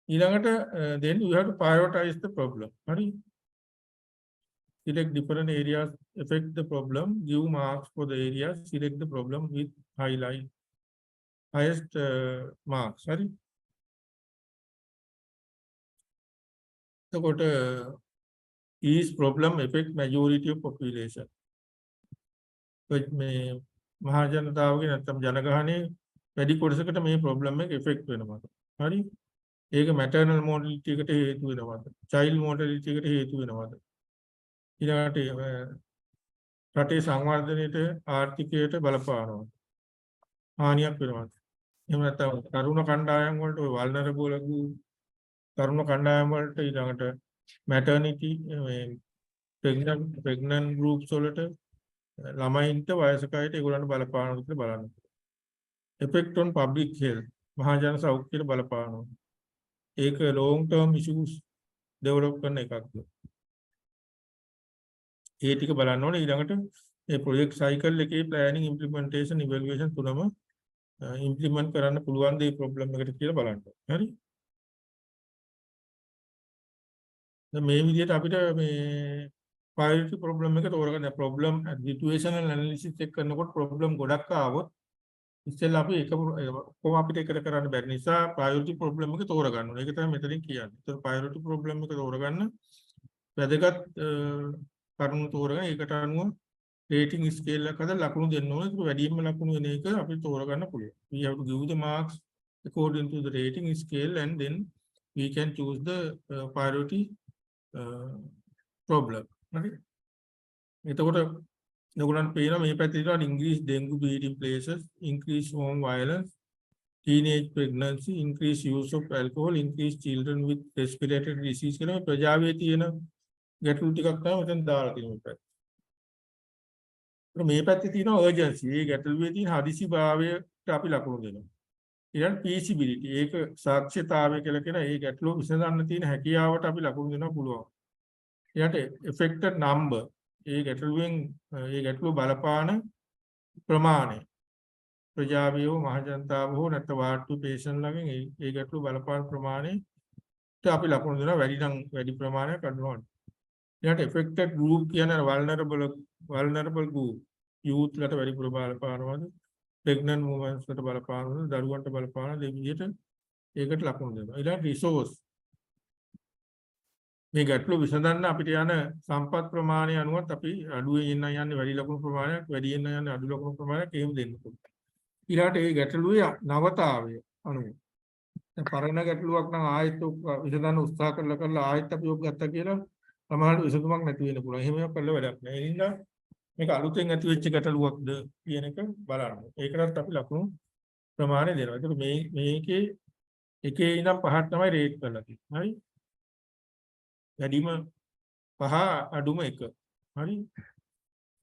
ඊළඟට then you have to prioritize the problem. හරි? Select different areas affect the problem, give marks for the areas, select the problem with highest marks. Sorry. So what is problem affect majority of population? But මේ මහා ජනතාවගේ නැත්නම් ජනගහනයේ වැඩි කොටසකට මේ problem එක effect වෙනවා. හරි? ඒක maternal mortality එකට හේතු වෙනවද? child mortality එකට හේතු වෙනවද? ඊළඟට රටේ සංවර්ධනයට ආර්ථිකයට බලපානවා. හානියක් වෙනවා. එහෙම නැත්නම් තරුණ කණ්ඩායම් වලට ඔය vulnerable තරුණ කණ්ඩායම් වලට ඊළඟට maternity pregnant groups වලට ළමයින්ට වයසක අයට ඒගොල්ලන්ට බලපානවා කියලා බලන්න. effect on public health මහා ජන සෞඛ්‍යයට බලපානවා. ඒක long term issues develop කරන එකක්ද? ඒ ටික බලන්න ඕනේ. ඊළඟට මේ project cycle එකේ planning implementation evaluation තුනම implement කරන්න පුළුවන් දේ problem එකට කියලා බලන්න. හරි? දැන් මේ විදිහට අපිට මේ priority problem එක තෝරගන්න problem situational analysis එක කරනකොට problem ගොඩක් ආවොත් ඉතින් අපි එක කොහොම අපිට එකට කරන්න බැරි නිසා priority problem එක තෝරගන්න ඕනේ. ඒක තමයි මෙතනින් කියන්නේ. ඒතර priority problem එක තෝරගන්න වැදගත් කරුණු තෝරගෙන ඒකට අනුව rating scale එකක් හදලා ලකුණු දෙන්න ඕනේ. ඒක වැඩිම ලකුණු වෙන එක අපිට තෝරගන්න පුළුවන්. We have to give the marks according to the rating scale and then we can choose the priority problem. හරි? එතකොට ඔයගොල්ලන් පේනවා මේ පැත්තේ තියෙනවා increase dengue breeding places, increase home violence, teenage pregnancy, increase use of alcohol, increase children with respiratory disease කියලා ප්‍රජාවේ තියෙන ගැටලු ටිකක් තමයි මෙතන දාලා තියෙන්නේ. මේ පැත්තේ තියෙනවා urgency. මේ ගැටලුවේ තියෙන හදිසිභාවයට අපි ලකුණු දෙනවා. ඊළඟ feasibility. ඒක සාක්ෂ්‍යතාවය කියලා කියන ඒ ගැටලුව විසඳන්න තියෙන හැකියාවට අපි ලකුණු දෙනවා පුළුවන්. ඊට affected number ඒ ගැටලුවෙන් ඒ ගැටලුව බලපාන ප්‍රමාණය ප්‍රජාවිය හෝ මහජනතාව හෝ නැත්නම් වාර්ඩ් පේෂන් ළඟින් ඒ ගැටලුව බලපාන ප්‍රමාණයට අපි ලකුණු දෙනවා වැඩි නම් වැඩි ප්‍රමාණයක් අඩු නම් ඊට affected group කියන්නේ vulnerable group youth ලට වැඩිපුර බලපානවද pregnant women ලට බලපානවද දරුවන්ට බලපානවද ඒ විදිහට ඒකට ලකුණු දෙනවා ඊළඟ resource මේ ගැටලුව විසඳන්න අපිට යන සම්පත් ප්‍රමාණය අනුවත් අපි අඩුවෙන් යන්නේ වැඩි ලකුණු ප්‍රමාණයක් වැඩියෙන් යන්නේ අඩු ලකුණු ප්‍රමාණයක් එහෙම දෙන්න පුළුවන් ඊළාට ඒ ගැටලුවේ නවතාවය අනුව දැන් පරණ ගැටලුවක් නම් ආයෙත් විසඳන්න උත්සාහ කරලා ආයෙත් අපි ඔක් ගත්තා කියලා සමහරවිට විසඳුමක් නැති වෙන්න පුළුවන්. එහෙම එකක් කළා වැඩක් නැහැ. ඒ නිසා මේක අලුතෙන් ඇති වෙච්ච ගැටලුවක්ද කියන එක බලන්න. ඒකටත් අපි ලකුණු ප්‍රමාණය දෙනවා. ඒකට මේකේ එකේ ඉඳන් පහක් තමයි රේට් කරලා තියෙන්නේ. හරි? වැඩිම 5 අඩුම 1. හරි?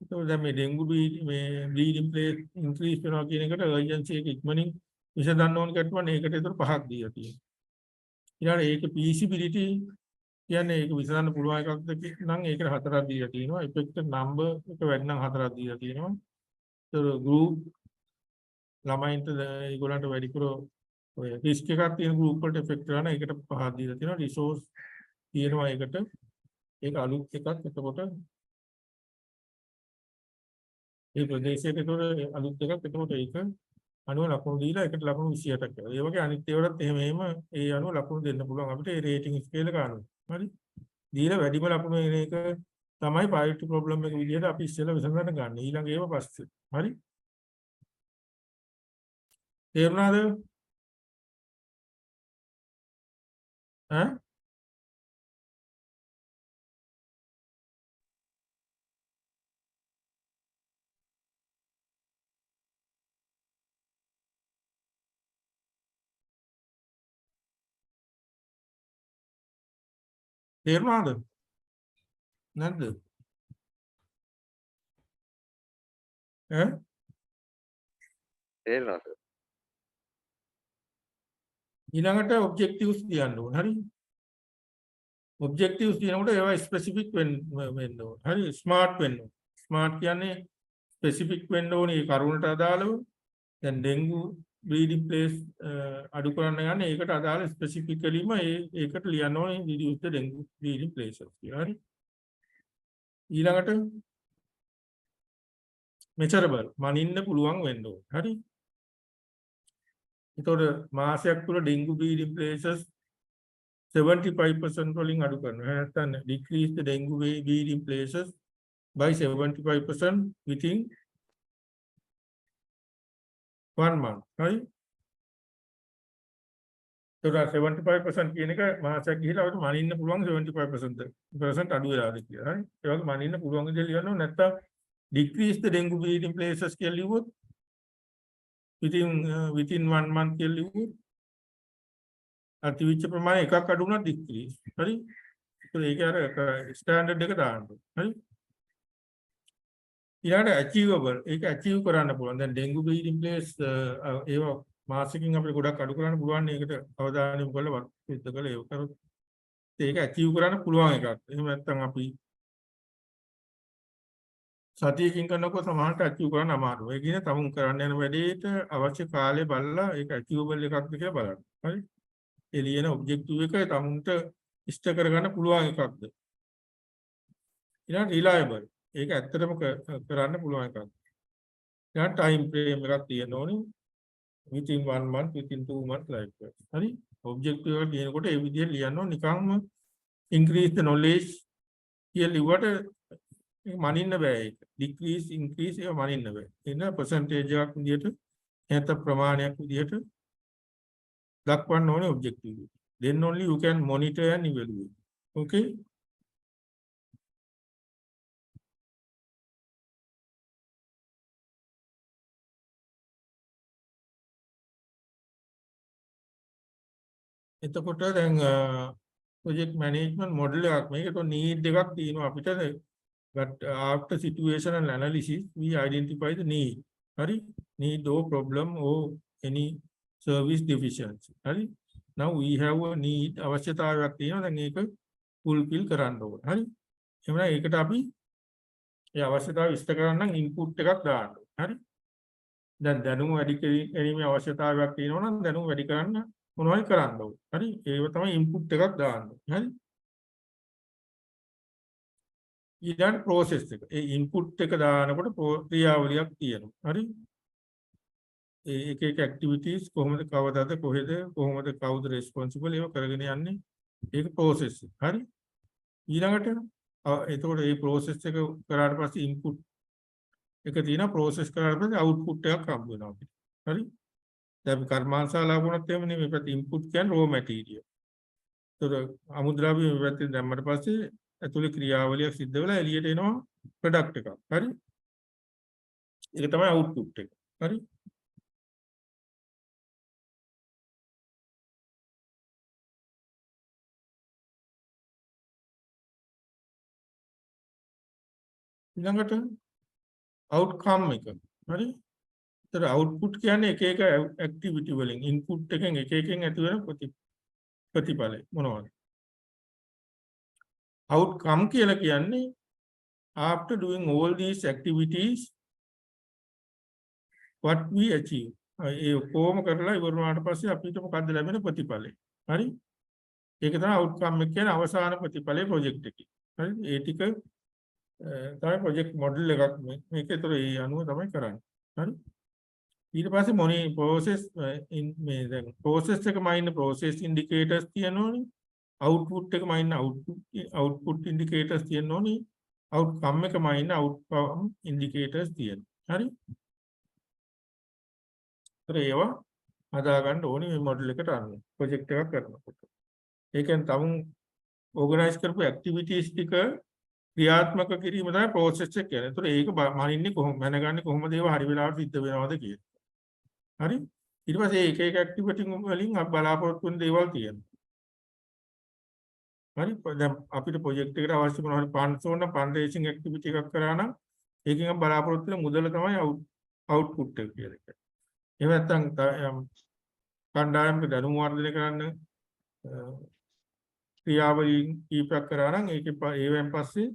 ඒකෝ දැන් මේ ඩෙන්ගු මේ බ්ලීඩින් ප්ලේස් ඉන්ක්‍රීස් වෙනවා කියන එකට අර්ජන්සි එක ඉක්මනින් විසඳන්න ඕන ගැටුම ඒකට ඒතර 5ක් දීලා තියෙනවා. ඊළඟට ඒක feasibility කියන්නේ ඒක විසඳන්න පුළුවන් එකක්ද නම් ඒකට 4ක් දීලා තියෙනවා. effective number එක වැඩි නම් 4ක් දීලා තියෙනවා. ඒතර group ළමයින්ට ඒගොල්ලන්ට වැඩිපුර ඔය risk එකක් තියෙන group වලට effect කරන ඒකට 5ක් දීලා තියෙනවා. resource තියෙනවා ඒකට ඒක අලුත් එකක්. එතකොට ඒ ප්‍රදේශයට ඒතර අලුත් එකක්. එතකොට ඒක අනුව ලකුණු දීලා එකට ලකුණු 28ක් කරනවා. ඒ වගේ අනිත් ඒවාටත් එහෙම ඒ අනුව ලකුණු දෙන්න පුළුවන් අපිට ඒ රේටින් ස්කේල් එක අනුව. හරි? දීලා වැඩිම ලකුණු එන එක තමයි priority problem එක විදිහට අපි ඉස්සෙල්ලා විසඳන්න ගන්න. ඊළඟ ඒවා පස්සේ. හරි? තේරුණාද? ඈ? තේරුණාද? නැද්ද? ඈ? තේරුණාද? ඊළඟට objectives තියන්න ඕන. හරි? objectives තියනකොට ඒවා ස්පෙસિෆික් වෙන්න ඕන. හරි? ස්මාර්ට් වෙන්න ඕන. ස්මාර්ට් කියන්නේ ස්පෙસિෆික් වෙන්න ඕනේ ඒ කරුණට අදාළව. දැන් ඩෙන්ගු බ්ලීඩින් ප්ලේස් අඩු කරන්න යන්නේ ඒකට අදාළ ස්පෙસિෆිකලිම ඒකට ලියන්න ඕනේ reduce the dengue bleeding places කියලා. හරි? ඊළඟට measurable මනින්න පුළුවන් වෙන්න ඕනේ. හරි? ඒතකොට මාසයක් තුළ dengue bleeding places 75% වලින් අඩු කරනවා. නැත්නම් decrease the dengue bleeding places by 75% within 1 month. හරි? ඒතකොට 75% කියන එක මාසයක් ගිහිලා අපිට මනින්න පුළුවන් 75% අඩු වෙලාද කියලා. හරි? ඒ වගේ මනින්න පුළුවන් විදිහට ලියනවා. නැත්නම් decrease the dengue bleeding places කියලා ලියුවොත් within 1 month කියලා ලියුවොත් අතිවිච්ච ප්‍රමාණය එකක් අඩු වුණා decrease. හරි? ඒක අර ස්ටෑන්ඩඩ් එක දාන්න. හරි? ඊළඟට achievable ඒක achieve කරන්න පුළුවන්. දැන් dengue bleeding place ඒවා මාසෙකින් අපිට ගොඩක් අඩු කරන්න පුළුවන්. ඒකට අවධානය යොමු කරලා වර්ක් කරලා ඒක කරොත් ඒක achieve කරන්න පුළුවන් එකක්. එහෙම නැත්නම් අපි සතියකින් කරනකොට සමහරට achieve කරන්න අමාරුයි. ඒ කියන්නේ තමුන් කරන්න යන වැඩේට අවශ්‍ය කාලය බලලා ඒක achievable එකක්ද කියලා බලන්න. හරි? එළියන ඔබ්ජෙක්ටිව් එක තමුන්ට ඉෂ්ට කරගන්න පුළුවන් එකක්ද? ඊළඟ reliable ඒක ඇත්තටම කරන්න පුළුවන් එකක්. ඊළඟ time frame එකක් තියෙන්න ඕනේ. within 1 month, within 2 months like that. හරි? ඔබ්ජෙක්ටිව් එක ලියනකොට ඒ විදිහට ලියන්න ඕනේ. නිකම්ම increase the knowledge කියලා ලිව්වට මනින්න බෑ ඒක. decrease increase ඒක මනින්න බෑ. එන percentage එකක් විදිහට නැත්නම් ප්‍රමාණයක් විදිහට දක්වන්න ඕනේ ඔබ්ජෙක්ටිව් එක. then only you can monitor and evaluate. Okay? එතකොට දැන් project management model එකක් මේකට need එකක් තියෙනවා අපිට. but after situational analysis we identify the need. හරි? need or problem or any service deficiency. හරි? now we have a need අවශ්‍යතාවයක් තියෙනවා. දැන් ඒක fulfill කරන්න ඕනේ. හරි? එහෙනම් ඒකට අපි ඒ අවශ්‍යතාවය ඉෂ්ට කරන්න නම් ඉන්පුට් එකක් දාන්න. හරි? දැන් දැනුම වැඩි කිරීමේ අවශ්‍යතාවයක් තියෙනවා නම් දැනුම වැඩි කරන්න මොනවයි කරන්න ඕන. හරි? ඒව තමයි ඉන්පුට් එකක් දාන්න. හරි? ඊළඟ process එක. ඒ ඉන්පුට් එක දානකොට ක්‍රියාවලියක් තියෙනවා. හරි? ඒ එක ඇක්ටිවිටීස් කොහොමද කවදාද කොහෙද කොහොමද කවුද රෙස්පොන්සිබල් ඒව කරගෙන යන්නේ. ඒක process එක. හරි? ඊළඟට එතකොට මේ process එක කරාට පස්සේ ඉන්පුට් එක තියෙනවා process කරාට පස්සේ output එකක් හම්බ වෙනවා අපිට. හරි? දැන් අපි කර්මාන්තශාලාව වුණත් එහෙම නෙමෙයි. මේ පැත්තේ input කියන්නේ raw material. ඒතර අමුද්‍රව්‍ය මේ පැත්තෙන් දැම්මට පස්සේ ඇතුලේ ක්‍රියාවලියක් සිද්ධ වෙලා එළියට එනවා ප්‍රොඩක්ට් එකක්. හරි? ඒක තමයි output එක. හරි? ඊළඟට outcome එක. හරි? ඒතර output කියන්නේ එක එක activity වලින් input එකෙන් එක එකෙන් ඇති වෙන ප්‍රතිඵලය මොනවද? outcome කියලා කියන්නේ after doing all these activities what we achieve. ඒ කොහොම කරලා ඉවර වුණාට පස්සේ අපිට මොකද්ද ලැබෙන ප්‍රතිඵලය? හරි? ඒක තමයි outcome එක කියන්නේ අවසාන ප්‍රතිඵලයේ project එකේ. හරි? ඒ ටික තමයි project model එකක් මේකේතර ඒ අනුව තමයි කරන්නේ. හරි? ඊට පස්සේ මොනේ process මේ දැන් process එකම ඉන්න process indicators තියෙනෝනේ. output එකම ඉන්න output indicators තියෙනෝනේ. outcome එකම ඉන්න outcome indicators තියෙනවා. හරි? ඒවා හදාගන්න ඕනේ මේ මොඩල් එකට අනුව ප්‍රොජෙක්ට් එකක් කරනකොට. ඒ කියන්නේ තමුන් ඕගනයිස් කරපු ඇක්ටිවිටීස් ටික ක්‍රියාත්මක කිරීම තමයි ප්‍රොසෙස් එක කියන්නේ. ඒතර ඒක මනින්නේ කොහොමද? මැනගන්නේ කොහොමද ඒවා හරි වෙලාවට සිද්ධ වෙනවද කියලා. හරි? ඊට පස්සේ එක එක ඇක්ටිවිටි වලින් අපි බලාපොරොත්තු වෙන දේවල් තියෙනවා. හරි? දැන් අපිට ප්‍රොජෙක්ට් එකට අවශ්‍ය මොනවා හරි ෆන්ඩ්ස් ඕන ෆන්ඩ් රේසින් ඇක්ටිවිටි එකක් කරා නම් ඒකෙන් අපි බලාපොරොත්තු වෙන මුදල තමයි අවුට්පුට් එක කියලා කියන්නේ. එහෙම නැත්නම් කණ්ඩායමක දැනුම වර්ධනය කරන්න ක්‍රියාවලින් කීපයක් කරා නම් ඒවෙන් පස්සේ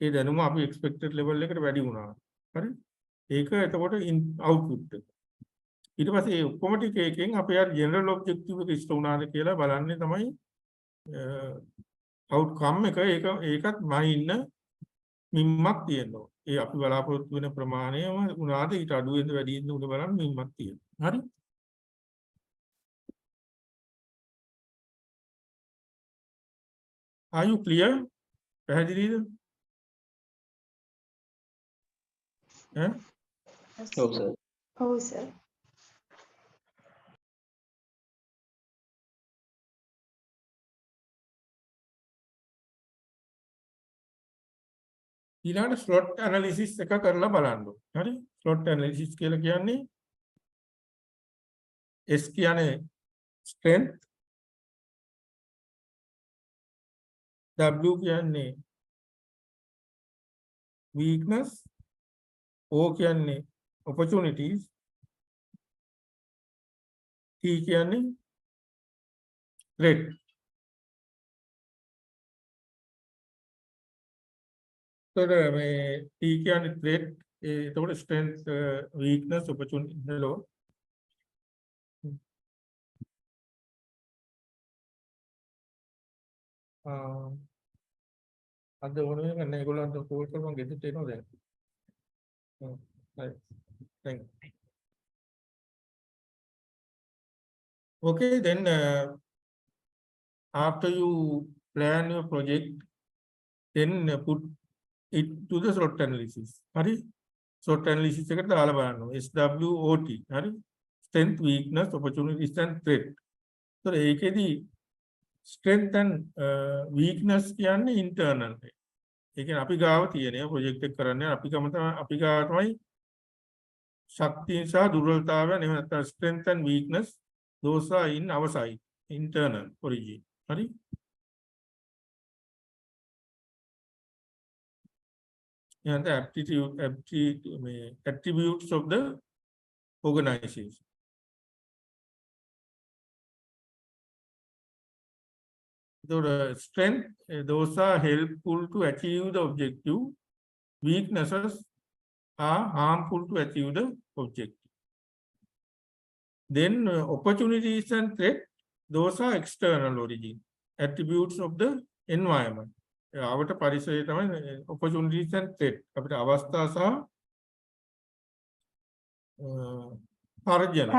ඒ දැනුම අපි එක්ස්පෙක්ටඩ් ලෙවල් එකට වැඩි වුණා. හරි? ඒක එතකොට අවුට්පුට් එක. ඊට පස්සේ ඒ ඔක්කොම ටික එකෙන් අපේ අර ජෙනරල් ඔබ්ජෙක්ටිව් එක ඉෂ්ට වුණාද කියලා බලන්නේ තමයි අවුට්කම් එක. ඒකත් මනින්න මිම්මක් තියෙනවා. ඒ අපි බලාපොරොත්තු වෙන ප්‍රමාණයම උනාද ඊට අඩු වෙනද වැඩි වෙනද උඩ බලන්න මිම්මක් තියෙනවා. හරි? Are you clear? පැහැදිලිද? ඈ? ඔව් සර්. ඔව් සර්. ඊළඟට ස්ලොට් ඇනලිසිස් එක කරලා බලන්න. හරි? ස්ලොට් ඇනලිසිස් කියලා කියන්නේ S කියන්නේ strength, W කියන්නේ weakness, O කියන්නේ opportunities, T කියන්නේ threat. तर මේ T කියන්නේ threat, එතකොට strength, weakness, opportunity hello. අද ඕන වෙන නැහැ ඒගොල්ලන්ට කෝල් කරපන් ගෙදරට එනවා දැන්. right. Thank you. Okay, then after you plan your project, then put it to the SWOT analysis. හරි? SWOT analysis එකට දාලා බලන්න. SWOT. හරි? Strength, weakness, opportunities and threat. So ඒකෙදි strength and weakness කියන්නේ internal. ඒ කියන්නේ අපි ගාව තියෙන ප්‍රොජෙක්ට් එක කරන්නේ අපි ගාව තමයි ශක්තිය සහ දුර්වලතාවයන් එහෙම නැත්නම් strength and weakness those are in our side internal origin. හරි? and the attributes of the organization. the strength, those are helpful to achieve the objective. Weaknesses are harmful to achieve the objective. Then opportunities and threat, those are external origin, attributes of the environment. Our පරිසරය තමයි opportunities and threat. අපිට අවස්ථා සහ තර්ජන.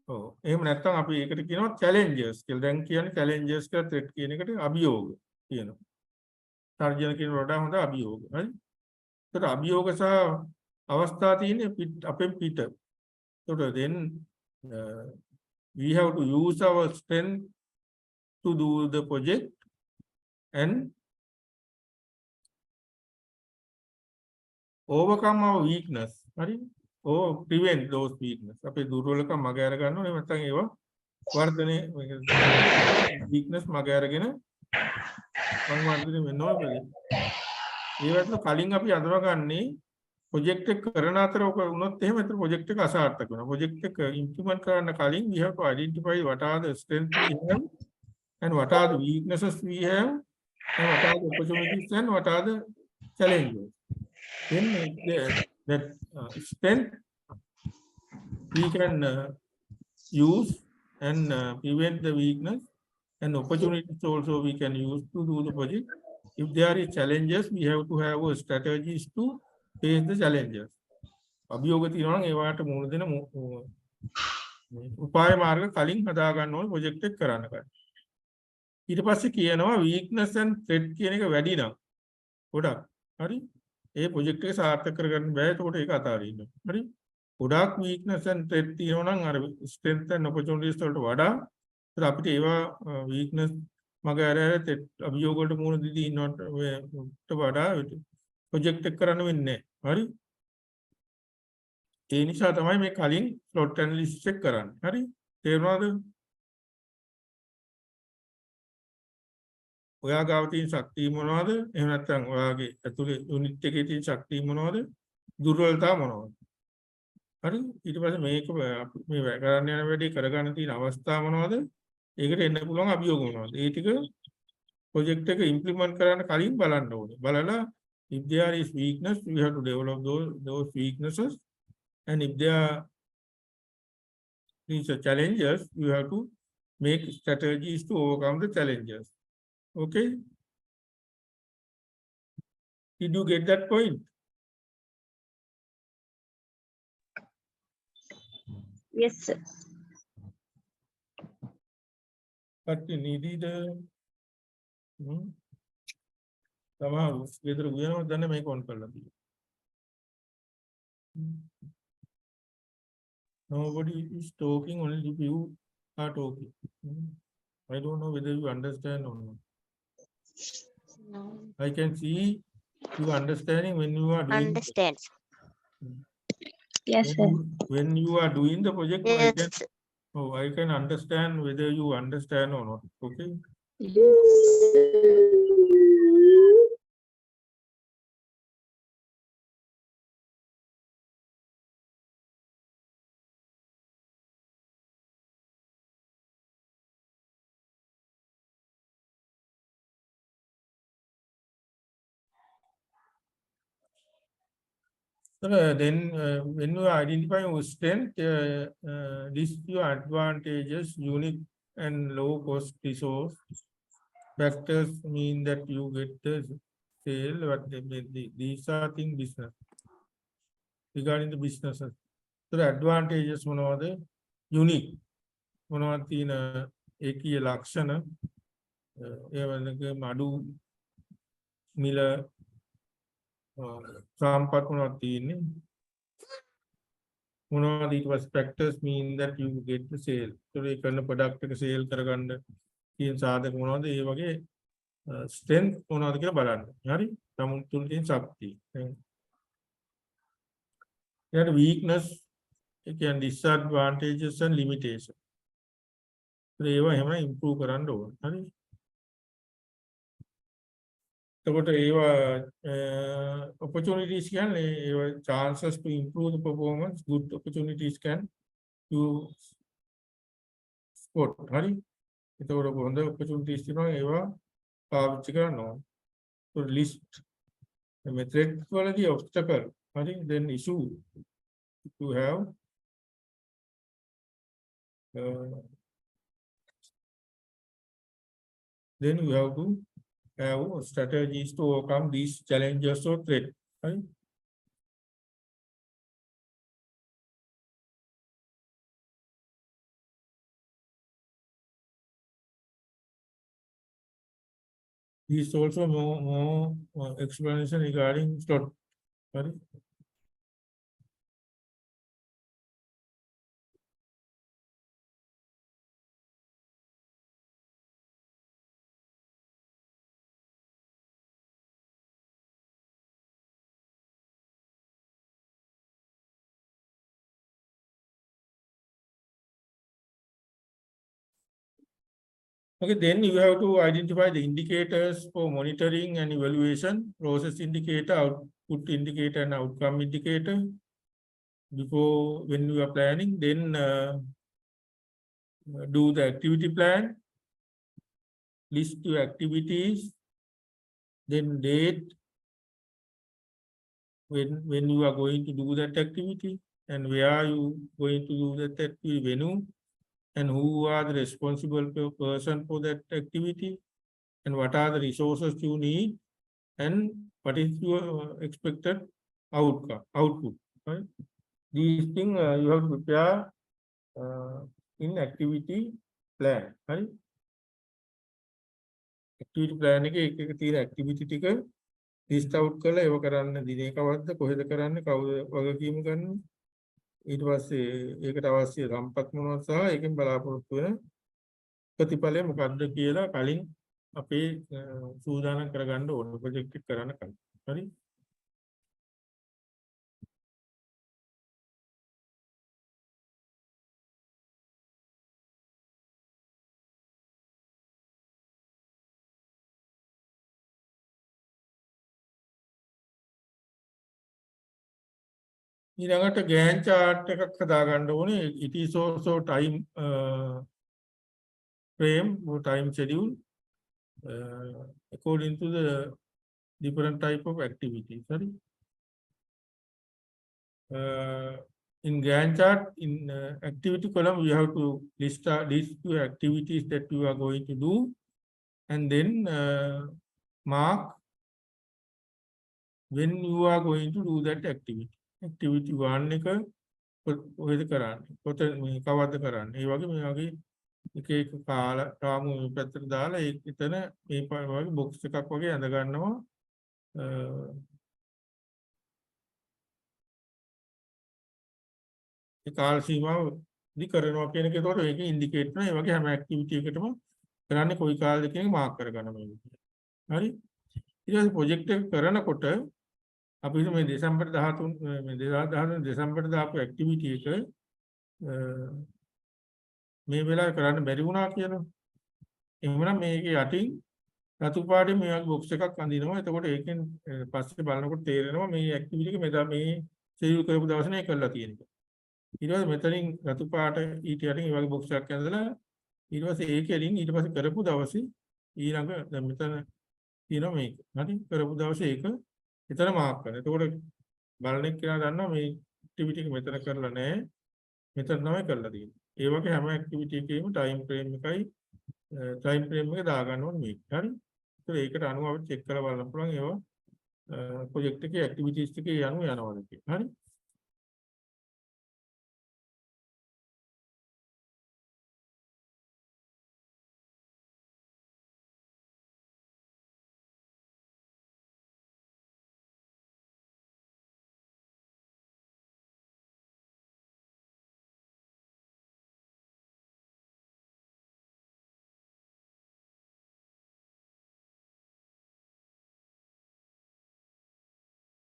ඔව්. එහෙම නැත්නම් අපි ඒකට කියනවා challenges කියලා. දැන් කියන්නේ challenges කියලා threat කියන එකට අභියෝග කියනවා. තර්ජන කියන වඩා හොඳ අභියෝග. හරි? ඒකට අභියෝග සහ අවස්ථා තියෙන්නේ අපෙන් පිට. ඒකට then we have to use our strength to do the project and overcome our weakness. Right? Or prevent those weakness. අපේ දුර්වලකම් මග අර ගන්න ඕනේ නැත්නම් ඒවා වර්ධනය weakness මග අරගෙන වර්ධනය වෙන්න ඕනේ. ඒවට කලින් අපි අඳුරගන්නේ project එක කරන අතර ඔක වුණොත් එහෙම ඒතර project එක අසාර්ථක වෙනවා. project එක implement කරන්න කලින් we have to identify what are the strengths we have and what are the weaknesses we have and what are the opportunities and what are the challenges. Then that strength we can use and prevent the weakness, and opportunities also we can use to do the project. If there is challenges, we have to have strategies to face the challenges. අභියෝග තියෙනවා නම් ඒවට මුහුණ දෙන උපාය මාර්ග කලින් හදා ගන්න ඕනේ ප්‍රොජෙක්ට් එක කරන්න ගන්න. ඊට පස්සේ කියනවා weakness and threat කියන එක වැඩි නම් ගොඩක් හරි ඒ ප්‍රොජෙක්ට් එක සාර්ථක කරගන්න බෑ. ඒකට ඒක අතාරින්න. හරි ගොඩක් weakness and threat තියෙනවා නම් අර strength and opportunities වලට වඩා අපිට ඒවා weakness මග අර අභියෝග වලට මුහුණ දෙදී ඉන්නවට වඩා ප්‍රොජෙක්ට් එක කරන්න වෙන්නේ නැහැ. හරි ඒ නිසා තමයි මේ කලින් SWOT analysis එක කරන්නේ. හරි තේරුණාද? ඔයා ගාව තියෙන ශක්තිය මොනවද? එහෙම නැත්නම් ඔයාගේ ඇතුලේ යුනිට් එකේ තියෙන ශක්තිය මොනවද? දුර්වලතා මොනවද? හරි ඊට පස්සේ මේක මේ කරන්න යන වැඩේ කරගන්න තියෙන අවස්ථා මොනවද? ඒකට එන්න පුළුවන් අභියෝග මොනවද? ඒ ටික ප්‍රොජෙක්ට් එක ඉම්ප්ලිමන්ට් කරන්න කලින් බලන්න ඕනේ. බලලා if there is weakness, we have to develop those weaknesses, and if there is challenges, we have to make strategies to overcome the challenges. Okay? Did you get that point? Yes, sir. But you needed somehow whether we are not done make on color. Nobody is talking, only you are talking. I don't know whether you understand or not. No. I can see you understanding when you are doing. Understands. Yes, sir. When you are doing the project, Yes. I can understand whether you understand or not. Okay. So then when you identify your strength, list your advantages, unique and low cost resource. Factors mean that you get the sale, what they mean. These are things business. Regarding the businesses. So the advantages, one of the unique. One of the Eki Lakshana, Madu Miller. සම්පත් මොනවද තියෙන්නේ මොනවද ඊට පස්සේ factors mean that you get the sale. ඒ කරන product එක sale කරගන්න තියෙන සාධක මොනවද? ඒ වගේ strength මොනවද කියලා බලන්න. හරි? තමුන් තුල තියෙන ශක්තිය. ඊට weakness ඒ කියන්නේ disadvantages and limitations. ඒවා එහෙම improve කරන්න ඕන. හරි? එතකොට ඒවා opportunities කියන්නේ ඒවා chances to improve the performance, good opportunities can you spot. හරි එතකොට හොඳ opportunities තියෙනවා ඒවා පාවිච්චි කරන්න ඕන. So list the threat quality obstacle. හරි then issue to have then you have to have strategies to overcome these challenges or threat. Right? This is also more explanation regarding slot. Right? Okay, then you have to identify the indicators for monitoring and evaluation, process indicator, output indicator, and outcome indicator. Before, when you are planning, then do the activity plan, list your activities, then date, when you are going to do that activity, and where are you going to do that activity, venue, and who are the responsible person for that activity, and what are the resources you need, and what is your expected output. Right? These things you have to prepare in activity plan. Right? Activity plan එක තියෙන activity ටික list out කරලා ඒව කරන්න දිනේ කවද්ද කොහෙද කරන්න කවුද වගකීම් ගන්න ඊට පස්සේ ඒකට අවශ්‍ය සම්පත් මොනවද සහ ඒකෙන් බලාපොරොත්තු වෙන ප්‍රතිඵලය මොකක්ද කියලා කලින් අපේ සූදානම් කරගන්න ඕනේ ප්‍රොජෙක්ට් එක කරන්න කලින්. හරි? ඊළඟට Gantt chart එකක් හදාගන්න ඕනේ. It is also time frame or time schedule according to the different type of activities. Sorry. In Gantt chart, in activity column, you have to list your activities that you are going to do, and then mark when you are going to do that activity. Activity 1 එක කොහෙද කරන්නේ? කවද්ද කරන්නේ? ඒ වගේ මේ වගේ එක එක කාල රාමු මේ පැත්තට දාලා ඒක එතන මේ වගේ බොක්ස් එකක් වගේ ඇඳ ගන්නවා. ඒ කාල සීමාව දි කරනවා කියන එක ඒතකොට මේකේ ඉන්ඩිකේට් කරනවා. ඒ වගේ හැම ඇක්ටිවිටි එකකටම කරන්නේ කොයි කාලෙද කියන එක මාක් කරගන්න ඕනේ. හරි? ඊට පස්සේ ප්‍රොජෙක්ට් එක කරනකොට අපි මේ දෙසැම්බර් 13 මේ 2013 දෙසැම්බර් දාපු ඇක්ටිවිටි එක මේ වෙලාවේ කරන්න බැරි වුණා කියලා. එහෙනම් මේකේ යටින් රතු පාටින් මේ වගේ බොක්ස් එකක් අඳිනවා. එතකොට ඒකෙන් පස්සේ බලනකොට තේරෙනවා මේ ඇක්ටිවිටි එක මෙදා මේ ෂෙඩියුල් කරපු දවසේ නේ කරලා තියෙන එක. ඊට පස්සේ මෙතනින් රතු පාට ඊට යටින් මේ වගේ බොක්ස් එකක් ඇඳලා ඊට පස්සේ ඒකෙලින් ඊට පස්සේ කරපු දවසේ ඊළඟ දැන් මෙතන තියෙනවා මේක. හරි? කරපු දවසේ ඒක එතන මාක් කරනවා. එතකොට බලන්නේ කියලා දන්නවා මේ ඇක්ටිවිටි එක මෙතන කරලා නැහැ. මෙතන තමයි කරලා තියෙන්නේ. ඒ වගේ හැම ඇක්ටිවිටි එකේම ටයිම් ෆ්‍රේම් එක දාගන්න ඕනේ මේක. හරි? ඒකට අනුව අපිට චෙක් කරලා බලන්න පුළුවන් ඒවා ප්‍රොජෙක්ට් එකේ ඇක්ටිවිටීස් ටිකේ යනවා යනවාද කියලා. හරි?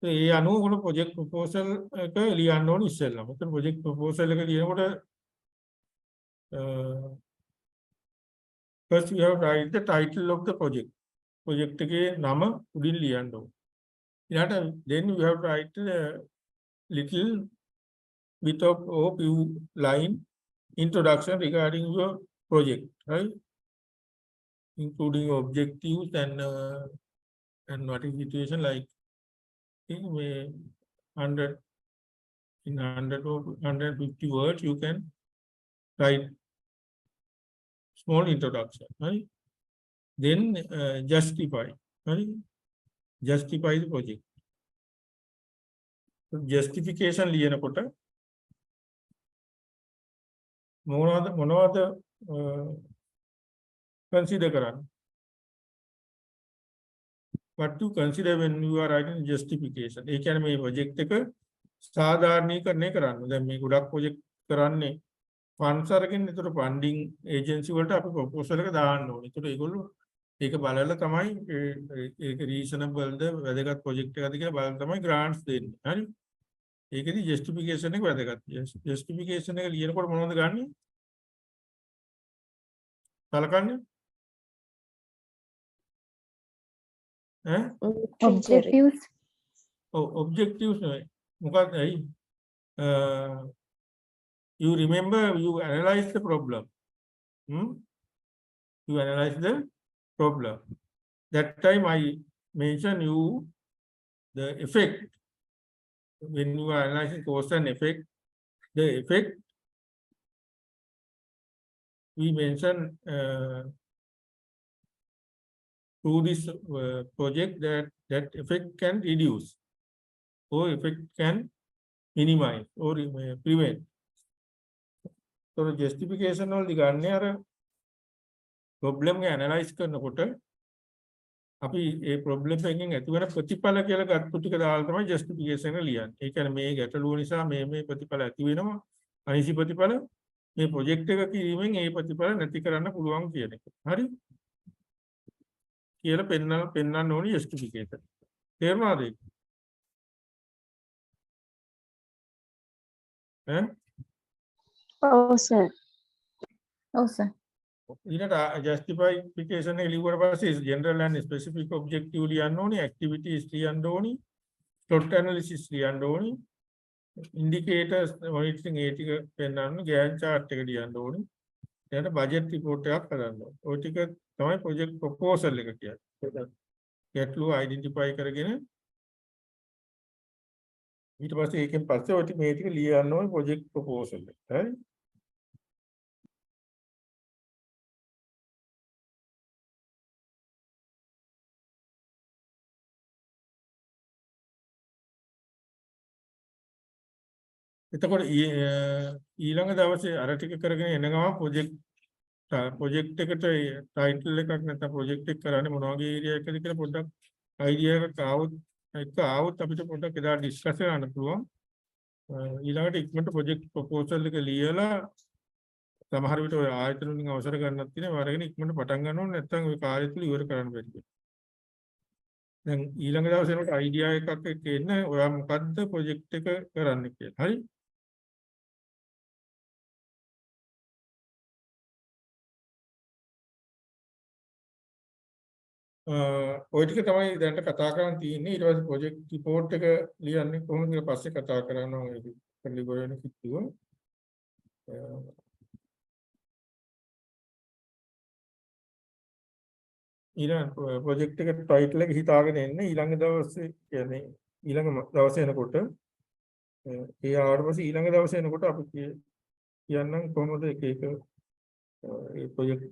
ඒ අනුව උන ප්‍රොජෙක්ට් ප්‍රොපෝසල් එක ලියන්න ඕනේ ඉස්සෙල්ලා. මෙතන ප්‍රොජෙක්ට් ප්‍රොපෝසල් එක ලියනකොට first you have to write the title of the project. Project එකේ නම උඩින් ලියන්න ඕනේ. ඊළඟට then you have to write a little bit of few line introduction regarding your project, right? including objectives and what is situation like in 100 in 100 or 150 words you can write small introduction, right? Then justify, right? Justify the project. So justification ලියනකොට මොනවද consider කරන්න? What to consider when you are writing justification? ඒ කියන්නේ මේ project එක සාධාරණීකරණය කරන්න. දැන් මේ ගොඩක් project කරන්නේ funds අරගෙන ඒතර funding agency වලට අපි proposal එක දාන්න ඕනේ. ඒතර ඒගොල්ලෝ ඒක බලලා තමයි ඒක reasonable ද වැදගත් project එකක්ද කියලා බලලා තමයි grants දෙන්නේ. හරි? ඒකෙදි justification එක වැදගත්. justification එක ලියනකොට මොනවද ගන්නෙ? සලකන්නේ? objectives. Oh, objectives නෙවෙයි. මොකක්ද ඇයි? You remember you analyze the problem. You analyze the problem. That time I mentioned you the effect. When you are analyzing cause and effect, the effect we mentioned through this project that effect can reduce or effect can minimize or prevent. So justification වලදී ගන්න අර problem එක analyze කරනකොට අපි ඒ problem එකෙන් ඇතිවන ප්‍රතිඵල කියලා ගත්ත ටික දාලා තමයි justification එක ලියන්නේ. ඒ කියන්නේ මේ ගැටලුව නිසා මේ ප්‍රතිඵල ඇති වෙනවා. අනිසි ප්‍රතිඵල මේ project එක කිරීමෙන් ඒ ප්‍රතිඵල නැති කරන්න පුළුවන් කියන එක. හරි? කියලා පෙන්නන්න ඕනේ justification. තේරුණාද ඒක? ඈ? ඔව් සර්. ඔව් සර්. ඊට justification එක ලියුවට පස්සේ general and specific objective ලියන්න ඕනේ, activities ලියන්න ඕනේ, plot analysis ලියන්න ඕනේ, indicators monitoring ඒ ටික පෙන්නන්න, Gantt chart එක ලියන්න ඕනේ. ඊට budget report එකක් කරන්න ඕනේ. ওই ටික තමයි project proposal එක කියන්නේ. ගැටලුව identify කරගෙන ඊට පස්සේ ඒකෙන් පස්සේ ඔය මේ ටික ලියන්න ඕනේ project proposal එක. හරි? එතකොට ඊළඟ දවසේ අර ටික කරගෙන එන ගමන් ප්‍රොජෙක්ට් එකට ටයිටල් එකක් නැත්නම් ප්‍රොජෙක්ට් එක කරන්නේ මොන වගේ ඒරියා එකද කියලා පොඩ්ඩක් අයිඩියා එකක් ආවොත් අපිට පොඩ්ඩක් එදා ඩිස්කස් කරන්න පුළුවන්. ඊළඟට ඉක්මනට ප්‍රොජෙක්ට් ප්‍රොපෝසල් එක ලියලා සමහර විට ඔය ආයතන වලින් අවසර ගන්නත් තියෙනවා. වරගෙන ඉක්මනට පටන් ගන්න ඕනේ නැත්නම් ওই කාර්ය තුල ඉවර කරන්න බැරි. දැන් ඊළඟ දවසේ එනකොට අයිඩියා එකක් එක්ක එන්න ඔයා මොකද්ද ප්‍රොජෙක්ට් එක කරන්න කියලා. හරි? ඔය ටික තමයි දැනට කතා කරන්න තියෙන්නේ. ඊට පස්සේ ප්‍රොජෙක්ට් රිපෝට් එක ලියන්නේ කොහොමද කියලා පස්සේ කතා කරනවා. ඒක පිළිගොයන කිව්ව. ඊළඟ ප්‍රොජෙක්ට් එක ටයිටල් එක හිතාගෙන එන්න ඊළඟ දවසේ කියන්නේ ඊළඟ දවසේ එනකොට ඒ ආවට පස්සේ ඊළඟ දවසේ එනකොට අපි කියන්නම් කොහොමද එක ඒ ප්‍රොජෙක්ට්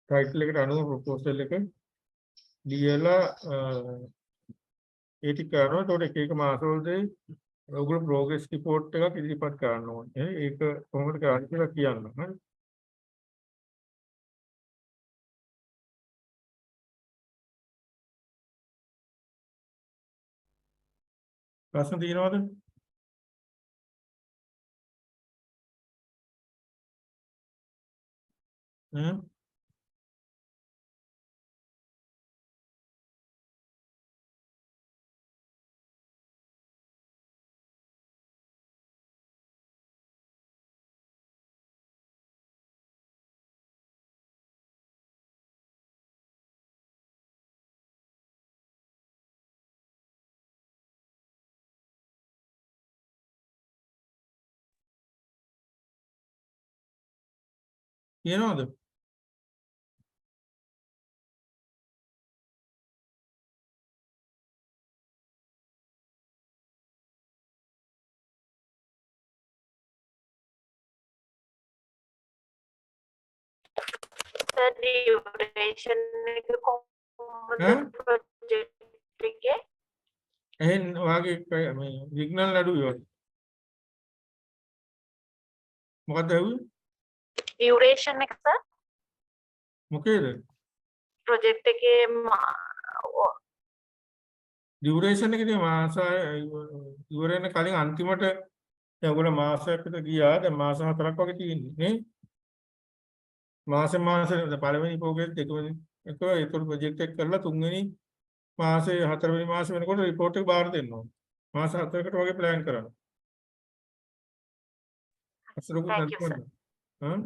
ටයිටල් එකට අනුව ප්‍රොපෝසල් එක ලියලා ඒ ටික කරනවා. ඒකට එක මාසවලදී ඔයගොල්ලෝ ප්‍රෝග්‍රස් රිපෝට් එකක් ඉදිරිපත් කරන්න ඕනේ. ඒක කොහොමද කරන්නේ කියලා කියන්න. හරි? ප්‍රශ්න තියෙනවද? කියනවද? duration එක කොහොමද project එකේ එහෙන් වාගේ මේ සිග්නල් අඩුයි වගේ. මොකද ඇහුවේ? duration එක සර් මොකේද? project එකේ ඩියුරේෂන් එක ඉතින් මාස ඉවර වෙන කලින් අන්තිමට දැන් ඔයගොල්ලෝ මාසයකට ගියා. දැන් මාස 4ක් වගේ තියෙන්නේ නේ. මාසෙ පළවෙනි ප්‍රෝග්‍රෑම් දෙකවෙනි එක ඒක ප්‍රොජෙක්ට් එක කරලා තුන්වෙනි මාසේ හතරවෙනි මාසේ වෙනකොට report එක බාර දෙන්න ඕනේ. මාස 4කට වගේ plan කරන්න. අසලකුත් Thank you, sir. නැත්නම් හා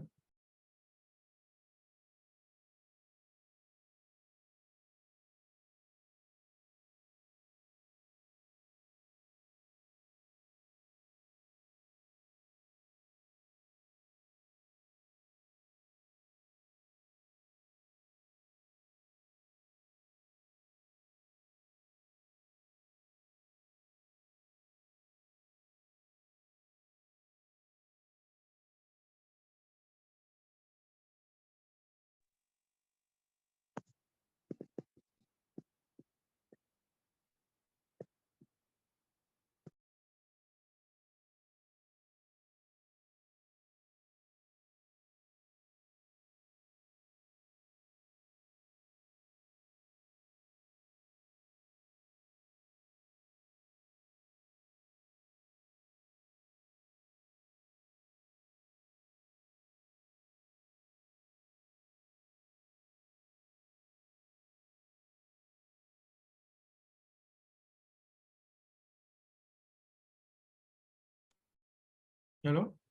hello